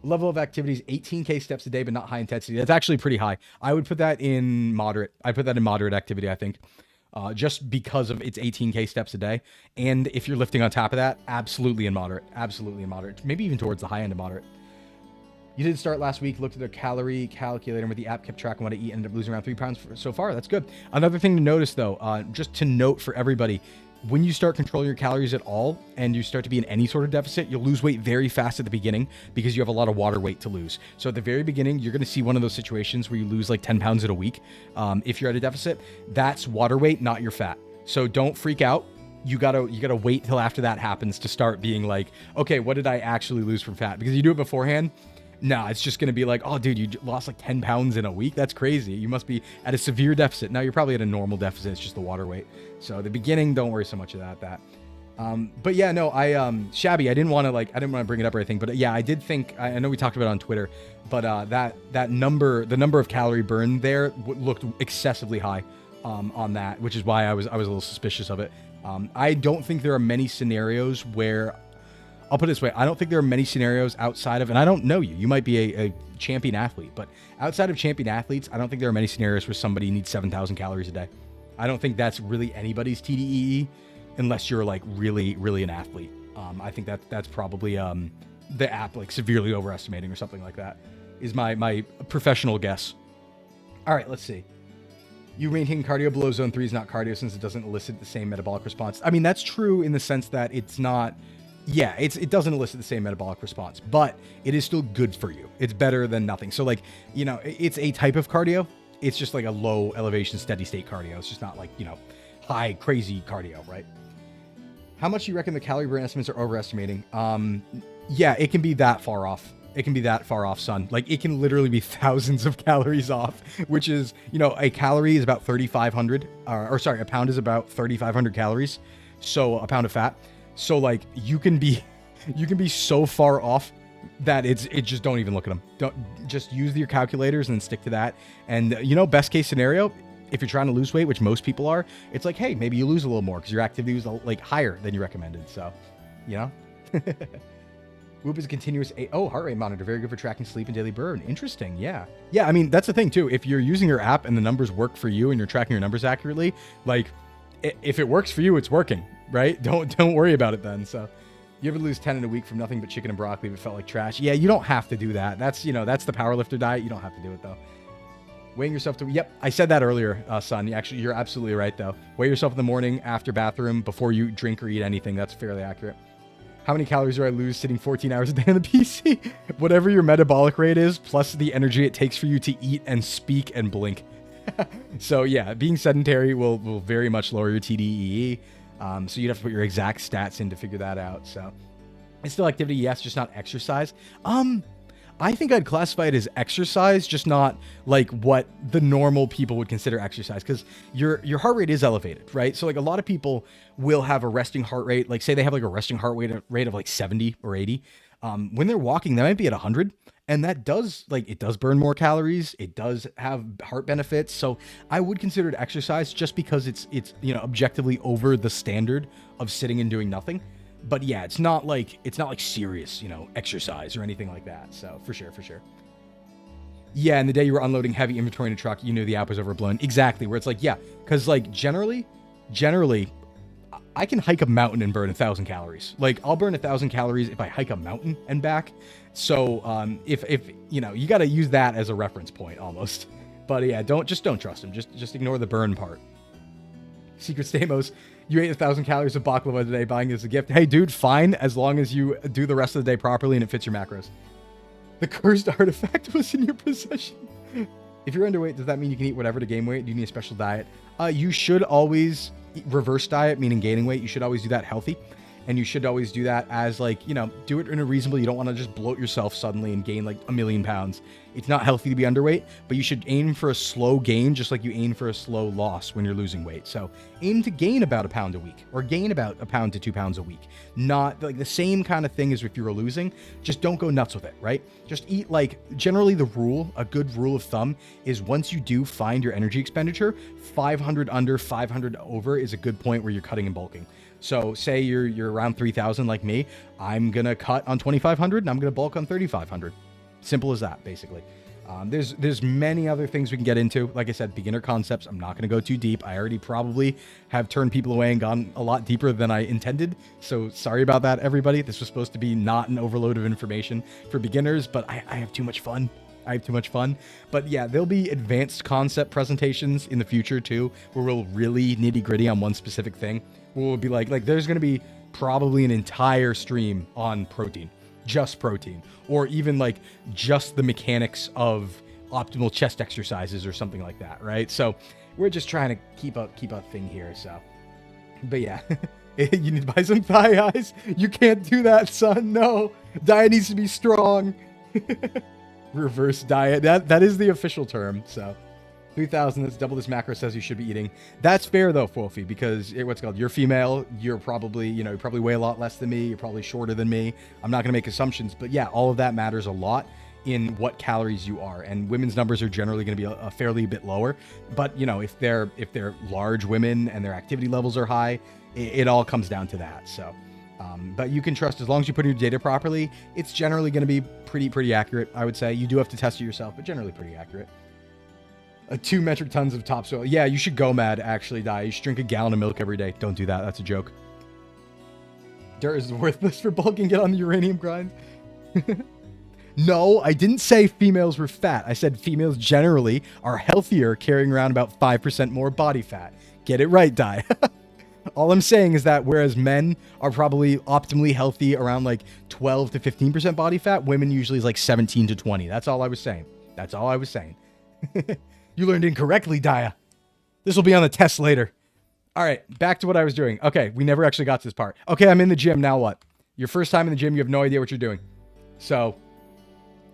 Level of activities, 18K steps a day, but not high intensity. That's actually pretty high. I would put that in moderate. I put that in moderate activity, I think, just because of its 18K steps a day. And if you're lifting on top of that, absolutely in moderate. Maybe even towards the high end of moderate. You did start last week, looked at their calorie calculator, and with the app kept tracking what I eat, ended up losing around 3 pounds so far. That's good. Another thing to notice, though, just to note for everybody, when you start controlling your calories at all and you start to be in any sort of deficit, you'll lose weight very fast at the beginning because you have a lot of water weight to lose. So at the very beginning, you're going to see one of those situations where you lose like 10 pounds in a week. If you're at a deficit, that's water weight, not your fat. So don't freak out. You gotta wait till after that happens to start being like, okay, what did I actually lose from fat? Because you do it beforehand, nah, it's just going to be like, oh, dude, you lost like 10 pounds in a week. That's crazy. You must be at a severe deficit. Now you're probably at a normal deficit. It's just the water weight. So at the beginning, don't worry so much about that. But yeah, no, Shabby, I didn't want to bring it up or anything, but yeah, I did think, I know we talked about it on Twitter, but that number, the number of calorie burn there looked excessively high on that, which is why I was a little suspicious of it. I don't think there are many scenarios where, I'll put it this way, I don't think there are many scenarios outside of, and I don't know you might be a champion athlete, but outside of champion athletes, I don't think there are many scenarios where somebody needs 7,000 calories a day. I don't think that's really anybody's TDEE unless you're like really, really an athlete. I think that's probably the app like severely overestimating or something like that is my professional guess. All right, let's see. You maintain cardio below zone 3 is not cardio since it doesn't elicit the same metabolic response. I mean, that's true in the sense that it's not, yeah, it doesn't elicit the same metabolic response, but it is still good for you. It's better than nothing. So like, it's a type of cardio. It's just like a low elevation, steady state cardio. It's just not like, high, crazy cardio, right? How much do you reckon the calorie burn estimates are overestimating? Yeah, it can be that far off. It can be that far off, son. Like, it can literally be thousands of calories off, which is, a calorie is about 3,500, a pound is about 3,500 calories. So a pound of fat. So like, you can be so far off that it just don't even look at them. Don't just use your calculators and stick to that. And best case scenario, if you're trying to lose weight, which most people are, it's like, hey, maybe you lose a little more because your activity was like higher than you recommended. So, Whoop is a continuous heart rate monitor, very good for tracking sleep and daily burn. Interesting. Yeah. I mean, that's the thing too. If you're using your app and the numbers work for you and you're tracking your numbers accurately, like if it works for you, it's working, right? Don't worry about it then. So. You ever lose 10 in a week from nothing but chicken and broccoli if it felt like trash? Yeah, you don't have to do that. That's the powerlifter diet. You don't have to do it though. Weighing yourself to, yep, I said that earlier, son. Actually, you're absolutely right, though. Weigh yourself in the morning, after bathroom, before you drink or eat anything. That's fairly accurate. How many calories do I lose sitting 14 hours a day on the PC? Whatever your metabolic rate is, plus the energy it takes for you to eat and speak and blink. So yeah, being sedentary will very much lower your TDEE. So you'd have to put your exact stats in to figure that out. So it's still activity, yes, just not exercise. I think I'd classify it as exercise, just not like what the normal people would consider exercise, because your heart rate is elevated, right? So like a lot of people will have a resting heart rate, like say they have like a resting heart rate of like 70 or 80. When they're walking, they might be at 100, and that does it does burn more calories. It does have heart benefits. So I would consider it exercise just because it's objectively over the standard of sitting and doing nothing. But yeah, it's not like serious, exercise or anything like that. So for sure. Yeah, and the day you were unloading heavy inventory in a truck, you knew the app was overblown. Exactly, where it's like, yeah, because like generally, I can hike a mountain and burn 1,000 calories. Like I'll burn 1,000 calories if I hike a mountain and back. So if you got to use that as a reference point almost. But yeah, don't trust him. Just ignore the burn part. Secret Stamos. You ate 1,000 calories of baklava today, buying it as a gift. Hey, dude, fine, as long as you do the rest of the day properly and it fits your macros. The cursed artifact was in your possession. If you're underweight, does that mean you can eat whatever to gain weight? Do you need a special diet? You should always reverse diet, meaning gaining weight. You should always do that healthy. And you should always do that as do it in a reasonable, you don't want to just bloat yourself suddenly and gain like 1,000,000 pounds. It's not healthy to be underweight, but you should aim for a slow gain, just like you aim for a slow loss when you're losing weight. So aim to gain about 1 pound a week, or gain about 1 pound to 2 pounds a week. Not like the same kind of thing as if you were losing. Just don't go nuts with it, right? Just eat generally a good rule of thumb is once you do find your energy expenditure, 500 under, 500 over is a good point where you're cutting and bulking. So say you're around 3,000 like me, I'm going to cut on 2,500 and I'm going to bulk on 3,500. Simple as that, basically. There's many other things we can get into. Like I said, beginner concepts. I'm not going to go too deep. I already probably have turned people away and gone a lot deeper than I intended. So sorry about that, everybody. This was supposed to be not an overload of information for beginners, but I have too much fun. But yeah, there'll be advanced concept presentations in the future too, where we'll really nitty gritty on one specific thing. We'll be like there's going to be probably an entire stream on protein, just protein, or even just the mechanics of optimal chest exercises or something like that, right? So we're just trying to keep a thing here. So, but yeah, you need to buy some thigh highs. You can't do that, son. No, diet needs to be strong. Reverse diet. That is the official term. So 3,000, that's double this macro says you should be eating. That's fair though, Wolfie, because you're female. You're probably, you probably weigh a lot less than me. You're probably shorter than me. I'm not going to make assumptions, but yeah, all of that matters a lot in what calories you are. And women's numbers are generally going to be a fairly bit lower. But if they're large women and their activity levels are high, it all comes down to that. So, but you can trust, as long as you put in your data properly, it's generally going to be pretty accurate. I would say you do have to test it yourself, but generally pretty accurate. 2 metric tons of topsoil. Yeah, you should go mad, actually, die. You should drink a gallon of milk every day. Don't do that. That's a joke. Dirt is worthless for bulking. Get on the uranium grind. No, I didn't say females were fat. I said females generally are healthier, carrying around about 5% more body fat. Get it right, die. All I'm saying is that whereas men are probably optimally healthy around 12 to 15% body fat, women usually is 17 to 20. That's all I was saying. You learned incorrectly, Daya. This will be on the test later. All right, back to what I was doing. Okay, we never actually got to this part. Okay, I'm in the gym. Now what? Your first time in the gym, you have no idea what you're doing. So,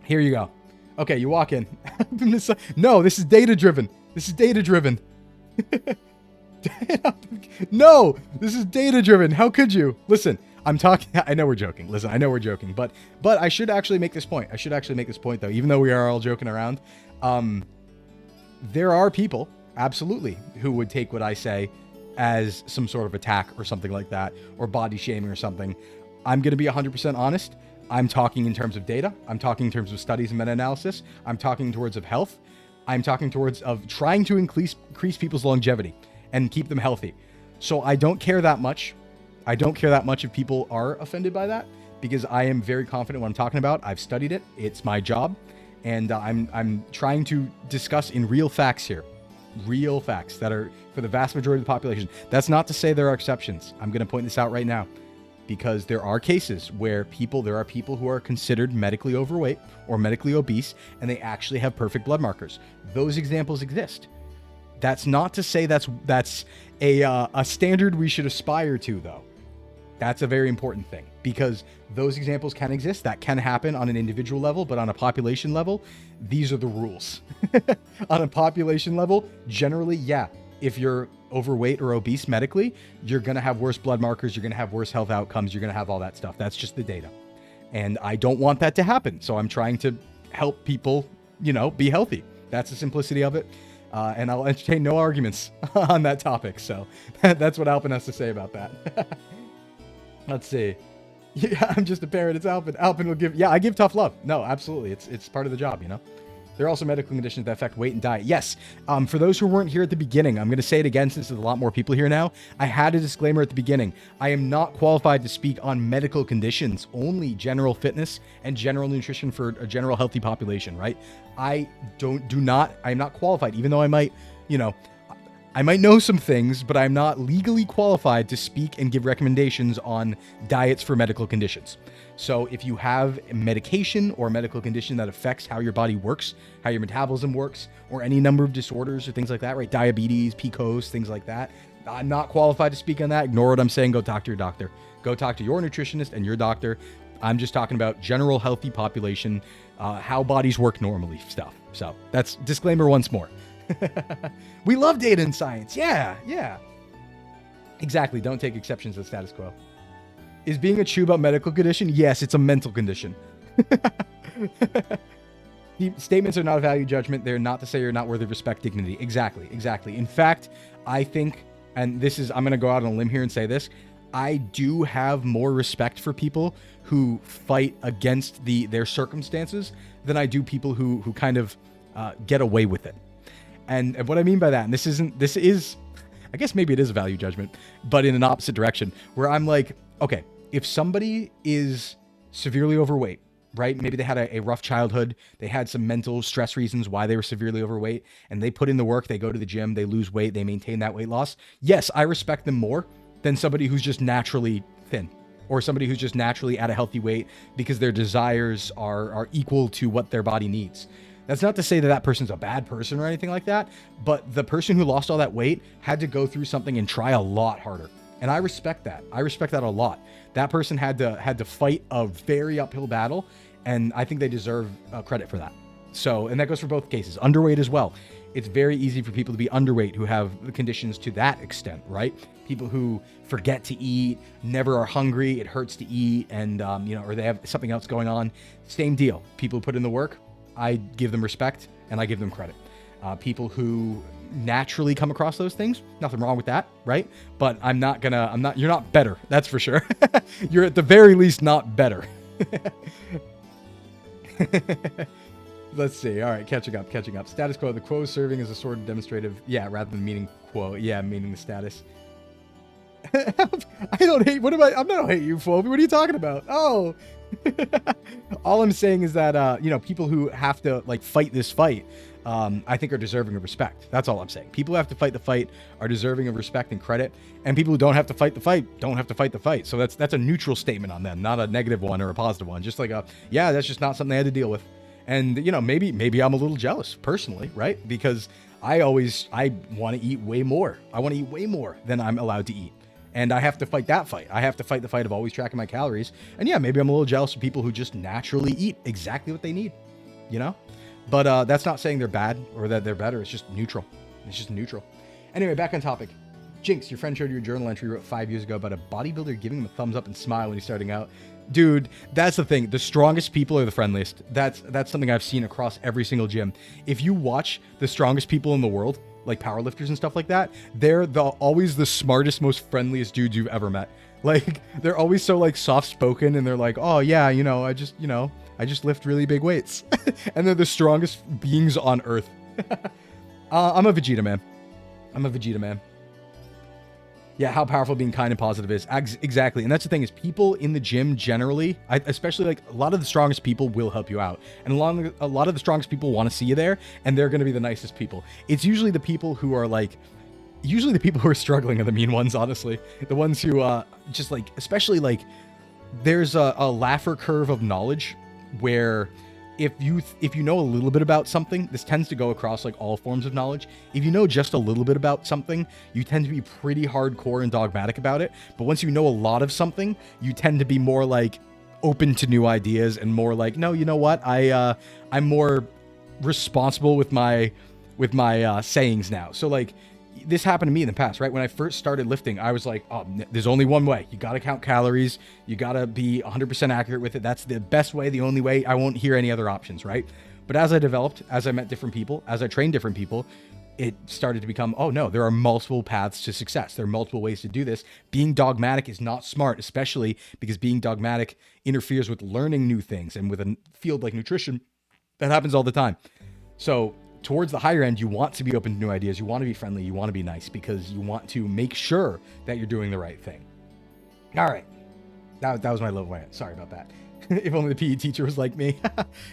here you go. Okay, you walk in. No, this is data-driven. No, this is data-driven. How could you? Listen, I'm talking. I know we're joking. But I should actually make this point. Though, even though we are all joking around. There are people, absolutely, who would take what I say as some sort of attack or something like that, or body shaming or something. I'm going to be 100% honest. I'm talking in terms of data. I'm talking in terms of studies and meta-analysis. I'm talking towards of health. I'm talking towards of trying to increase people's longevity and keep them healthy. So I don't care that much. If people are offended by that, because I am very confident what I'm talking about. I've studied it. It's my job. And I'm trying to discuss in real facts here. Real facts that are for the vast majority of the population. That's not to say there are exceptions. I'm going to point this out right now, because there are cases where there are people who are considered medically overweight or medically obese, and they actually have perfect blood markers. Those examples exist. That's not to say that's a standard we should aspire to, though. That's a very important thing, because those examples can exist. That can happen on an individual level, but on a population level, these are the rules. On a population level, generally, yeah, if you're overweight or obese medically, you're going to have worse blood markers, you're going to have worse health outcomes, you're going to have all that stuff. That's just the data. And I don't want that to happen. So I'm trying to help people, be healthy. That's the simplicity of it. And I'll entertain no arguments on that topic. So that's what Alpen has to say about that. Let's see. Yeah, I'm just a parent. It's Alpen. Alpen will give. Yeah, I give tough love. No, absolutely. It's part of the job, There are also medical conditions that affect weight and diet. Yes. For those who weren't here at the beginning, I'm going to say it again since there's a lot more people here now. I had a disclaimer at the beginning. I am not qualified to speak on medical conditions, only general fitness and general nutrition for a general healthy population, right? I am not qualified, even though I might, I might know some things, but I'm not legally qualified to speak and give recommendations on diets for medical conditions. So if you have a medication or a medical condition that affects how your body works, how your metabolism works, or any number of disorders or things like that, right? Diabetes, PCOS, things like that. I'm not qualified to speak on that. Ignore what I'm saying. Go talk to your doctor. Go talk to your nutritionist and your doctor. I'm just talking about general healthy population, how bodies work normally stuff. So that's disclaimer once more. We love data and science. Yeah. Exactly. Don't take exceptions to the status quo. Is being a chew a medical condition? Yes, it's a mental condition. Statements are not a value judgment. They're not to say you're not worthy of respect, dignity. Exactly. In fact, I think, and I'm going to go out on a limb here and say this, I do have more respect for people who fight against their circumstances than I do people who kind of get away with it. And what I mean by that, and this is, I guess maybe it is a value judgment, but in an opposite direction, where I'm like, okay, if somebody is severely overweight, right? Maybe they had a rough childhood, they had some mental stress reasons why they were severely overweight, and they put in the work, they go to the gym, they lose weight, they maintain that weight loss. Yes, I respect them more than somebody who's just naturally thin, or somebody who's just naturally at a healthy weight because their desires are equal to what their body needs. That's not to say that person's a bad person or anything like that, but the person who lost all that weight had to go through something and try a lot harder. And I respect that. I respect that a lot. That person had to fight a very uphill battle, and I think they deserve credit for that. So, and that goes for both cases. Underweight as well. It's very easy for people to be underweight who have conditions to that extent, right? People who forget to eat, never are hungry, it hurts to eat, and or they have something else going on. Same deal. People who put in the work, I give them respect and I give them credit. People who naturally come across those things, nothing wrong with that, right? But you're not better, that's for sure. You're at the very least not better. Let's see. All right, catching up. Status quo. The quo is serving as a sort of demonstrative, rather than meaning quo. Yeah, meaning the status. I don't hate. I'm not hate you, Phoebe. What are you talking about? Oh. All I'm saying is that people who have to fight this fight, I think are deserving of respect. That's all I'm saying. People who have to fight the fight are deserving of respect and credit, and people who don't have to fight the fight don't have to fight the fight. So that's a neutral statement on them, not a negative one or a positive one. Just like that's just not something I had to deal with. And maybe I'm a little jealous personally, right? Because I want to eat way more. I want to eat way more than I'm allowed to eat. And I have to fight that fight. I have to fight the fight of always tracking my calories. And yeah, maybe I'm a little jealous of people who just naturally eat exactly what they need, But that's not saying they're bad or that they're better. It's just neutral. Anyway, back on topic. Jinx, your friend showed you a journal entry you wrote 5 years ago about a bodybuilder giving him a thumbs up and smile when he's starting out. Dude, that's the thing. The strongest people are the friendliest. That's something I've seen across every single gym. If you watch the strongest people in the world, like powerlifters and stuff like that, they're always the smartest, most friendliest dudes you've ever met. Like, they're always so soft-spoken, and they're like, oh yeah, I just lift really big weights. And they're the strongest beings on earth. I'm a Vegeta man. Yeah, how powerful being kind and positive is. Exactly. And that's the thing is people in the gym generally, especially like a lot of the strongest people will help you out. And a lot of the strongest people want to see you there, and they're going to be the nicest people. It's usually the people who are like, usually the people who are struggling are the mean ones, honestly. The ones who just like, especially like there's a Laffer curve of knowledge where if you know a little bit about something, this tends to go across like all forms of knowledge. If you know just a little bit about something, you tend to be pretty hardcore and dogmatic about it. But once you know a lot of something, you tend to be more like open to new ideas and more like, no, you know what? I'm more responsible with my sayings now. So like this happened to me in the past, right? When I first started lifting, I was like, oh, there's only one way. You got to count calories. You got to be 100% accurate with it. That's the best way, the only way. I won't hear any other options, right? But as I developed, as I met different people, as I trained different people, it started to become, oh no, there are multiple paths to success. There are multiple ways to do this. Being dogmatic is not smart, especially because being dogmatic interferes with learning new things. And with a field like nutrition, that happens all the time. So towards the higher end, you want to be open to new ideas. You want to be friendly. You want to be nice because you want to make sure that you're doing the right thing. All right. That was my little rant. Sorry about that. If only the PE teacher was like me.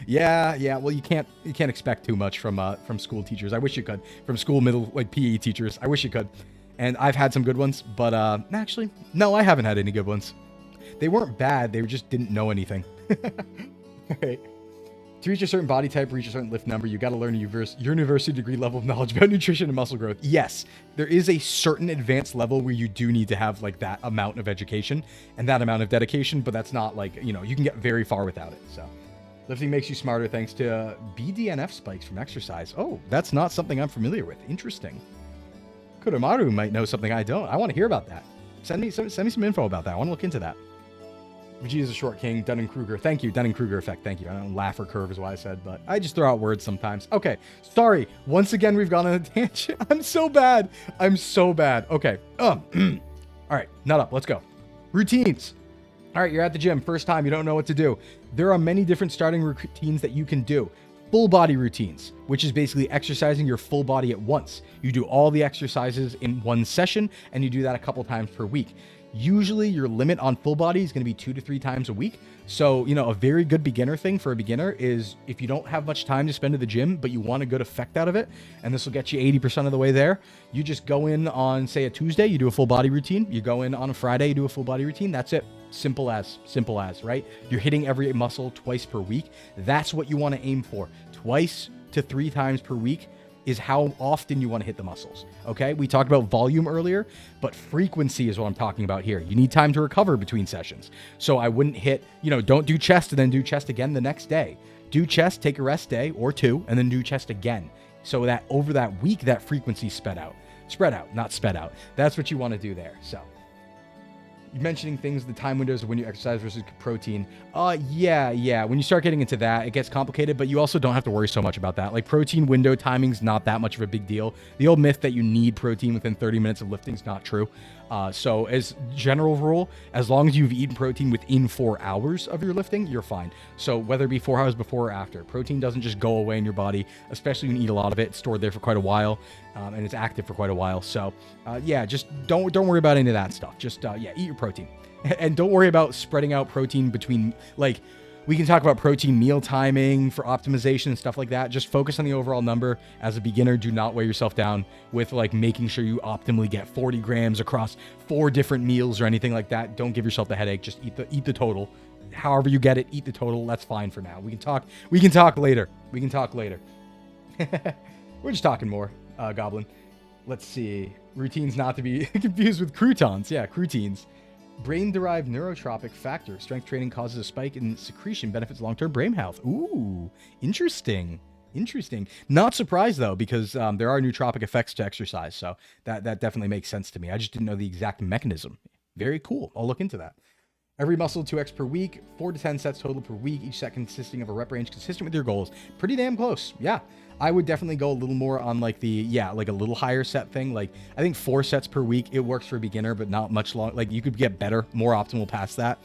Yeah. Well, you can't expect too much from school teachers. I wish you could. From school, middle, like PE teachers. I wish you could. And I've had some good ones, but actually, no, I haven't had any good ones. They weren't bad. They just didn't know anything. All right. To reach a certain body type, reach a certain lift number, you got to learn a university degree level of knowledge about nutrition and muscle growth. Yes, there is a certain advanced level where you do need to have like that amount of education and that amount of dedication, but that's not like, you can get very far without it. So lifting makes you smarter thanks to BDNF spikes from exercise. Oh, that's not something I'm familiar with. Interesting. Kudomaru might know something I don't. I want to hear about that. Send me some info about that. I want to look into that. Vegeta's a short king, Dunning-Kruger. Thank you, Dunning-Kruger effect. Thank you. I don't know, Laffer curve is what I said, but I just throw out words sometimes. Okay, sorry. Once again, we've gone on a tangent. I'm so bad. Okay. All right, nut up. Let's go. Routines. All right, you're at the gym. First time, you don't know what to do. There are many different starting routines that you can do. Full body routines, which is basically exercising your full body at once. You do all the exercises in one session, and you do that a couple times per week. Usually your limit on full body is going to be 2 to 3 times a week. So, a very good beginner thing for a beginner is if you don't have much time to spend at the gym, but you want a good effect out of it, and this will get you 80% of the way there, you just go in on, say, a Tuesday, you do a full body routine. You go in on a Friday, you do a full body routine. That's it. Simple as, right? You're hitting every muscle twice per week. That's what you want to aim for. 2 to 3 times per week is how often you want to hit the muscles. Okay. We talked about volume earlier, but frequency is what I'm talking about here. You need time to recover between sessions. So I wouldn't hit, don't do chest and then do chest again the next day. Do chest, take a rest day or 2, and then do chest again. So that over that week, that frequency spread out, not sped out. That's what you want to do there. So you're mentioning things, the time windows of when you exercise versus protein. Yeah. When you start getting into that, it gets complicated, but you also don't have to worry so much about that. Like protein window timing's not that much of a big deal. The old myth that you need protein within 30 minutes of lifting is not true. So as general rule, as long as you've eaten protein within 4 hours of your lifting, you're fine. So whether it be 4 hours before or after, protein doesn't just go away in your body, especially when you eat a lot of it. It's stored there for quite a while, and it's active for quite a while. So just don't worry about any of that stuff. Just eat your protein. And don't worry about spreading out protein between, like, we can talk about protein meal timing for optimization and stuff like that. Just focus on the overall number. As a beginner, do not weigh yourself down with like making sure you optimally get 40 grams across 4 different meals or anything like that. Don't give yourself the headache. Just eat the total. However you get it, eat the total. That's fine for now. We can talk later. We're just talking more, Goblin. Let's see. Routines not to be confused with croutons. Yeah, croutines. Brain-derived neurotropic factor. Strength training causes a spike in secretion, benefits long-term brain health. Ooh, interesting. Not surprised, though, because there are nootropic effects to exercise, so that definitely makes sense to me. I just didn't know the exact mechanism. Very cool. I'll look into that. Every muscle 2x per week, 4 to 10 sets total per week, each set consisting of a rep range consistent with your goals. Pretty damn close. Yeah. I would definitely go a little more on like like a little higher set thing. Like I think 4 sets per week, it works for a beginner, but not much long. Like you could get better, more optimal past that.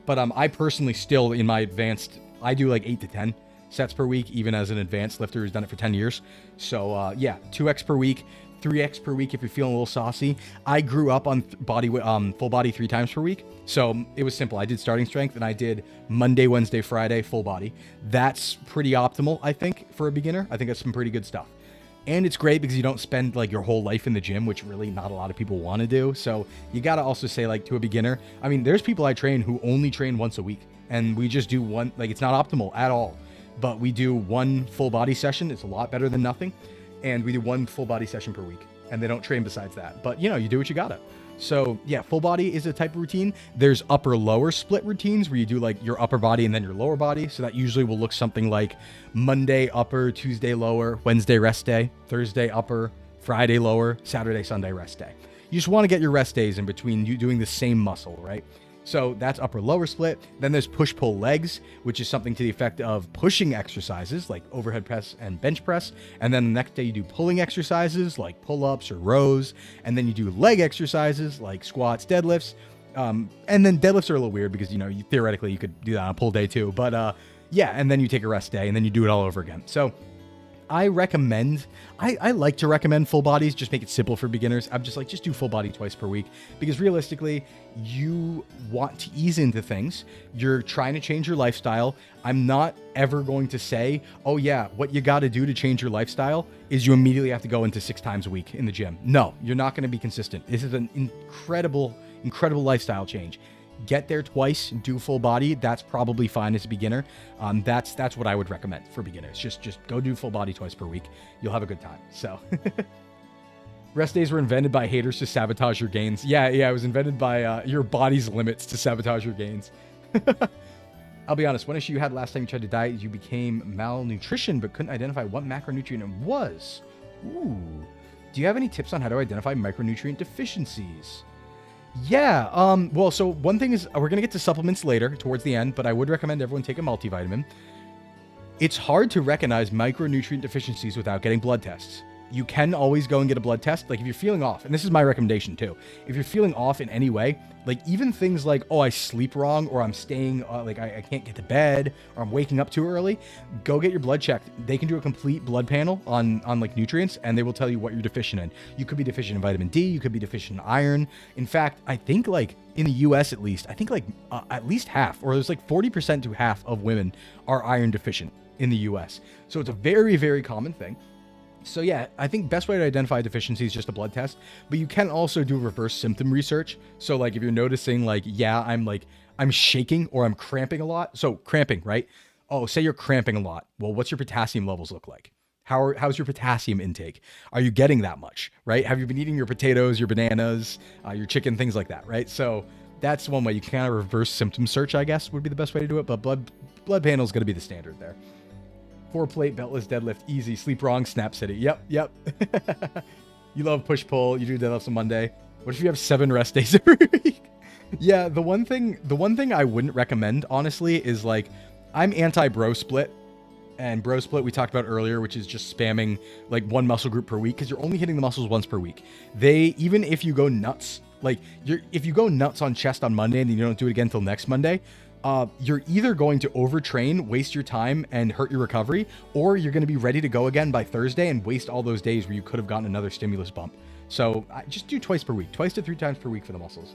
But I personally still in my advanced, I do like 8 to 10 sets per week, even as an advanced lifter who's done it for 10 years. So 2x per week, 3x per week if you're feeling a little saucy. I grew up on full body 3 times per week. So it was simple. I did starting strength and I did Monday, Wednesday, Friday, full body. That's pretty optimal, I think, for a beginner. I think that's some pretty good stuff. And it's great because you don't spend like your whole life in the gym, which really not a lot of people want to do. So you got to also say, like, to a beginner, I mean, there's people I train who only train once a week and we just do one, like, it's not optimal at all, but we do one full body session. It's a lot better than nothing. And we do one full body session per week and they don't train besides that. But you know, you do what you gotta. So yeah, full body is a type of routine. There's upper lower split routines where you do like your upper body and then your lower body. So that usually will look something like Monday upper, Tuesday lower, Wednesday rest day, Thursday upper, Friday lower, Saturday, Sunday rest day. You just want to get your rest days in between you doing the same muscle, right? So that's upper lower split. Then there's push pull legs, which is something to the effect of pushing exercises like overhead press and bench press. And then the next day you do pulling exercises like pull-ups or rows. And then you do leg exercises like squats, deadlifts. And then deadlifts are a little weird because, you know, theoretically you could do that on a pull day too. But yeah, and then you take a rest day and then you do it all over again. So I like to recommend full bodies, just make it simple for beginners. I'm just like, just do full body twice per week because realistically, you want to ease into things. You're trying to change your lifestyle. I'm not ever going to say, oh yeah, what you got to do to change your lifestyle is you immediately have to go into 6 times a week in the gym. No, you're not going to be consistent. This is an incredible lifestyle change. Get there twice, do full body. That's probably fine as a beginner. That's what I would recommend for beginners. Just go do full body twice per week. You'll have a good time. So rest days were invented by haters to sabotage your gains. Yeah, it was invented by your body's limits to sabotage your gains. I'll be honest, one issue you had last time you tried to diet is you became malnutrition but couldn't identify what macronutrient it was. Ooh. Do you have any tips on how to identify micronutrient deficiencies? Yeah, well, so one thing is, we're going to get to supplements later, towards the end, but I would recommend everyone take a multivitamin. It's hard to recognize micronutrient deficiencies without getting blood tests. You can always go and get a blood test. Like if you're feeling off, and this is my recommendation too, if you're feeling off in any way, like even things like, oh, I sleep wrong, or I'm staying, like I can't get to bed, or I'm waking up too early, go get your blood checked. They can do a complete blood panel on like nutrients, and they will tell you what you're deficient in. You could be deficient in vitamin D, you could be deficient in iron. In fact, I think like in the US at least, I think like at least half, or there's like 40% to half of women are iron deficient in the US. So it's a very, very common thing. So yeah, I think best way to identify deficiency is just a blood test, but you can also do reverse symptom research. So like if you're noticing like, yeah, I'm shaking or I'm cramping a lot. So cramping, right? Oh, say you're cramping a lot. Well, what's your potassium levels look like? How's your potassium intake? Are you getting that much, right? Have you been eating your potatoes, your bananas, your chicken, things like that, right? So that's one way you can kind of reverse symptom search, I guess would be the best way to do it. But blood panel is going to be the standard there. 4-plate beltless deadlift, easy. Sleep wrong, snap city. Yep. You love push pull. You do deadlifts on Monday. What if you have 7 rest days every week? Yeah, the one thing I wouldn't recommend, honestly, is like I'm anti bro split. And bro split we talked about earlier, which is just spamming like one muscle group per week because you're only hitting the muscles once per week. Even if you go nuts, like if you go nuts on chest on Monday and then you don't do it again until next Monday, you're either going to overtrain, waste your time, and hurt your recovery, or you're going to be ready to go again by Thursday and waste all those days where you could have gotten another stimulus bump. So just do twice per week, 2 to 3 times per week for the muscles.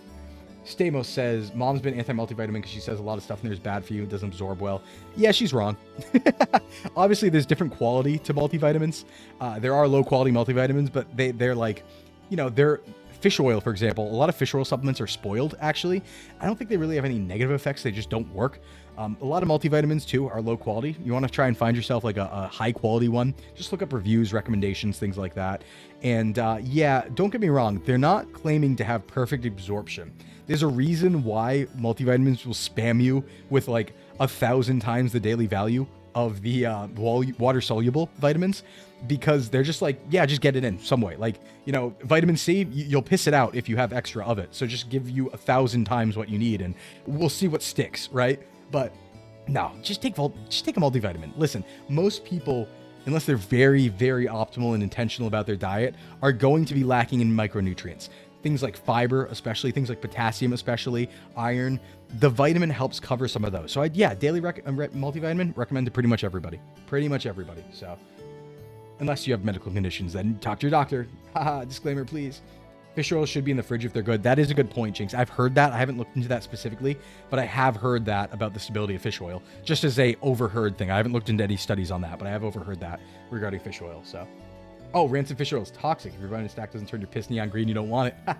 Stamos says, mom's been anti-multivitamin because she says a lot of stuff in there is bad for you. It doesn't absorb well. Yeah, she's wrong. Obviously, there's different quality to multivitamins. There are low-quality multivitamins, but they're like, they're fish oil, for example. A lot of fish oil supplements are spoiled, actually. I don't think they really have any negative effects. They just don't work. A lot of multivitamins, too, are low quality. You want to try and find yourself like a high-quality one. Just look up reviews, recommendations, things like that. And yeah, don't get me wrong. They're not claiming to have perfect absorption. There's a reason why multivitamins will spam you with like 1,000 times the daily value of the water-soluble vitamins, because they're just like, yeah, just get it in some way. Like, vitamin C, you'll piss it out if you have extra of it. So just give you 1,000 times what you need and we'll see what sticks, right? But no, just take a multivitamin. Listen, most people, unless they're very, very optimal and intentional about their diet, are going to be lacking in micronutrients. Things like fiber, especially things like potassium, especially iron. The vitamin helps cover some of those. So daily multivitamin recommend to pretty much everybody. So unless you have medical conditions, then talk to your doctor. Haha, disclaimer, please. Fish oil should be in the fridge if they're good. That is a good point, Jinx. I've heard that. I haven't looked into that specifically, but I have heard that about the stability of fish oil, just as a overheard thing. I haven't looked into any studies on that, but I have overheard that regarding fish oil. So, oh, rancid fish oil is toxic. If your vitamin stack doesn't turn your piss neon green, you don't want it.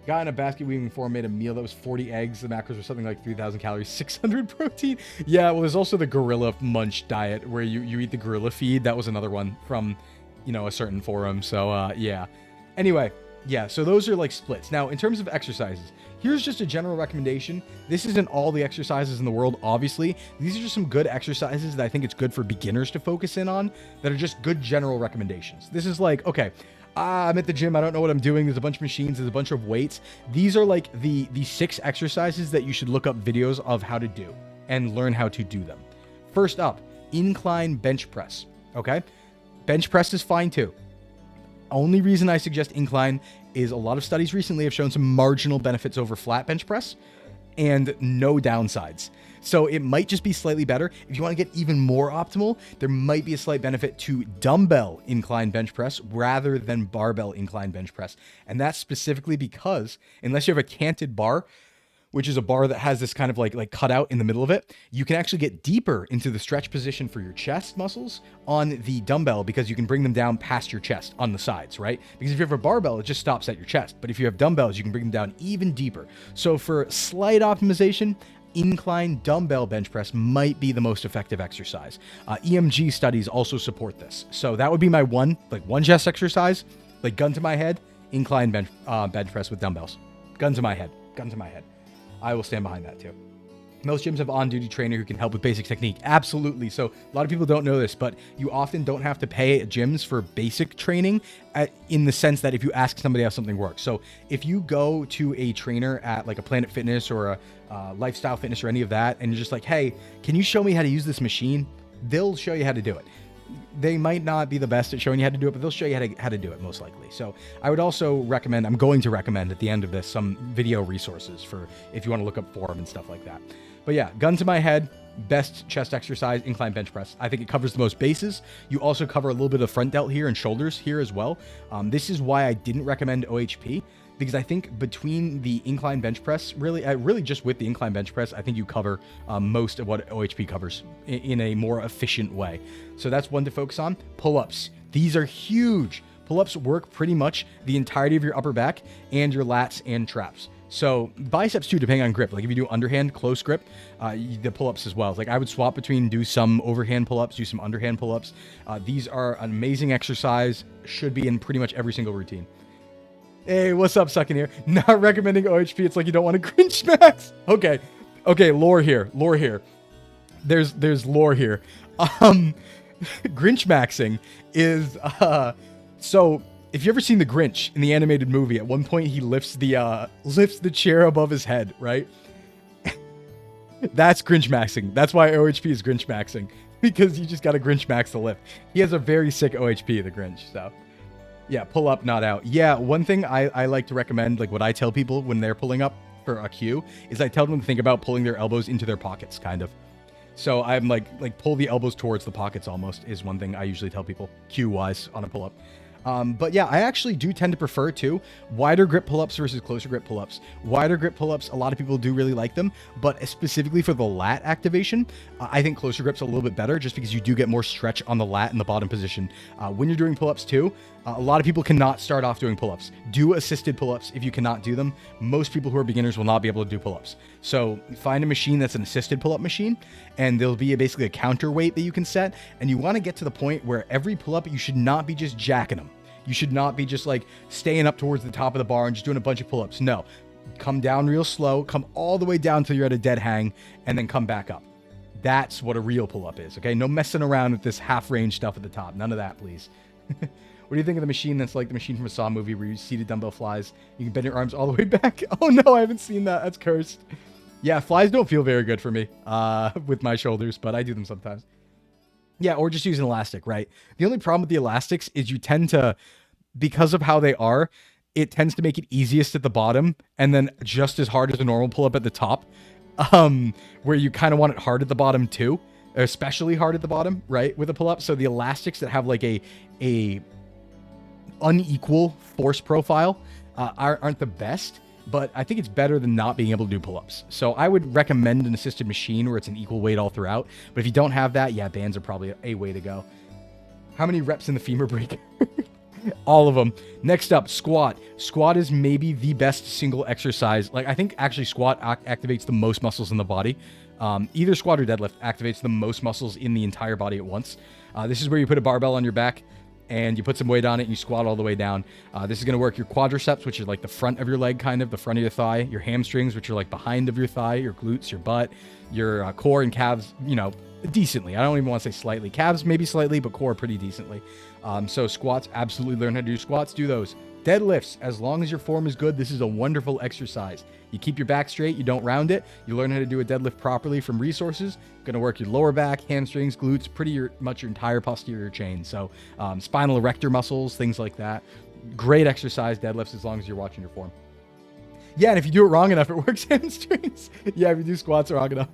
Guy in a basket weaving form made a meal that was 40 eggs. The macros were something like 3,000 calories, 600 protein. Yeah, well, there's also the gorilla munch diet where you eat the gorilla feed. That was another one from, a certain forum. So, yeah. Anyway, yeah, so those are like splits. Now, in terms of exercises, here's just a general recommendation. This isn't all the exercises in the world, obviously. These are just some good exercises that I think it's good for beginners to focus in on that are just good general recommendations. This is like, okay, I'm at the gym. I don't know what I'm doing. There's a bunch of machines. There's a bunch of weights. These are like the 6 exercises that you should look up videos of how to do and learn how to do them. First up, incline bench press. Okay. Bench press is fine too. Only reason I suggest incline is a lot of studies recently have shown some marginal benefits over flat bench press and no downsides. So it might just be slightly better. If you want to get even more optimal, there might be a slight benefit to dumbbell incline bench press rather than barbell incline bench press. And that's specifically because unless you have a canted bar, which is a bar that has this kind of like cutout in the middle of it, you can actually get deeper into the stretch position for your chest muscles on the dumbbell because you can bring them down past your chest on the sides, right? Because if you have a barbell, it just stops at your chest. But if you have dumbbells, you can bring them down even deeper. So for slight optimization, incline dumbbell bench press might be the most effective exercise. EMG studies also support this. So that would be my one chest exercise, like gun to my head, incline bench press with dumbbells. Gun to my head. I will stand behind that too. Most gyms have on-duty trainer who can help with basic technique. Absolutely. So a lot of people don't know this, but you often don't have to pay at gyms for basic training in the sense that if you ask somebody how something works. So if you go to a trainer at like a Planet Fitness or a Lifestyle Fitness or any of that, and you're just like, hey, can you show me how to use this machine? They'll show you how to do it. They might not be the best at showing you how to do it, but they'll show you how to do it most likely. So I would also recommend, I'm going to recommend at the end of this, some video resources for if you want to look up form and stuff like that. But yeah, gun to my head, best chest exercise, incline bench press. I think it covers the most bases. You also cover a little bit of front delt here and shoulders here as well. This is why I didn't recommend OHP, because I think between the incline bench press, really just with the incline bench press, I think you cover most of what OHP covers in a more efficient way. So that's one to focus on. Pull-ups. These are huge. Pull-ups work pretty much the entirety of your upper back and your lats and traps. So biceps too, depending on grip. Like if you do underhand, close grip, the pull-ups as well. Like I would swap between do some overhand pull-ups, do some underhand pull-ups. These are an amazing exercise. Should be in pretty much every single routine. Hey, what's up, Sucking here? Not recommending OHP. It's like you don't want to cringe max. Okay, lore here. There's lore here. Grinch maxing is so if you ever seen the Grinch in the animated movie, at one point he lifts the chair above his head, right? That's Grinch maxing. That's why OHP is Grinch maxing, because you just got to Grinch max the lift. He has a very sick OHP, the Grinch. So yeah, pull up, not out. Yeah, one thing I like to recommend, like what I tell people when they're pulling up for a cue, is I tell them to think about pulling their elbows into their pockets, kind of. So I'm like pull the elbows towards the pockets almost is one thing I usually tell people cue-wise on a pull-up. But yeah, I actually do tend to prefer too wider grip pull-ups versus closer grip pull-ups. Wider grip pull-ups, a lot of people do really like them, but specifically for the lat activation, I think closer grip's a little bit better just because you do get more stretch on the lat in the bottom position. When you're doing pull-ups too, a lot of people cannot start off doing pull-ups. Do assisted pull-ups if you cannot do them. Most people who are beginners will not be able to do pull-ups. So find a machine that's an assisted pull-up machine, and there'll be basically a counterweight that you can set, and you want to get to the point where every pull-up, you should not be just jacking them. You should not be just like staying up towards the top of the bar and just doing a bunch of pull-ups. No, come down real slow, come all the way down till you're at a dead hang, and then come back up. That's what a real pull-up is, okay? No messing around with this half-range stuff at the top. None of that, please. What do you think of the machine that's like the machine from a Saw movie where you seated dumbbell flies? You can bend your arms all the way back. Oh no, I haven't seen that. That's cursed. Yeah, flies don't feel very good for me with my shoulders, but I do them sometimes. Yeah, or just use an elastic, right? The only problem with the elastics is you tend to, because of how they are, it tends to make it easiest at the bottom and then just as hard as a normal pull-up at the top, where you kind of want it hard at the bottom too. especially hard at the bottom, right, with a pull-up. So the elastics that have like a unequal force profile aren't the best, but I think it's better than not being able to do pull-ups. So I would recommend an assisted machine where it's an equal weight all throughout. But if you don't have that, yeah, bands are probably a way to go. How many reps in the femur break? All of them. Next up, squat. Squat is maybe the best single exercise. Like, I think actually squat activates the most muscles in the body. Either squat or deadlift activates the most muscles in the entire body at once. This is where you put a barbell on your back and you put some weight on it and you squat all the way down. This is going to work your quadriceps, which is like the front of your leg, kind of the front of your thigh, your hamstrings, which are like behind of your thigh, your glutes, your butt, your core and calves, you know, decently. I don't even want to say slightly. Calves maybe slightly, but core pretty decently. So squats, absolutely learn how to do squats. Do those. Deadlifts, as long as your form is good, this is a wonderful exercise. You keep your back straight, you don't round it. You learn how to do a deadlift properly from resources. Going to work your lower back, hamstrings, glutes, pretty much your entire posterior chain. So spinal erector muscles, things like that. Great exercise, deadlifts, as long as you're watching your form. Yeah, and if you do it wrong enough, it works hamstrings. Yeah, if you do squats wrong enough.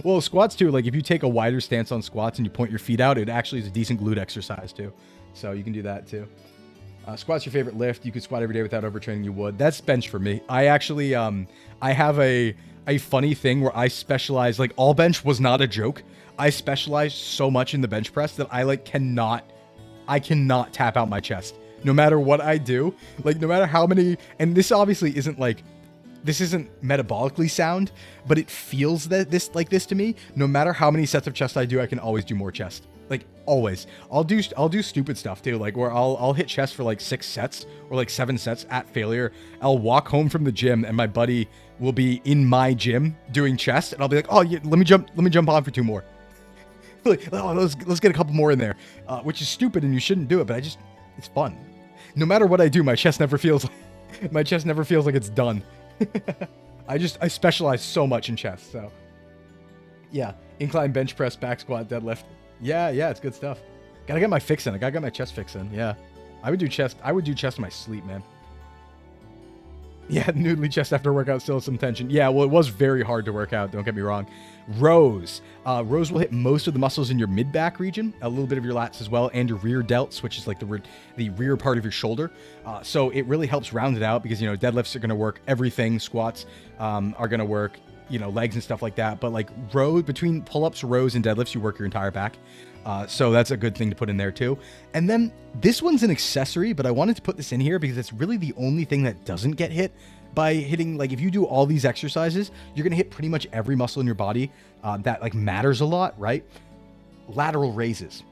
Well, squats too, like if you take a wider stance on squats and you point your feet out, it actually is a decent glute exercise too. So you can do that too. Squat's your favorite lift. You could squat every day without overtraining, you would. That's bench for me. I actually, I have a funny thing where I specialize, like Albench was not a joke. I specialize so much in the bench press that I cannot tap out my chest. No matter what I do, like no matter how many, and this obviously isn't like, this isn't metabolically sound, but it feels this to me. No matter how many sets of chest I do, I can always do more chest. Like always. I'll do stupid stuff too, like where I'll hit chest for like 6 sets or like 7 sets at failure. I'll walk home from the gym and my buddy will be in my gym doing chest, and I'll be like, oh yeah, let me jump on for 2 more. Like, oh, let's get a couple more in there, which is stupid and you shouldn't do it, but it's fun. No matter what I do, my chest never feels like it's done. I specialize so much in chest, so yeah. Incline bench press, back squat, deadlift. Yeah, it's good stuff. Gotta get my fix in. I gotta get my chest fix in. Yeah. I would do chest in my sleep, man. Yeah, noodly chest after workout still has some tension. Yeah, well, it was very hard to work out, don't get me wrong. Rows. Rows will hit most of the muscles in your mid-back region, a little bit of your lats as well, and your rear delts, which is like the rear part of your shoulder. So it really helps round it out because, you know, deadlifts are going to work everything. Squats are going to work, you know, legs and stuff like that. But like between pull-ups, rows, and deadlifts, you work your entire back. So that's a good thing to put in there too. And then this one's an accessory, but I wanted to put this in here because it's really the only thing that doesn't get hit by hitting. Like if you do all these exercises, you're going to hit pretty much every muscle in your body that like matters a lot, right? Lateral raises.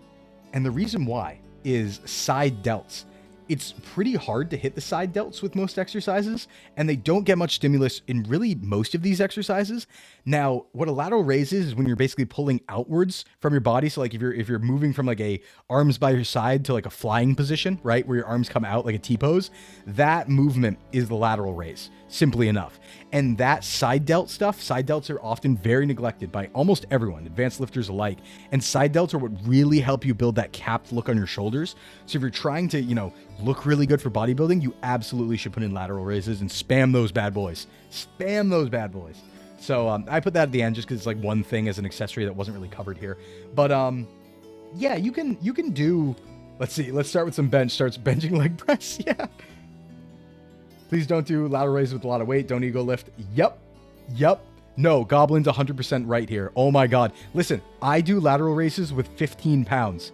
And the reason why is side delts. It's pretty hard to hit the side delts with most exercises, and they don't get much stimulus in really most of these exercises. Now, what a lateral raise is when you're basically pulling outwards from your body. So like if you're moving from like a arms by your side to like a flying position, right, where your arms come out like a T-pose, that movement is the lateral raise, simply enough. And that side delt stuff, side delts are often very neglected by almost everyone, advanced lifters alike. And side delts are what really help you build that capped look on your shoulders. So if you're trying to, you know, look really good for bodybuilding, you absolutely should put in lateral raises and spam those bad boys. Spam those bad boys. So I put that at the end just because it's like one thing as an accessory that wasn't really covered here. But yeah, you can do, let's see, let's start with some bench. Starts benching leg press. Yeah. Please don't do lateral raises with a lot of weight. Don't ego lift. Yep. No, Goblin's 100% right here. Oh my God. Listen, I do lateral raises with 15 pounds.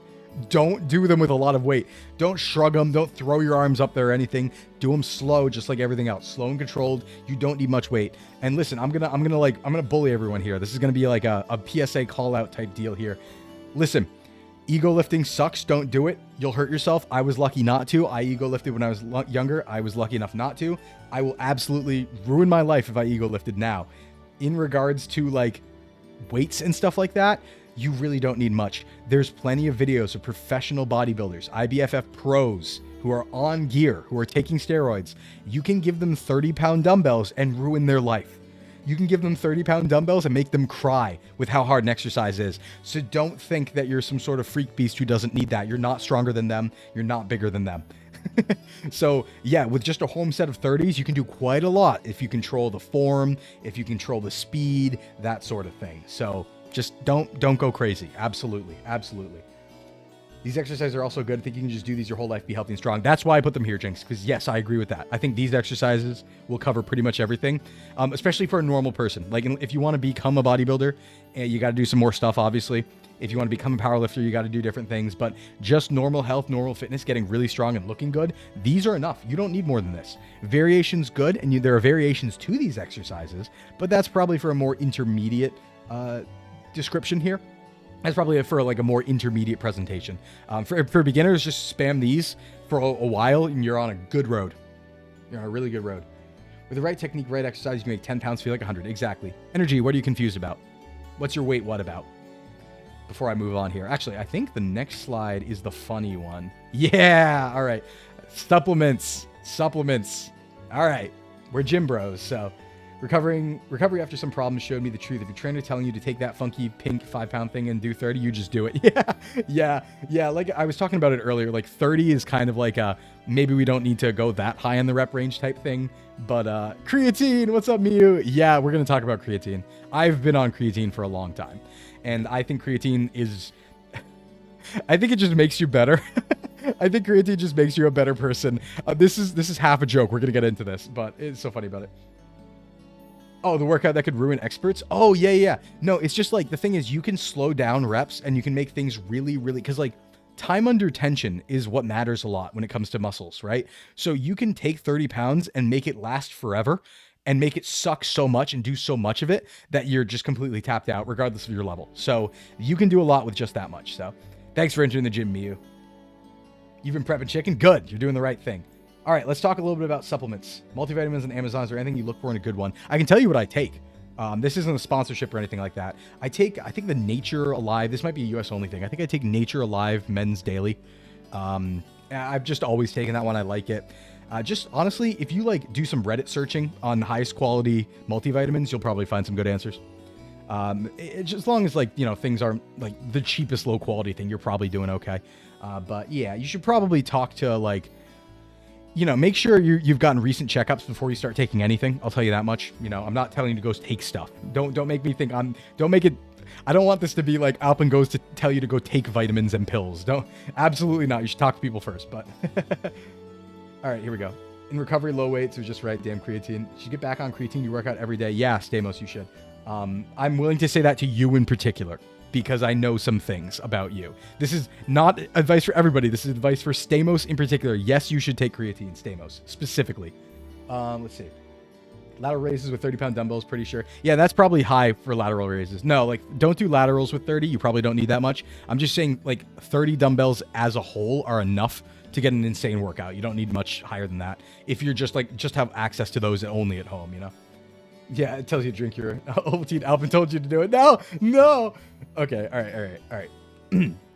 Don't do them with a lot of weight. Don't shrug them. Don't throw your arms up there or anything. Do them slow, just like everything else. Slow and controlled. You don't need much weight. And listen, I'm gonna bully everyone here. This is gonna be like a PSA call out type deal here. Listen, ego lifting sucks. Don't do it. You'll hurt yourself. I was lucky not to. I ego lifted when I was younger. I was lucky enough not to. I will absolutely ruin my life if I ego lifted now. In regards to like weights and stuff like that, you really don't need much. There's plenty of videos of professional bodybuilders, IBFF pros, who are on gear, who are taking steroids. You can give them 30-pound dumbbells and ruin their life. You can give them 30-pound dumbbells and make them cry with how hard an exercise is. So don't think that you're some sort of freak beast who doesn't need that. You're not stronger than them. You're not bigger than them. So yeah, with just a home set of 30s, you can do quite a lot if you control the form, if you control the speed, that sort of thing. So Just don't go crazy. Absolutely. Absolutely. These exercises are also good. I think you can just do these your whole life, be healthy and strong. That's why I put them here, Jinx, because yes, I agree with that. I think these exercises will cover pretty much everything, especially for a normal person. Like if you want to become a bodybuilder, you got to do some more stuff, obviously. If you want to become a powerlifter, you got to do different things. But just normal health, normal fitness, getting really strong and looking good, these are enough. You don't need more than this. Variation's good, and there are variations to these exercises, but that's probably for a more intermediate description here. That's probably for like a more intermediate presentation. For beginners, just spam these for a while and you're on a good road. You're on a really good road. With the right technique, right exercise, you can make 10 pounds feel like 100. Exactly. Energy, what are you confused about? What's your weight what about? Before I move on here. Actually, I think the next slide is the funny one. Yeah, all right. Supplements. All right. We're gym bros, so... Recovery after some problems showed me the truth. If your trainer telling you to take that funky pink 5-pound thing and do 30, you just do it. Yeah. Like I was talking about it earlier, like 30 is kind of like maybe we don't need to go that high in the rep range type thing. But creatine, what's up, Miu? Yeah, we're going to talk about creatine. I've been on creatine for a long time. And I think creatine is... I think it just makes you better. I think creatine just makes you a better person. This is half a joke. We're going to get into this, but it's so funny about it. Oh, the workout that could ruin experts? Oh, yeah. No, it's just like, the thing is, you can slow down reps and you can make things really, because like time under tension is what matters a lot when it comes to muscles, right? So you can take 30 pounds and make it last forever and make it suck so much and do so much of it that you're just completely tapped out regardless of your level. So you can do a lot with just that much. So thanks for entering the gym, Miu. You've been prepping chicken? Good. You're doing the right thing. All right, let's talk a little bit about supplements. Multivitamins and Amazons or anything you look for in a good one. I can tell you what I take. This isn't a sponsorship or anything like that. I think the Nature Alive, this might be a US only thing. I think I take Nature Alive Men's Daily. I've just always taken that one. I like it. Just honestly, if you like do some Reddit searching on highest quality multivitamins, you'll probably find some good answers. As long as things aren't like the cheapest low quality thing, you're probably doing okay. But yeah, you should probably talk to make sure you've gotten recent checkups before you start taking anything. I'll tell you that much. I'm not telling you to go take stuff. Don't make me think don't make it. I don't want this to be like Alpen goes to tell you to go take vitamins and pills. Absolutely not. You should talk to people first, but all right, here we go. In recovery, low weights was just right. Damn creatine. You should get back on creatine. You work out every day. Yeah, Stamos, you should. I'm willing to say that to you in particular, because I know some things about you. This is not advice for everybody. This is advice for Stamos in particular. Yes, you should take creatine, Stamos, specifically. Let's see. Lateral raises with 30-pound dumbbells, pretty sure. Yeah, that's probably high for lateral raises. No, don't do laterals with 30. You probably don't need that much. I'm just saying, 30 dumbbells as a whole are enough to get an insane workout. You don't need much higher than that. If you're just have access to those only at home, Yeah, it tells you to drink your Ovaltine. Alvin told you to do it. No. Okay, all right.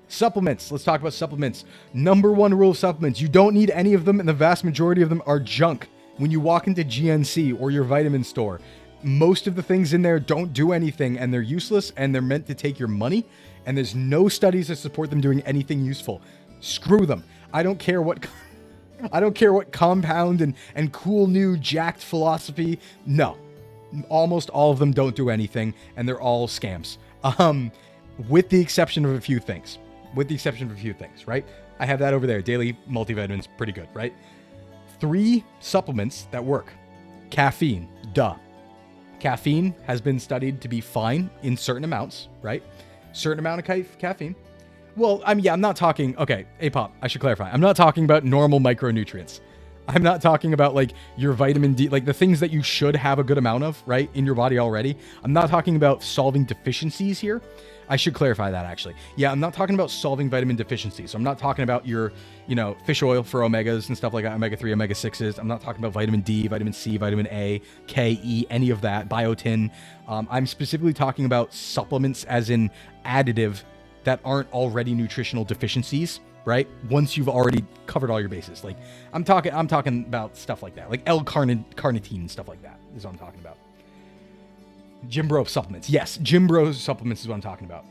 Supplements. Let's talk about supplements. Number one rule of supplements. You don't need any of them, and the vast majority of them are junk. When you walk into GNC or your vitamin store, most of the things in there don't do anything, and they're useless, and they're meant to take your money, and there's no studies that support them doing anything useful. Screw them. I don't care what compound and cool new jacked philosophy. No. Almost all of them don't do anything, and they're all scams. With the exception of a few things. Right? I have that over there. Daily multivitamins, pretty good, right? 3 supplements that work. Caffeine, duh. Caffeine has been studied to be fine in certain amounts, right? Certain amount of caffeine. Well, I'm not talking... Okay, Apop, I should clarify. I'm not talking about normal micronutrients. I'm not talking about your vitamin D, the things that you should have a good amount of, right, in your body already. I'm not talking about solving deficiencies here. I should clarify that, actually. Yeah, I'm not talking about solving vitamin deficiencies. So I'm not talking about your, fish oil for omegas and stuff like that, omega-3, omega-6s. I'm not talking about vitamin D, vitamin C, vitamin A, K, E, any of that, biotin. I'm specifically talking about supplements as in additive that aren't already nutritional deficiencies. Right? Once you've already covered all your bases. I'm talking about stuff like that. L-carnitine and stuff like that is what I'm talking about. Gym bro supplements. Yes, gym bro supplements is what I'm talking about.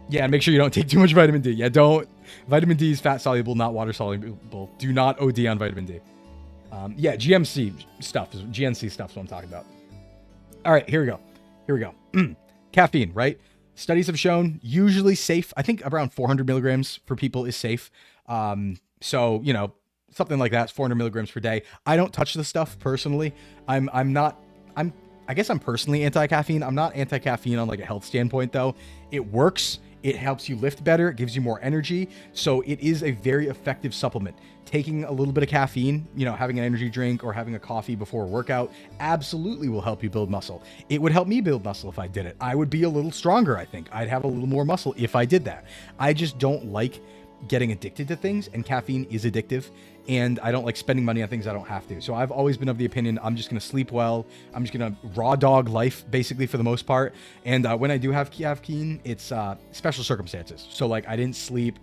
Yeah, and make sure you don't take too much vitamin D. Yeah, don't. Vitamin D is fat soluble, not water soluble. Do not OD on vitamin D. GNC stuff is what I'm talking about. All right, here we go. Caffeine, right? Studies have shown usually safe. I think around 400 milligrams for people is safe. So, something like that, 400 milligrams per day. I don't touch the stuff personally. I guess I'm personally anti-caffeine. I'm not anti-caffeine on like a health standpoint though. It works. It helps you lift better. It gives you more energy. So it is a very effective supplement. Taking a little bit of caffeine, having an energy drink or having a coffee before a workout absolutely will help you build muscle. It would help me build muscle if I did it. I would be a little stronger, I think. I'd have a little more muscle if I did that. I just don't like getting addicted to things, and caffeine is addictive, and I don't like spending money on things I don't have to. So I've always been of the opinion I'm just going to sleep well. I'm just going to raw dog life basically for the most part. And when I do have caffeine, it's special circumstances. So like I didn't sleep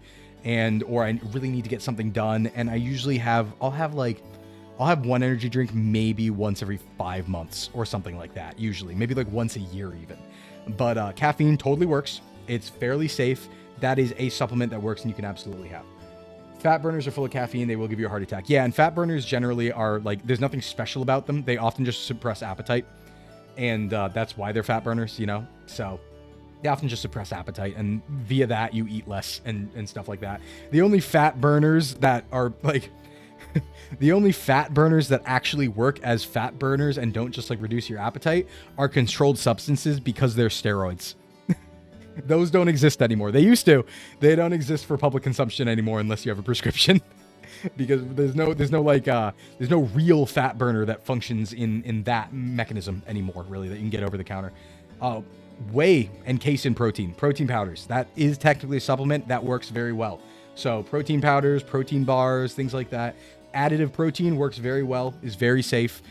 or I really need to get something done. And I usually I'll have one energy drink maybe once every 5 months or something like that. Usually maybe like once a year even. But caffeine totally works. It's fairly safe. That is a supplement that works and you can absolutely have. Fat burners are full of caffeine. They will give you a heart attack. Yeah, and fat burners generally are like, there's nothing special about them. They often just suppress appetite. And that's why they're fat burners, So they often just suppress appetite. And via that, you eat less and stuff like that. The only fat burners that are like, the only fat burners that actually work as fat burners and don't just like reduce your appetite are controlled substances because they're steroids. Those don't exist anymore. They used to. They don't exist for public consumption anymore unless you have a prescription, because there's no real fat burner that functions in that mechanism anymore, really, that you can get over the counter. Whey and casein protein powders. That is technically a supplement that works very well. So protein powders, protein bars, things like that. Additive protein works very well, is very safe,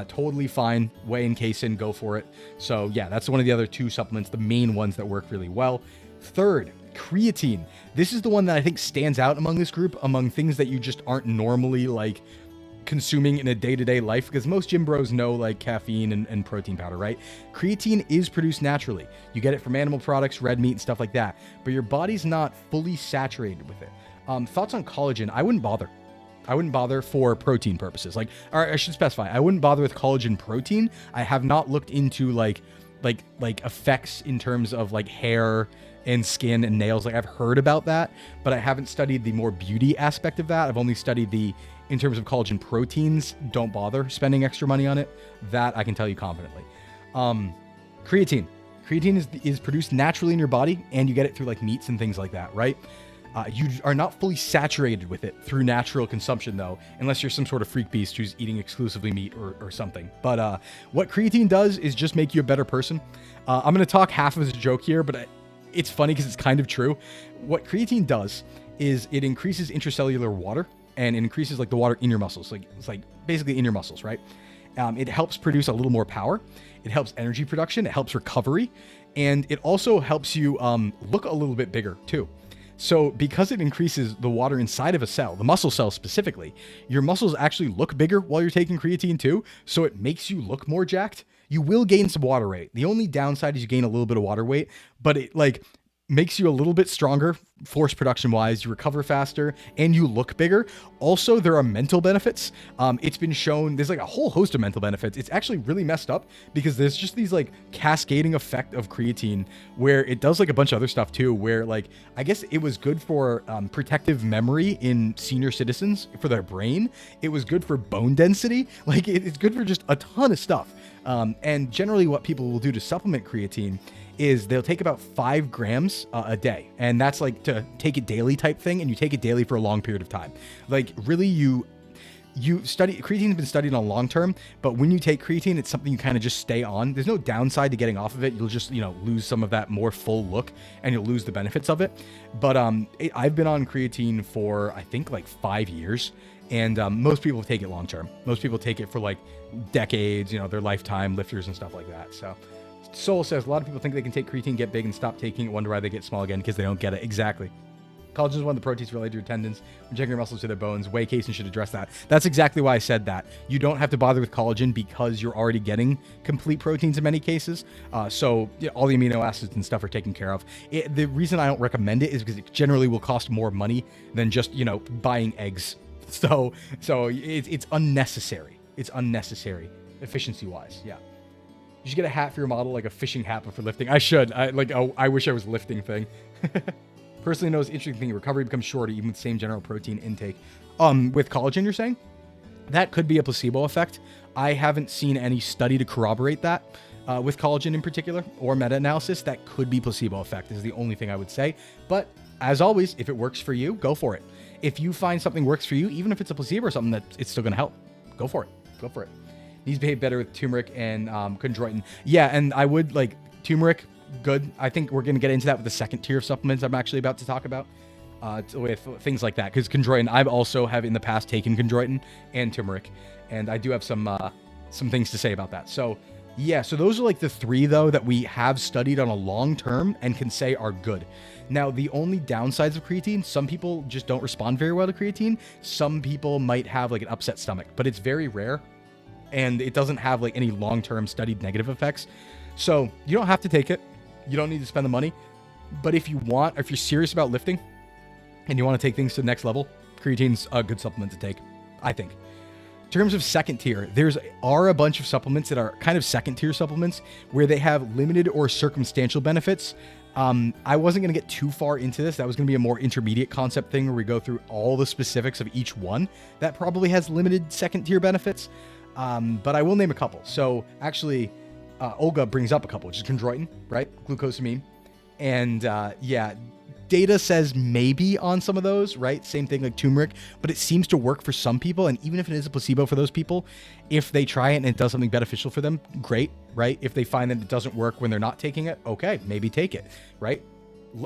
totally fine. Whey and casein, go for it. So yeah, that's one of the other two supplements, the main ones that work really well. Third, creatine. This is the one that I think stands out among this group, among things that you just aren't normally like consuming in a day-to-day life, because most gym bros know like caffeine and protein powder, right? Creatine is produced naturally. You get it from animal products, red meat and stuff like that, but your body's not fully saturated with it. Thoughts on collagen? I wouldn't bother for protein purposes. Or I should specify, I wouldn't bother with collagen protein. I have not looked into like effects in terms of like hair and skin and nails. Like I've heard about that, but I haven't studied the more beauty aspect of that. I've only studied in terms of collagen proteins. Don't bother spending extra money on it. That I can tell you confidently. Creatine is produced naturally in your body, and you get it through like meats and things like that, right? You are not fully saturated with it through natural consumption, though, unless you're some sort of freak beast who's eating exclusively meat or something. But what creatine does is just make you a better person. I'm going to talk half as a joke here, but it's funny because it's kind of true. What creatine does is it increases intracellular water, and it increases like the water in your muscles. It's like basically in your muscles, right? It helps produce a little more power. It helps energy production. It helps recovery. And it also helps you look a little bit bigger, too. So because it increases the water inside of a cell, the muscle cell specifically, your muscles actually look bigger while you're taking creatine too. So it makes you look more jacked. You will gain some water weight. The only downside is you gain a little bit of water weight, but it like makes you a little bit stronger force production wise. You recover faster and you look bigger. Also, there are mental benefits. It's been shown there's like a whole host of mental benefits. It's actually really messed up because there's just these like cascading effect of creatine where it does like a bunch of other stuff too, where like, I guess it was good for protective memory in senior citizens for their brain. It was good for bone density. Like it's good for just a ton of stuff. And generally what people will do to supplement creatine is they'll take about 5 grams a day. And that's like to take it daily type thing. And you take it daily for a long period of time. Like really you study, creatine has been studied on long term, but when you take creatine, it's something you kind of just stay on. There's no downside to getting off of it. You'll just, lose some of that more full look and you'll lose the benefits of it. But I've been on creatine for, I think like 5 years. And most people take it long term. Most people take it for like decades, their lifetime, lifters and stuff like that. So Soul says a lot of people think they can take creatine, get big, and stop taking it, wonder why they get small again because they don't get it. Exactly. Collagen is one of the proteins related to your tendons, injecting your muscles to their bones. Whey casein should address that. That's exactly why I said that. You don't have to bother with collagen because you're already getting complete proteins in many cases. So all the amino acids and stuff are taken care of. The reason I don't recommend it is because it generally will cost more money than just, buying eggs. So it's unnecessary. It's unnecessary efficiency wise. Yeah. You should get a hat for your model, like a fishing hat, but for lifting. I should. I wish I was lifting thing. Personally, knows interesting thing. Recovery becomes shorter even with the same general protein intake. With collagen, you're saying? That could be a placebo effect. I haven't seen any study to corroborate that with collagen in particular, or meta-analysis. That could be placebo effect is the only thing I would say. But as always, if it works for you, go for it. If you find something works for you, even if it's a placebo or something, that it's still going to help, go for it. Go for it. Needs to behave better with turmeric and chondroitin. Yeah, and I would like turmeric, good. I think we're going to get into that with the second tier of supplements I'm actually about to talk about. With things like that, because chondroitin, I also have in the past taken chondroitin and turmeric, and I do have some things to say about that. So yeah, so those are like the three though that we have studied on a long term and can say are good. Now the only downsides of creatine, some people just don't respond very well to creatine. Some people might have like an upset stomach, but it's very rare, and it doesn't have like any long-term studied negative effects. So you don't have to take it. You don't need to spend the money, but if you want, if you're serious about lifting and you want to take things to the next level, creatine's a good supplement to take, I think. In terms of second tier, are a bunch of supplements that are kind of second tier supplements where they have limited or circumstantial benefits. I wasn't going to get too far into this. That was going to be a more intermediate concept thing where we go through all the specifics of each one that probably has limited second tier benefits. But I will name a couple. So actually, Olga brings up a couple, which is chondroitin, right? Glucosamine. And yeah, data says maybe on some of those, right? Same thing like turmeric, but it seems to work for some people. And even if it is a placebo for those people, if they try it and it does something beneficial for them, great, right? If they find that it doesn't work when they're not taking it, okay, maybe take it, right?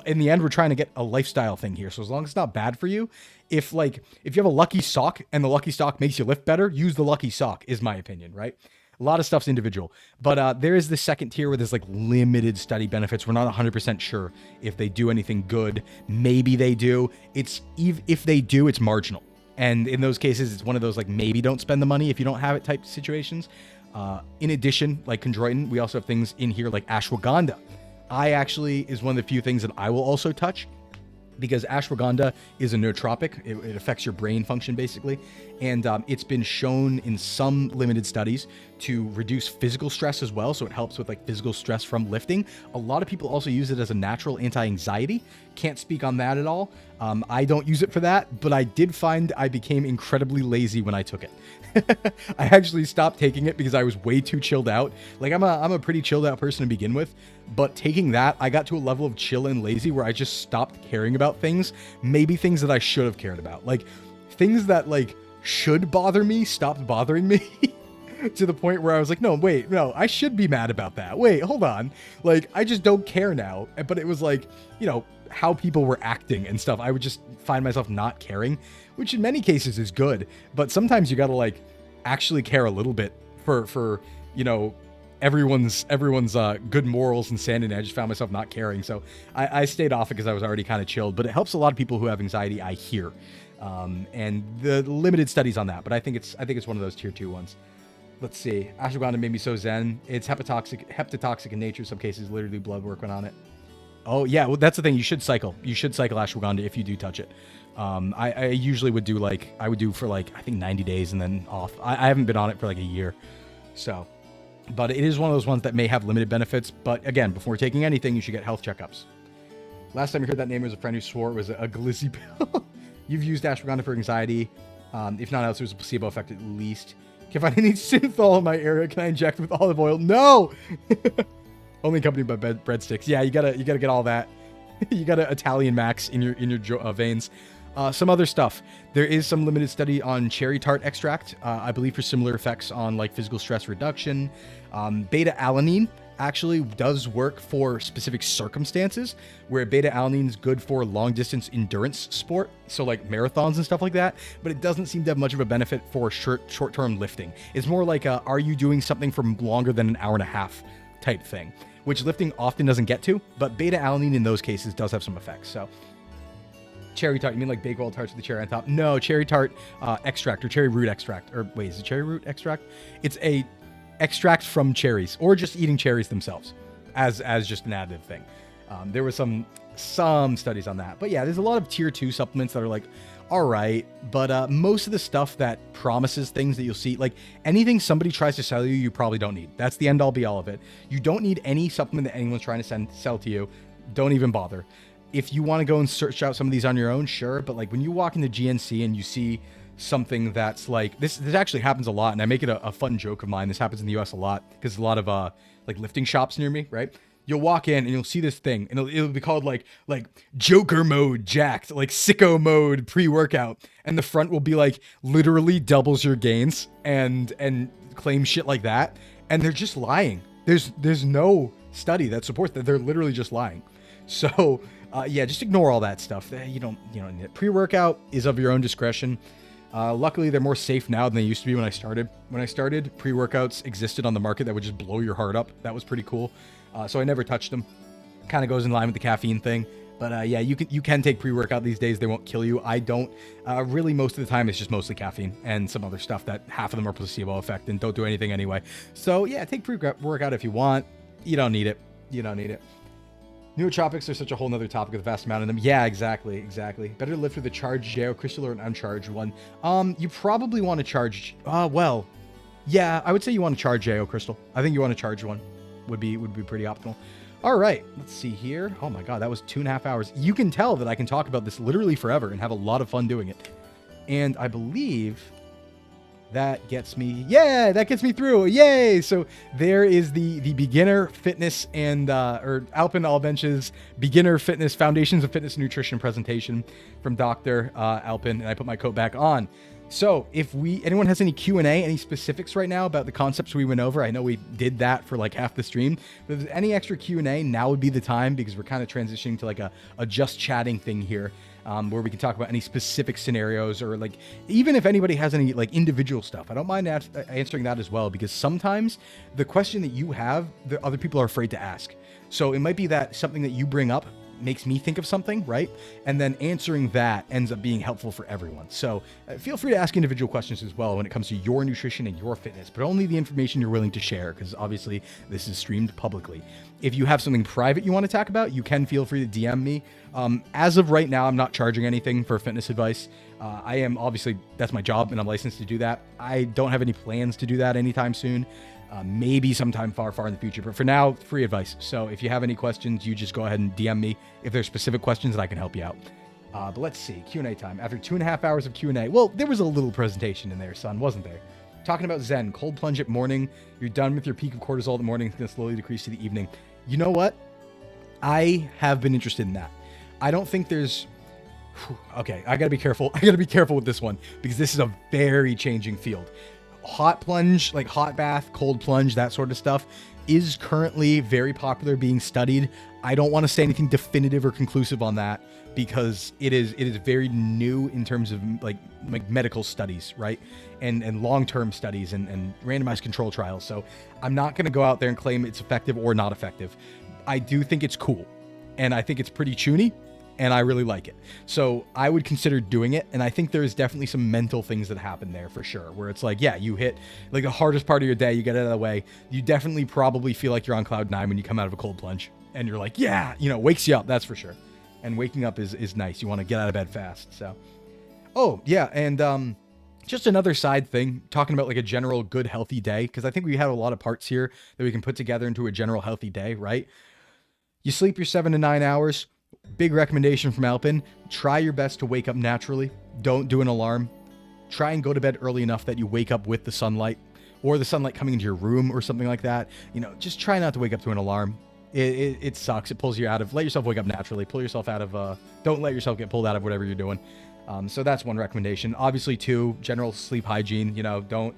In the end, we're trying to get a lifestyle thing here. So as long as it's not bad for you, if you have a lucky sock and the lucky sock makes you lift better, use the lucky sock is my opinion, right? A lot of stuff's individual, but there is the second tier where there's like limited study benefits. We're not 100% sure if they do anything good. Maybe they do. If they do, it's marginal. And in those cases, it's one of those like maybe don't spend the money if you don't have it type situations. In addition, like chondroitin, we also have things in here like ashwagandha. Is one of the few things that I will also touch, because ashwagandha is a nootropic. It affects your brain function basically. And it's been shown in some limited studies to reduce physical stress as well. So it helps with like physical stress from lifting. A lot of people also use it as a natural anti-anxiety. Can't speak on that at all. I don't use it for that, but I did find I became incredibly lazy when I took it. I actually stopped taking it because I was way too chilled out. Like I'm a pretty chilled out person to begin with, but taking that, I got to a level of chill and lazy where I just stopped caring about things. Maybe things that I should have cared about, like things that like should bother me stopped bothering me. To the point where I was like, no, I should be mad about that. Wait, hold on. Like, I just don't care now. But it was like, how people were acting and stuff. I would just find myself not caring, which in many cases is good. But sometimes you got to like actually care a little bit for everyone's good morals and sanity. I just found myself not caring. So I stayed off it because I was already kind of chilled, but it helps a lot of people who have anxiety, I hear. And the limited studies on that, but I think it's one of those tier 2 ones. Let's see. Ashwagandha made me so zen. It's hepatotoxic in nature. Some cases, literally blood work went on it. Oh yeah, well that's the thing. You should cycle ashwagandha if you do touch it. I usually would do for like I think 90 days and then off. I haven't been on it for like a year, so. But it is one of those ones that may have limited benefits. But again, before taking anything, you should get health checkups. Last time you heard that name, it was a friend who swore it was a glizzy pill. You've used ashwagandha for anxiety. If not else, it was a placebo effect at least. If I need synthol in my area, can I inject with olive oil? No! Only accompanied by breadsticks. Yeah, you gotta get all that. You gotta Italian max in your veins. Some other stuff. There is some limited study on cherry tart extract, I believe for similar effects on like physical stress reduction. Beta-alanine actually does work for specific circumstances where beta-alanine is good for long distance endurance sport. So like marathons and stuff like that, but it doesn't seem to have much of a benefit for short-term lifting. It's more like are you doing something for longer than an hour and a half type thing, which lifting often doesn't get to, but beta-alanine in those cases does have some effects. So cherry tart, you mean like bakewell tarts with the cherry on top? No, cherry tart extract or cherry root extract, or wait, is it cherry root extract? It's a extract from cherries or just eating cherries themselves as just an additive thing. There was some studies on that. But yeah, there's a lot of tier 2 supplements that are like, all right, but most of the stuff that promises things that you'll see, like anything somebody tries to sell you, you probably don't need. That's the end all be all of it. You don't need any supplement that anyone's trying to sell to you. Don't even bother. If you want to go and search out some of these on your own, sure. But like when you walk into GNC and you see something that's like, this actually happens a lot, and I make it a fun joke of mine. This happens in the US a lot because a lot of like lifting shops near me, right? You'll walk in and you'll see this thing, and it'll be called like Joker mode jacked, like sicko mode pre-workout, and the front will be like literally doubles your gains and claim shit like that, and they're just lying. There's no study that supports that. They're literally just lying. So yeah, just ignore all that stuff. You don't need it. Pre-workout is of your own discretion. Luckily, they're more safe now than they used to be when I started. When I started, pre-workouts existed on the market that would just blow your heart up. That was pretty cool. So I never touched them. Kind of goes in line with the caffeine thing. But yeah, you can take pre-workout these days. They won't kill you. I don't. Really, most of the time, it's just mostly caffeine and some other stuff that half of them are placebo effect and don't do anything anyway. So yeah, take pre-workout if you want. You don't need it. You don't need it. Nootropics are such a whole nother topic with a vast amount of them. Yeah, exactly. Better to lift with a charged JO crystal or an uncharged one. You probably want to charge. Well, yeah, I would say you want to charge JO crystal. I think you want to charge one. Would be pretty optimal. All right, let's see here. Oh my God, that was 2.5 hours. You can tell that I can talk about this literally forever and have a lot of fun doing it. And I believe that gets me, that gets me through. Yay! So there is the beginner fitness and or Albench's beginner fitness foundations of fitness and nutrition presentation from Dr. Alpen, and I put my coat back on. So if anyone has any Q&A, any specifics right now about the concepts we went over, I know we did that for like half the stream, but if there's any extra Q&A, now would be the time, because we're kind of transitioning to like a just chatting thing here, where we can talk about any specific scenarios, or like, even if anybody has any like individual stuff, I don't mind answering that as well, because sometimes the question that you have, the other people are afraid to ask. So it might be that something that you bring up makes me think of something, right? And then answering that ends up being helpful for everyone. So feel free to ask individual questions as well when it comes to your nutrition and your fitness, but only the information you're willing to share, because obviously this is streamed publicly. If you have something private you want to talk about, you can feel free to DM me. As of right now, I'm not charging anything for fitness advice. I am, obviously, that's my job and I'm licensed to do that. I don't have any plans to do that anytime soon. Maybe sometime far in the future, but for now, free advice. So if you have any questions, you just go ahead and DM me if there's specific questions, and I can help you out. But let's see, Q&A time. After 2.5 hours of Q&A, well, there was a little presentation in there, son, wasn't there? Talking about Zen, cold plunge at morning. You're done with your peak of cortisol in the morning. It's going to slowly decrease to the evening. You know what? I have been interested in that. I don't think there's... Okay, I got to be careful. I got to be careful with this one, because this is a very changing field. Hot plunge, like hot bath, cold plunge, that sort of stuff is currently very popular, being studied. I don't want to say anything definitive or conclusive on that, because it is very new in terms of like medical studies, right? And long-term studies and randomized control trials. So I'm not going to go out there and claim it's effective or not effective. I do think it's cool, and I think it's pretty chuny, and I really like it. So I would consider doing it. And I think there's definitely some mental things that happen there for sure, where it's like, yeah, you hit like the hardest part of your day, you get it out of the way. You definitely probably feel like you're on cloud 9 when you come out of a cold plunge, and you're like, yeah, wakes you up. That's for sure. And waking up is nice. You want to get out of bed fast. So, oh yeah. And, just another side thing, talking about like a general good, healthy day. Cause I think we have a lot of parts here that we can put together into a general healthy day, right? You sleep your 7 to 9 hours. Big recommendation from Alpen. Try your best to wake up naturally. Don't do an alarm. Try and go to bed early enough that you wake up with the sunlight, or the sunlight coming into your room or something like that. Just try not to wake up to an alarm. It sucks. It pulls you out of, let yourself wake up naturally. Pull yourself out of, don't let yourself get pulled out of whatever you're doing. So that's one recommendation. Obviously, two, general sleep hygiene. Don't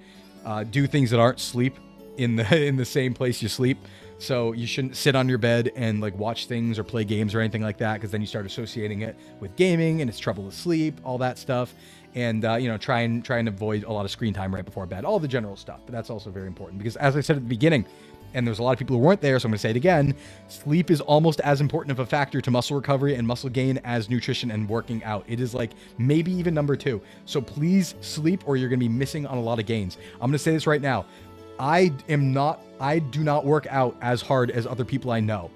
do things that aren't sleep in the same place you sleep. So you shouldn't sit on your bed and like watch things or play games or anything like that, because then you start associating it with gaming and it's trouble to sleep, all that stuff. And try and avoid a lot of screen time right before bed, all the general stuff. But that's also very important, because as I said at the beginning, and there's a lot of people who weren't there, so I'm going to say it again, sleep is almost as important of a factor to muscle recovery and muscle gain as nutrition and working out. It is like maybe even number 2. So please sleep, or you're going to be missing on a lot of gains. I'm going to say this right now. I do not work out as hard as other people I know,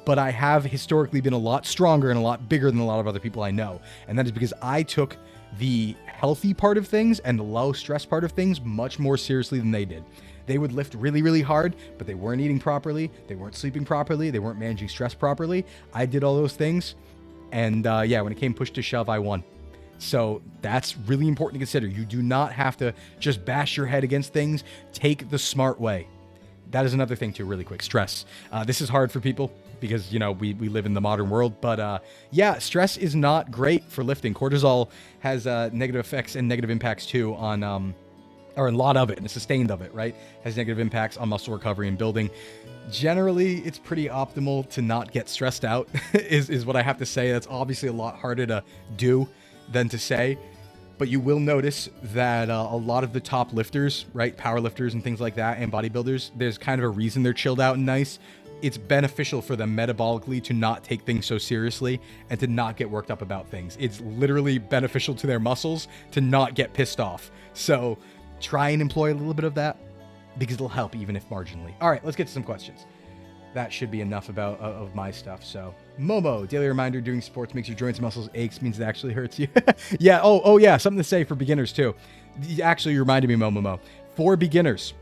but I have historically been a lot stronger and a lot bigger than a lot of other people I know. And that is because I took the healthy part of things and the low stress part of things much more seriously than they did. They would lift really, really hard, but they weren't eating properly. They weren't sleeping properly. They weren't managing stress properly. I did all those things. And yeah, when it came push to shove, I won. So that's really important to consider. You do not have to just bash your head against things. Take the smart way. That is another thing too, really quick. Stress. This is hard for people because, you know, we live in the modern world. But yeah, stress is not great for lifting. Cortisol has negative effects and negative impacts too on, or a lot of it, and a sustained of it, right? Has negative impacts on muscle recovery and building. Generally, it's pretty optimal to not get stressed out, is what I have to say. That's obviously a lot harder to do than to say. But you will notice that a lot of the top lifters, right, power lifters and things like that, and bodybuilders, there's kind of a reason they're chilled out and nice. It's beneficial for them metabolically to not take things so seriously and to not get worked up about things. It's literally beneficial to their muscles to not get pissed off. So try and employ a little bit of that because it'll help, even if marginally. All right, let's get to some questions. That should be enough about of my stuff. So Momo, daily reminder, doing sports makes your joints and muscles aches means it actually hurts you. Yeah. Oh yeah. Something to say for beginners too. Actually, you reminded me, Momo. For beginners,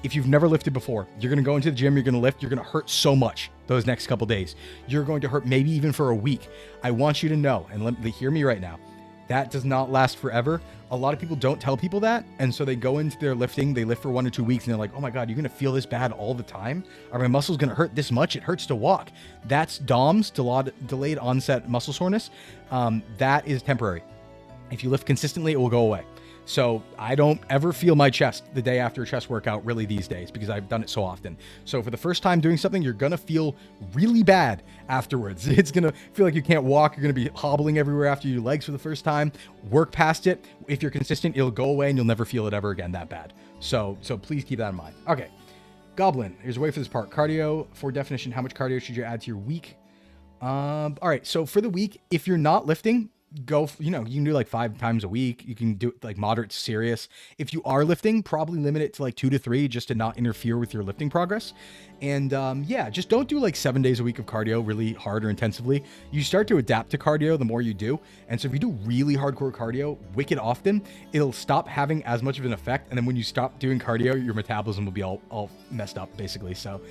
if you've never lifted before, you're going to go into the gym, you're going to lift, you're going to hurt so much those next couple days. You're going to hurt maybe even for a week. I want you to know, and hear me right now, that does not last forever. A lot of people don't tell people that. And so they go into their lifting, they lift for 1 or 2 weeks and they're like, oh my God, you're going to feel this bad all the time? Are my muscles going to hurt this much? It hurts to walk. That's DOMS, delayed onset muscle soreness. That is temporary. If you lift consistently, it will go away. So I don't ever feel my chest the day after a chest workout really these days because I've done it so often. So for the first time doing something, you're going to feel really bad afterwards. It's going to feel like you can't walk. You're going to be hobbling everywhere after your legs for the first time. Work past it. If you're consistent, it'll go away and you'll never feel it ever again that bad. So please keep that in mind. Okay. Goblin, here's a way for this part. Cardio, for definition, how much cardio should you add to your week? All right. So for the week, if you're not lifting, you can do like 5 times a week. You can do it like moderate to serious. If you are lifting, probably limit it to like 2 to 3 just to not interfere with your lifting progress. And yeah, just don't do like 7 days a week of cardio really hard or intensively. You start to adapt to cardio the more you do. And so if you do really hardcore cardio wicked often, it'll stop having as much of an effect. And then when you stop doing cardio, your metabolism will be all messed up basically. So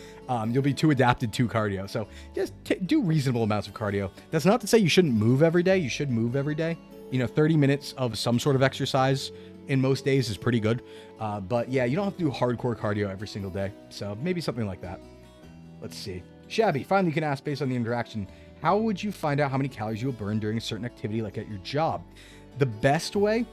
you'll be too adapted to cardio. So just do reasonable amounts of cardio. That's not to say you shouldn't move every day. You should move every day. 30 minutes of some sort of exercise in most days is pretty good. But yeah, you don't have to do hardcore cardio every single day. So maybe something like that. Let's see. Shabby, finally you can ask based on the interaction, how would you find out how many calories you'll burn during a certain activity like at your job? The best way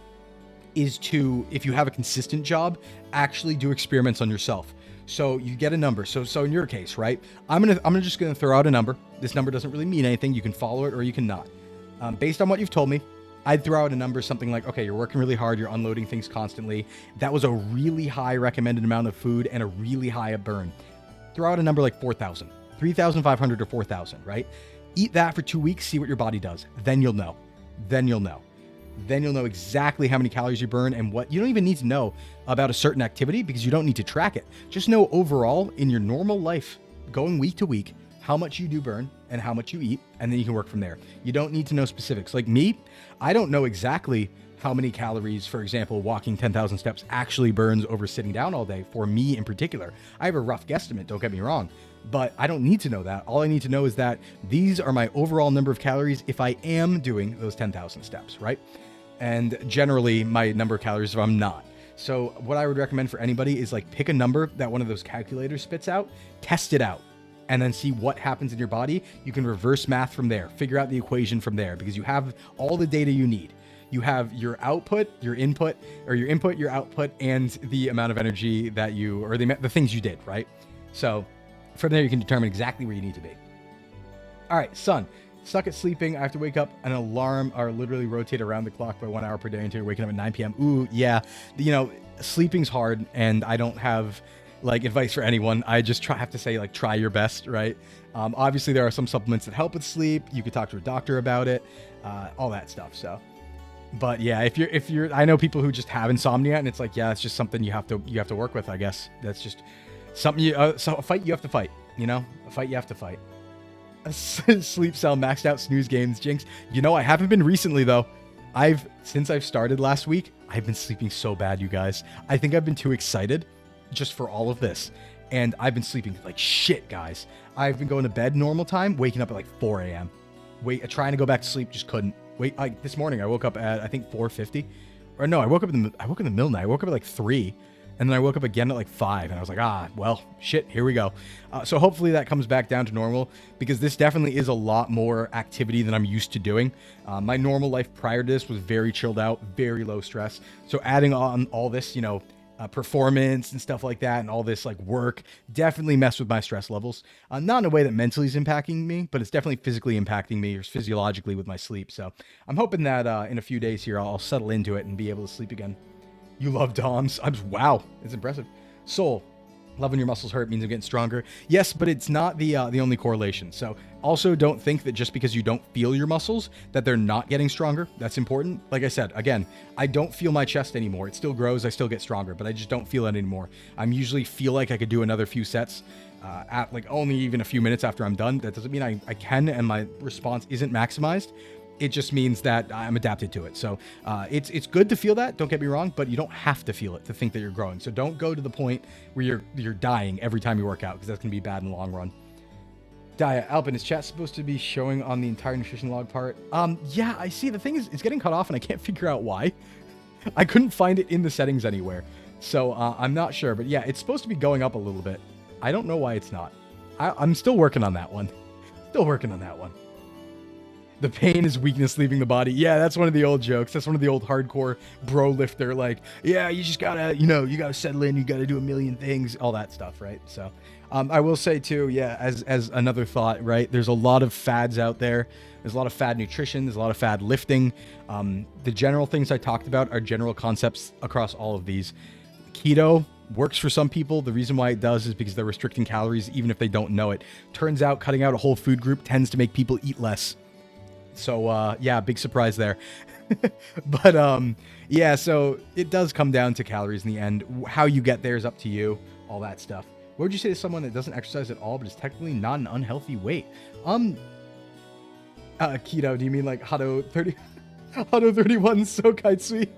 is to, if you have a consistent job, actually do experiments on yourself. So you get a number. So in your case, right? I'm just gonna throw out a number. This number doesn't really mean anything. You can follow it or you can not. Based on what you've told me, I'd throw out a number, something like, okay, you're working really hard, you're unloading things constantly. That was a really high recommended amount of food and a really high burn. Throw out a number like 4,000, 3,500 or 4,000, right? Eat that for 2 weeks, see what your body does. Then you'll know. Then you'll know exactly how many calories you burn and what. You don't even need to know about a certain activity because you don't need to track it. Just know overall in your normal life, going week to week, how much you do burn and how much you eat, and then you can work from there. You don't need to know specifics. Like me, I don't know exactly how many calories, for example, walking 10,000 steps actually burns over sitting down all day for me in particular. I have a rough guesstimate, don't get me wrong, but I don't need to know that. All I need to know is that these are my overall number of calories if I am doing those 10,000 steps, right? And generally my number of calories if I'm not. So what I would recommend for anybody is like pick a number that one of those calculators spits out, test it out, and then see what happens in your body. You can reverse math from there, figure out the equation from there, because you have all the data you need. You have your output, your input, your output, and the amount of energy that the things you did, right? So from there, you can determine exactly where you need to be. All right, son, suck at sleeping. I have to wake up an alarm or literally rotate around the clock by 1 hour per day until you're waking up at 9 p.m. Ooh, yeah. Sleeping's hard, and I don't have like advice for anyone. I just have to say, like, try your best, right? Obviously there are some supplements that help with sleep. You could talk to a doctor about it, all that stuff. So, but yeah, if you're, I know people who just have insomnia and it's like, yeah, it's just something you have to work with. I guess that's just something a fight you have to fight. You know, a fight you have to fight. Sleep cell maxed out snooze games, Jinx. You know, I haven't been recently though. Since I've started last week, I've been sleeping so bad, you guys. I think I've been too excited just for all of this. And I've been sleeping like shit, guys. I've been going to bed normal time, waking up at like 4 a.m. Trying to go back to sleep, just couldn't. This morning I woke up at, I think 4:50. Or no, I woke up in the middle of the night. I woke up at like 3. And then I woke up again at like 5, and I was like, well, shit, here we go. So hopefully that comes back down to normal, because this definitely is a lot more activity than I'm used to doing. My normal life prior to this was very chilled out, very low stress. So adding on all this, you know, performance and stuff like that, and all this like work definitely messed with my stress levels. Not in a way that mentally is impacting me, but it's definitely physically impacting me, or physiologically with my sleep. So I'm hoping that in a few days here, I'll settle into it and be able to sleep again. You love DOMs. Wow, it's impressive. Soul, love when your muscles hurt means I'm getting stronger. Yes, but it's not the only correlation. So also don't think that just because you don't feel your muscles that they're not getting stronger. That's important. Like I said, again, I don't feel my chest anymore. It still grows. I still get stronger, but I just don't feel it anymore. I'm usually feel like I could do another few sets at like only even a few minutes after I'm done. That doesn't mean I can and my response isn't maximized. It just means that I'm adapted to it. So it's good to feel that, don't get me wrong, but you don't have to feel it to think that you're growing. So don't go to the point where you're dying every time you work out, because that's going to be bad in the long run. Diet. Alben, is chat supposed to be showing on the entire nutrition log part? Yeah, I see. The thing is, it's getting cut off and I can't figure out why. I couldn't find it in the settings anywhere. So I'm not sure, but yeah, it's supposed to be going up a little bit. I don't know why it's not. I'm still working on that one. Still working on that one. The pain is weakness leaving the body. Yeah, that's one of the old jokes. That's one of the old hardcore bro lifter, like, yeah, you just gotta, you know, you gotta settle in, you gotta do a million things, all that stuff, right? So I will say too, yeah, as another thought, right? There's a lot of fads out there. There's a lot of fad nutrition. There's a lot of fad lifting. The general things I talked about are general concepts across all of these. Keto works for some people. The reason why it does is because they're restricting calories, even if they don't know it. Turns out cutting out a whole food group tends to make people eat less. So, yeah, big surprise there. But, yeah, so it does come down to calories in the end. How you get there is up to you, all that stuff. What would you say to someone that doesn't exercise at all, but is technically not an unhealthy weight? Keto, do you mean like Hado 31 so kaitsui?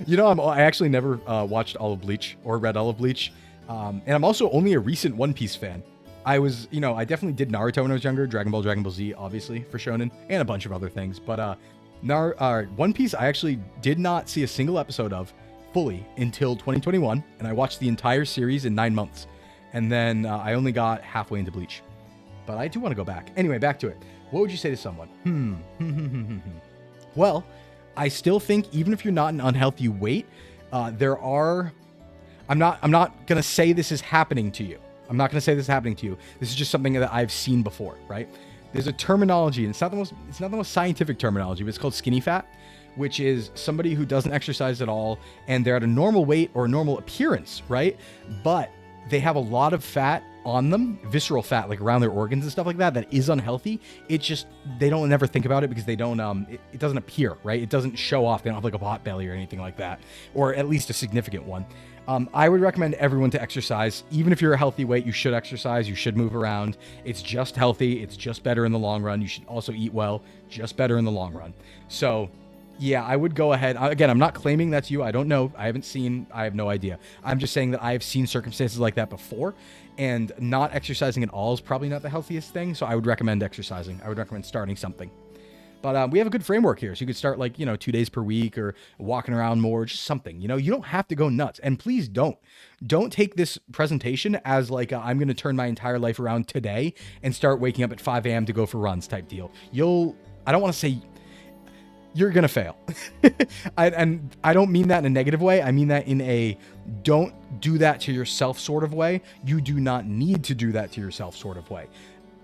You know, I actually never watched all of Bleach or read all of Bleach. And I'm also only a recent One Piece fan. I was, you know, I definitely did Naruto when I was younger, Dragon Ball Z, obviously, for Shonen, and a bunch of other things. But One Piece, I actually did not see a single episode of fully until 2021, and I watched the entire series in 9 months. And then I only got halfway into Bleach. But I do want to go back. Anyway, back to it. What would you say to someone? Well, I still think even if you're not an unhealthy weight, there are... I'm not going to say this is happening to you. I'm not going to say this is happening to you. This is just something that I've seen before, right? There's a terminology, and it's not the most scientific terminology, but it's called skinny fat, which is somebody who doesn't exercise at all, and they're at a normal weight or a normal appearance, right? But they have a lot of fat on them, visceral fat, like around their organs and stuff like that, that is unhealthy. It just, they don't never think about it because they don't, it doesn't appear, right? It doesn't show off. They don't have like a pot belly or anything like that, or at least a significant one. I would recommend everyone to exercise. Even if you're a healthy weight, you should exercise. You should move around. It's just healthy. It's just better in the long run. You should also eat well, just better in the long run. So yeah, I would go ahead. Again, I'm not claiming that's you. I don't know. I haven't seen, I have no idea. I'm just saying that I've seen circumstances like that before, and not exercising at all is probably not the healthiest thing. So I would recommend exercising. I would recommend starting something. But we have a good framework here. So you could start like, 2 days per week, or walking around more, just something, you don't have to go nuts. And please don't take this presentation as like, I'm going to turn my entire life around today and start waking up at 5 a.m. to go for runs type deal. I don't want to say you're going to fail. And I don't mean that in a negative way. I mean that in a don't do that to yourself sort of way. You do not need to do that to yourself sort of way.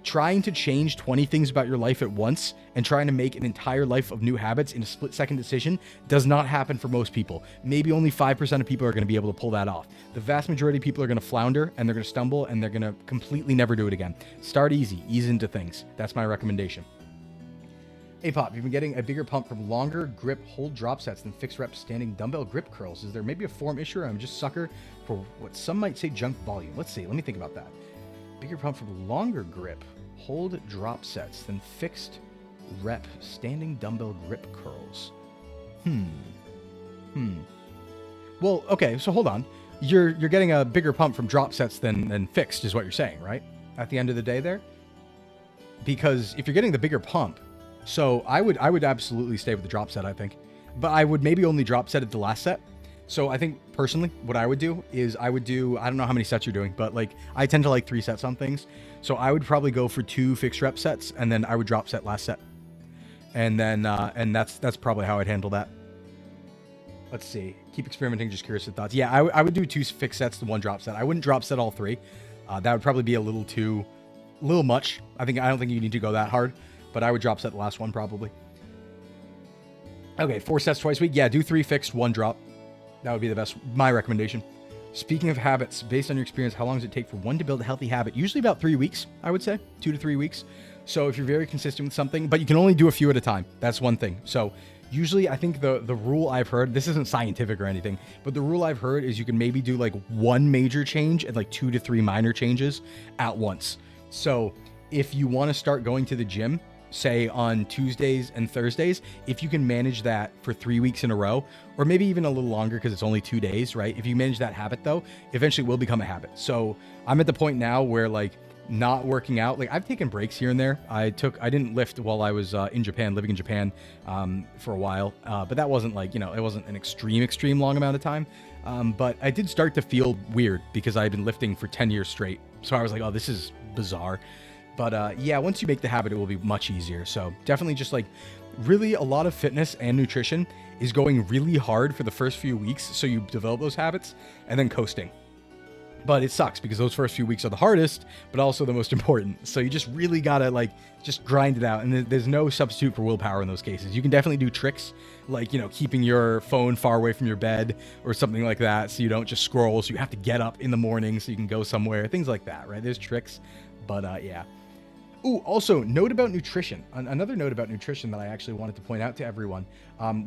Trying to change 20 things about your life at once and trying to make an entire life of new habits in a split-second decision does not happen for most people. Maybe only 5% of people are going to be able to pull that off. The vast majority of people are going to flounder, and they're going to stumble, and they're going to completely never do it again. Start easy. Ease into things. That's my recommendation. Hey Pop, you've been getting a bigger pump from longer grip hold drop sets than fixed rep standing dumbbell grip curls. Is there maybe a form issue, or I'm just sucker for what some might say junk volume? Let's see. Let me think about that. Bigger pump for longer grip. Hold drop sets, then fixed rep standing dumbbell grip curls. Well, okay, so hold on. You're getting a bigger pump from drop sets than fixed, is what you're saying, right? At the end of the day there? Because if you're getting the bigger pump, so I would absolutely stay with the drop set, I think. But I would maybe only drop set at the last set. So I think personally what I would do is I don't know how many sets you're doing, but like I tend to like 3 sets on things. So I would probably go for 2 fixed rep sets and then I would drop set last set. And then and that's probably how I'd handle that. Let's see. Keep experimenting, just curious of thoughts. Yeah, I would do 2 fixed sets to 1 drop set. I wouldn't drop set all 3. That would probably be a little much. I don't think you need to go that hard, but I would drop set the last one probably. Okay, 4 sets twice a week. Yeah, do 3 fixed, 1 drop. That would be the best, my recommendation. Speaking of habits, based on your experience, how long does it take for one to build a healthy habit? Usually about 3 weeks, I would say, 2 to 3 weeks. So if you're very consistent with something, but you can only do a few at a time. That's one thing. So usually I think the rule I've heard, this isn't scientific or anything, but the rule I've heard is you can maybe do like 1 major change and like 2 to 3 minor changes at once. So if you want to start going to the gym, say on Tuesdays and Thursdays, if you can manage that for 3 weeks in a row, or maybe even a little longer because it's only 2 days, right? If you manage that habit though, eventually it will become a habit. So I'm at the point now where like not working out, like I've taken breaks here and there. I didn't lift while I was living in Japan for a while, but that wasn't like, it wasn't an extreme long amount of time. But I did start to feel weird because I had been lifting for 10 years straight. So I was like, oh, this is bizarre. But yeah, once you make the habit, it will be much easier. So definitely just like really a lot of fitness and nutrition is going really hard for the first few weeks. So you develop those habits and then coasting. But it sucks because those first few weeks are the hardest, but also the most important. So you just really gotta like just grind it out. And there's no substitute for willpower in those cases. You can definitely do tricks like, keeping your phone far away from your bed or something like that. So you don't just scroll. So you have to get up in the morning so you can go somewhere, things like that, right? There's tricks, but yeah. Ooh, also, note about nutrition. Another note about nutrition that I actually wanted to point out to everyone,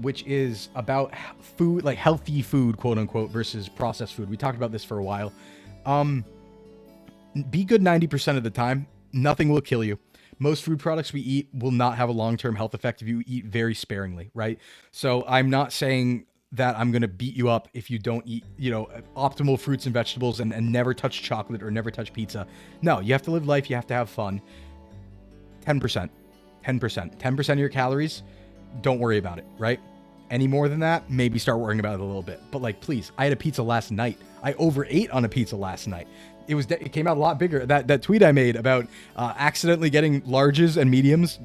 which is about food, like healthy food, quote unquote, versus processed food. We talked about this for a while. Be good 90% of the time. Nothing will kill you. Most food products we eat will not have a long-term health effect if you eat very sparingly, right? So I'm not saying that I'm going to beat you up if you don't eat, optimal fruits and vegetables and never touch chocolate or never touch pizza. No, you have to live life. You have to have fun. 10%, 10% of your calories, don't worry about it, right? Any more than that, maybe start worrying about it a little bit. But like, please, I had a pizza last night. I overate on a pizza last night. It came out a lot bigger. That tweet I made about accidentally getting larges and mediums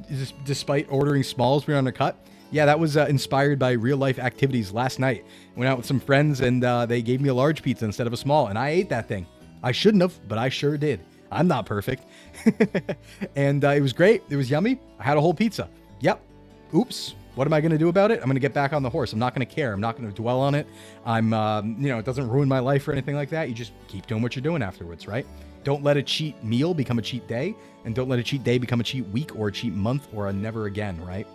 despite ordering smalls when on a cut. Yeah, that was inspired by real life activities last night. Went out with some friends and they gave me a large pizza instead of a small, and I ate that thing. I shouldn't have, but I sure did. I'm not perfect. And it was great. It was yummy. I had a whole pizza. Yep. Oops. What am I going to do about it? I'm going to get back on the horse. I'm not going to care. I'm not going to dwell on it. It doesn't ruin my life or anything like that. You just keep doing what you're doing afterwards, right? Don't let a cheat meal become a cheat day. And don't let a cheat day become a cheat week or a cheat month or a never again, right?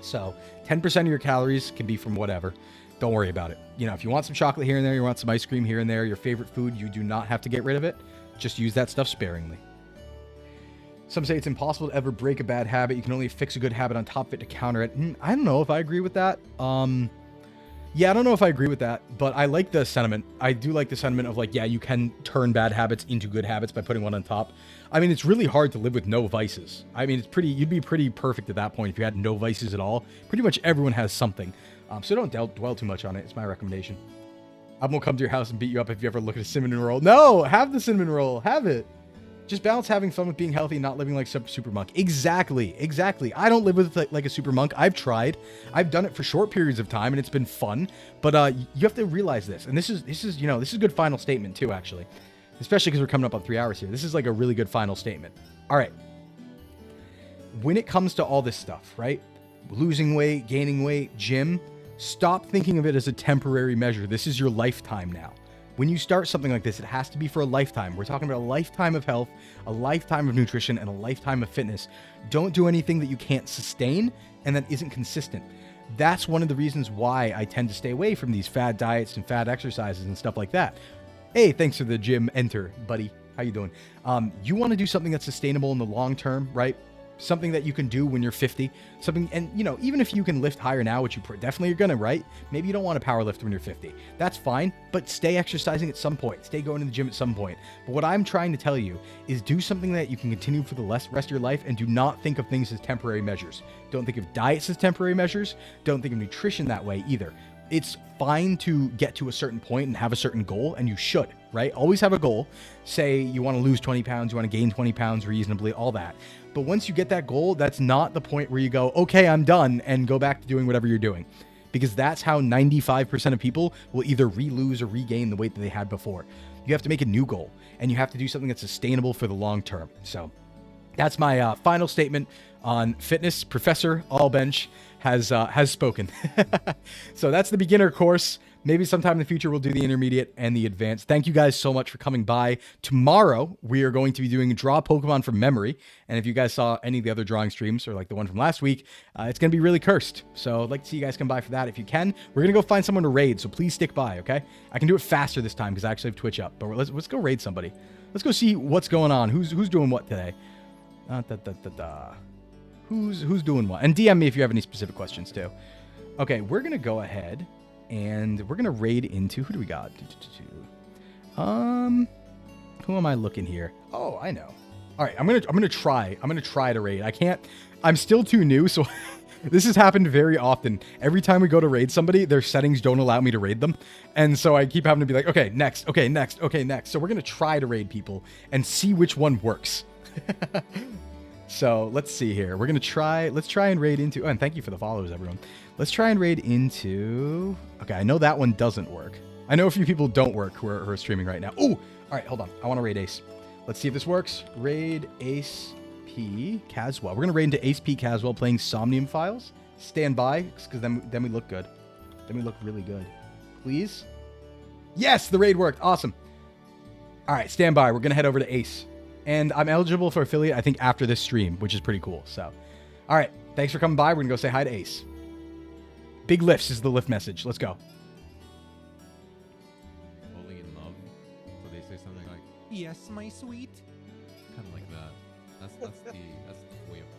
So 10% of your calories can be from whatever. Don't worry about it. If you want some chocolate here and there, you want some ice cream here and there, your favorite food, you do not have to get rid of it. Just use that stuff sparingly. Some say it's impossible to ever break a bad habit. You can only fix a good habit on top of it to counter it. I don't know if I agree with that. Yeah, I don't know if I agree with that, but I like the sentiment. I do like the sentiment of like, yeah, you can turn bad habits into good habits by putting one on top. I mean, it's really hard to live with no vices. I mean, you'd be pretty perfect at that point if you had no vices at all. Pretty much everyone has something. So don't dwell too much on it. It's my recommendation. I won't come to your house and beat you up if you ever look at a cinnamon roll. No, have the cinnamon roll. Have it. Just balance having fun with being healthy and not living like some super monk. Exactly. I don't live with like a super monk. I've tried. I've done it for short periods of time and it's been fun. But you have to realize this. And this is a good final statement too, actually. Especially because we're coming up on 3 hours here. This is like a really good final statement. All right. When it comes to all this stuff, right? Losing weight, gaining weight, gym, stop thinking of it as a temporary measure. This is your lifetime now. When you start something like this, it has to be for a lifetime. We're talking about a lifetime of health, a lifetime of nutrition, and a lifetime of fitness. Don't do anything that you can't sustain and that isn't consistent. That's one of the reasons why I tend to stay away from these fad diets and fad exercises and stuff like that. Hey, thanks for the gym enter, buddy. How you doing? You want to do something that's sustainable in the long term, right? Something that you can do when you're 50. Something, and you know, even if you can lift higher now, which you definitely are gonna, right? Maybe you don't want to power lift when you're 50. That's fine, but stay exercising at some point. Stay going to the gym at some point. But what I'm trying to tell you is do something that you can continue for the rest of your life, and do not think of things as temporary measures. Don't think of diets as temporary measures. Don't think of nutrition that way either. It's fine to get to a certain point and have a certain goal, and you should, right? Always have a goal. Say you want to lose 20 pounds, you want to gain 20 pounds reasonably, all that. But once you get that goal, that's not the point where you go, okay, I'm done, and go back to doing whatever you're doing. Because that's how 95% of people will either re-lose or regain the weight that they had before. You have to make a new goal, and you have to do something that's sustainable for the long term. So that's my final statement on fitness. Professor Albench has spoken. So that's the beginner course. Maybe sometime in the future we'll do the intermediate and the advanced. Thank you guys so much for coming by. Tomorrow we are going to be doing draw Pokemon from memory. And if you guys saw any of the other drawing streams or like the one from last week, it's going to be really cursed. So I'd like to see you guys come by for that if you can. We're going to go find someone to raid, so please stick by, okay? I can do it faster this time because I actually have Twitch up. But let's go raid somebody. Let's go see what's going on. Who's doing what today? Who's doing what? And DM me if you have any specific questions too. Okay, we're going to go ahead and we're going to raid into, who do we got? Who am I looking here? Oh, I know. All right, I'm going to try to raid. I'm still too new, so this has happened very often. Every time we go to raid somebody, their settings don't allow me to raid them. And so I keep having to be like, okay, next, okay, next, okay, next. So we're going to try to raid people and see which one works. So let's see here. We're going to let's try and raid into, oh, and thank you for the follows, everyone. Let's try and raid into, okay, I know that one doesn't work. I know a few people don't work who are streaming right now. Oh, all right, hold on. I want to raid Ace. Let's see if this works. Raid Ace P Caswell. We're going to raid into Ace P Caswell playing Somnium Files. Stand by, because then we look good. Then we look really good. Please? Yes, the raid worked. Awesome. All right, stand by. We're going to head over to Ace. And I'm eligible for affiliate, I think, after this stream, which is pretty cool. So, all right. Thanks for coming by. We're going to go say hi to Ace. Big lifts is the lift message. Let's go. Falling in love. So they say something like, Yes, my sweet. kind of like that. That's the way of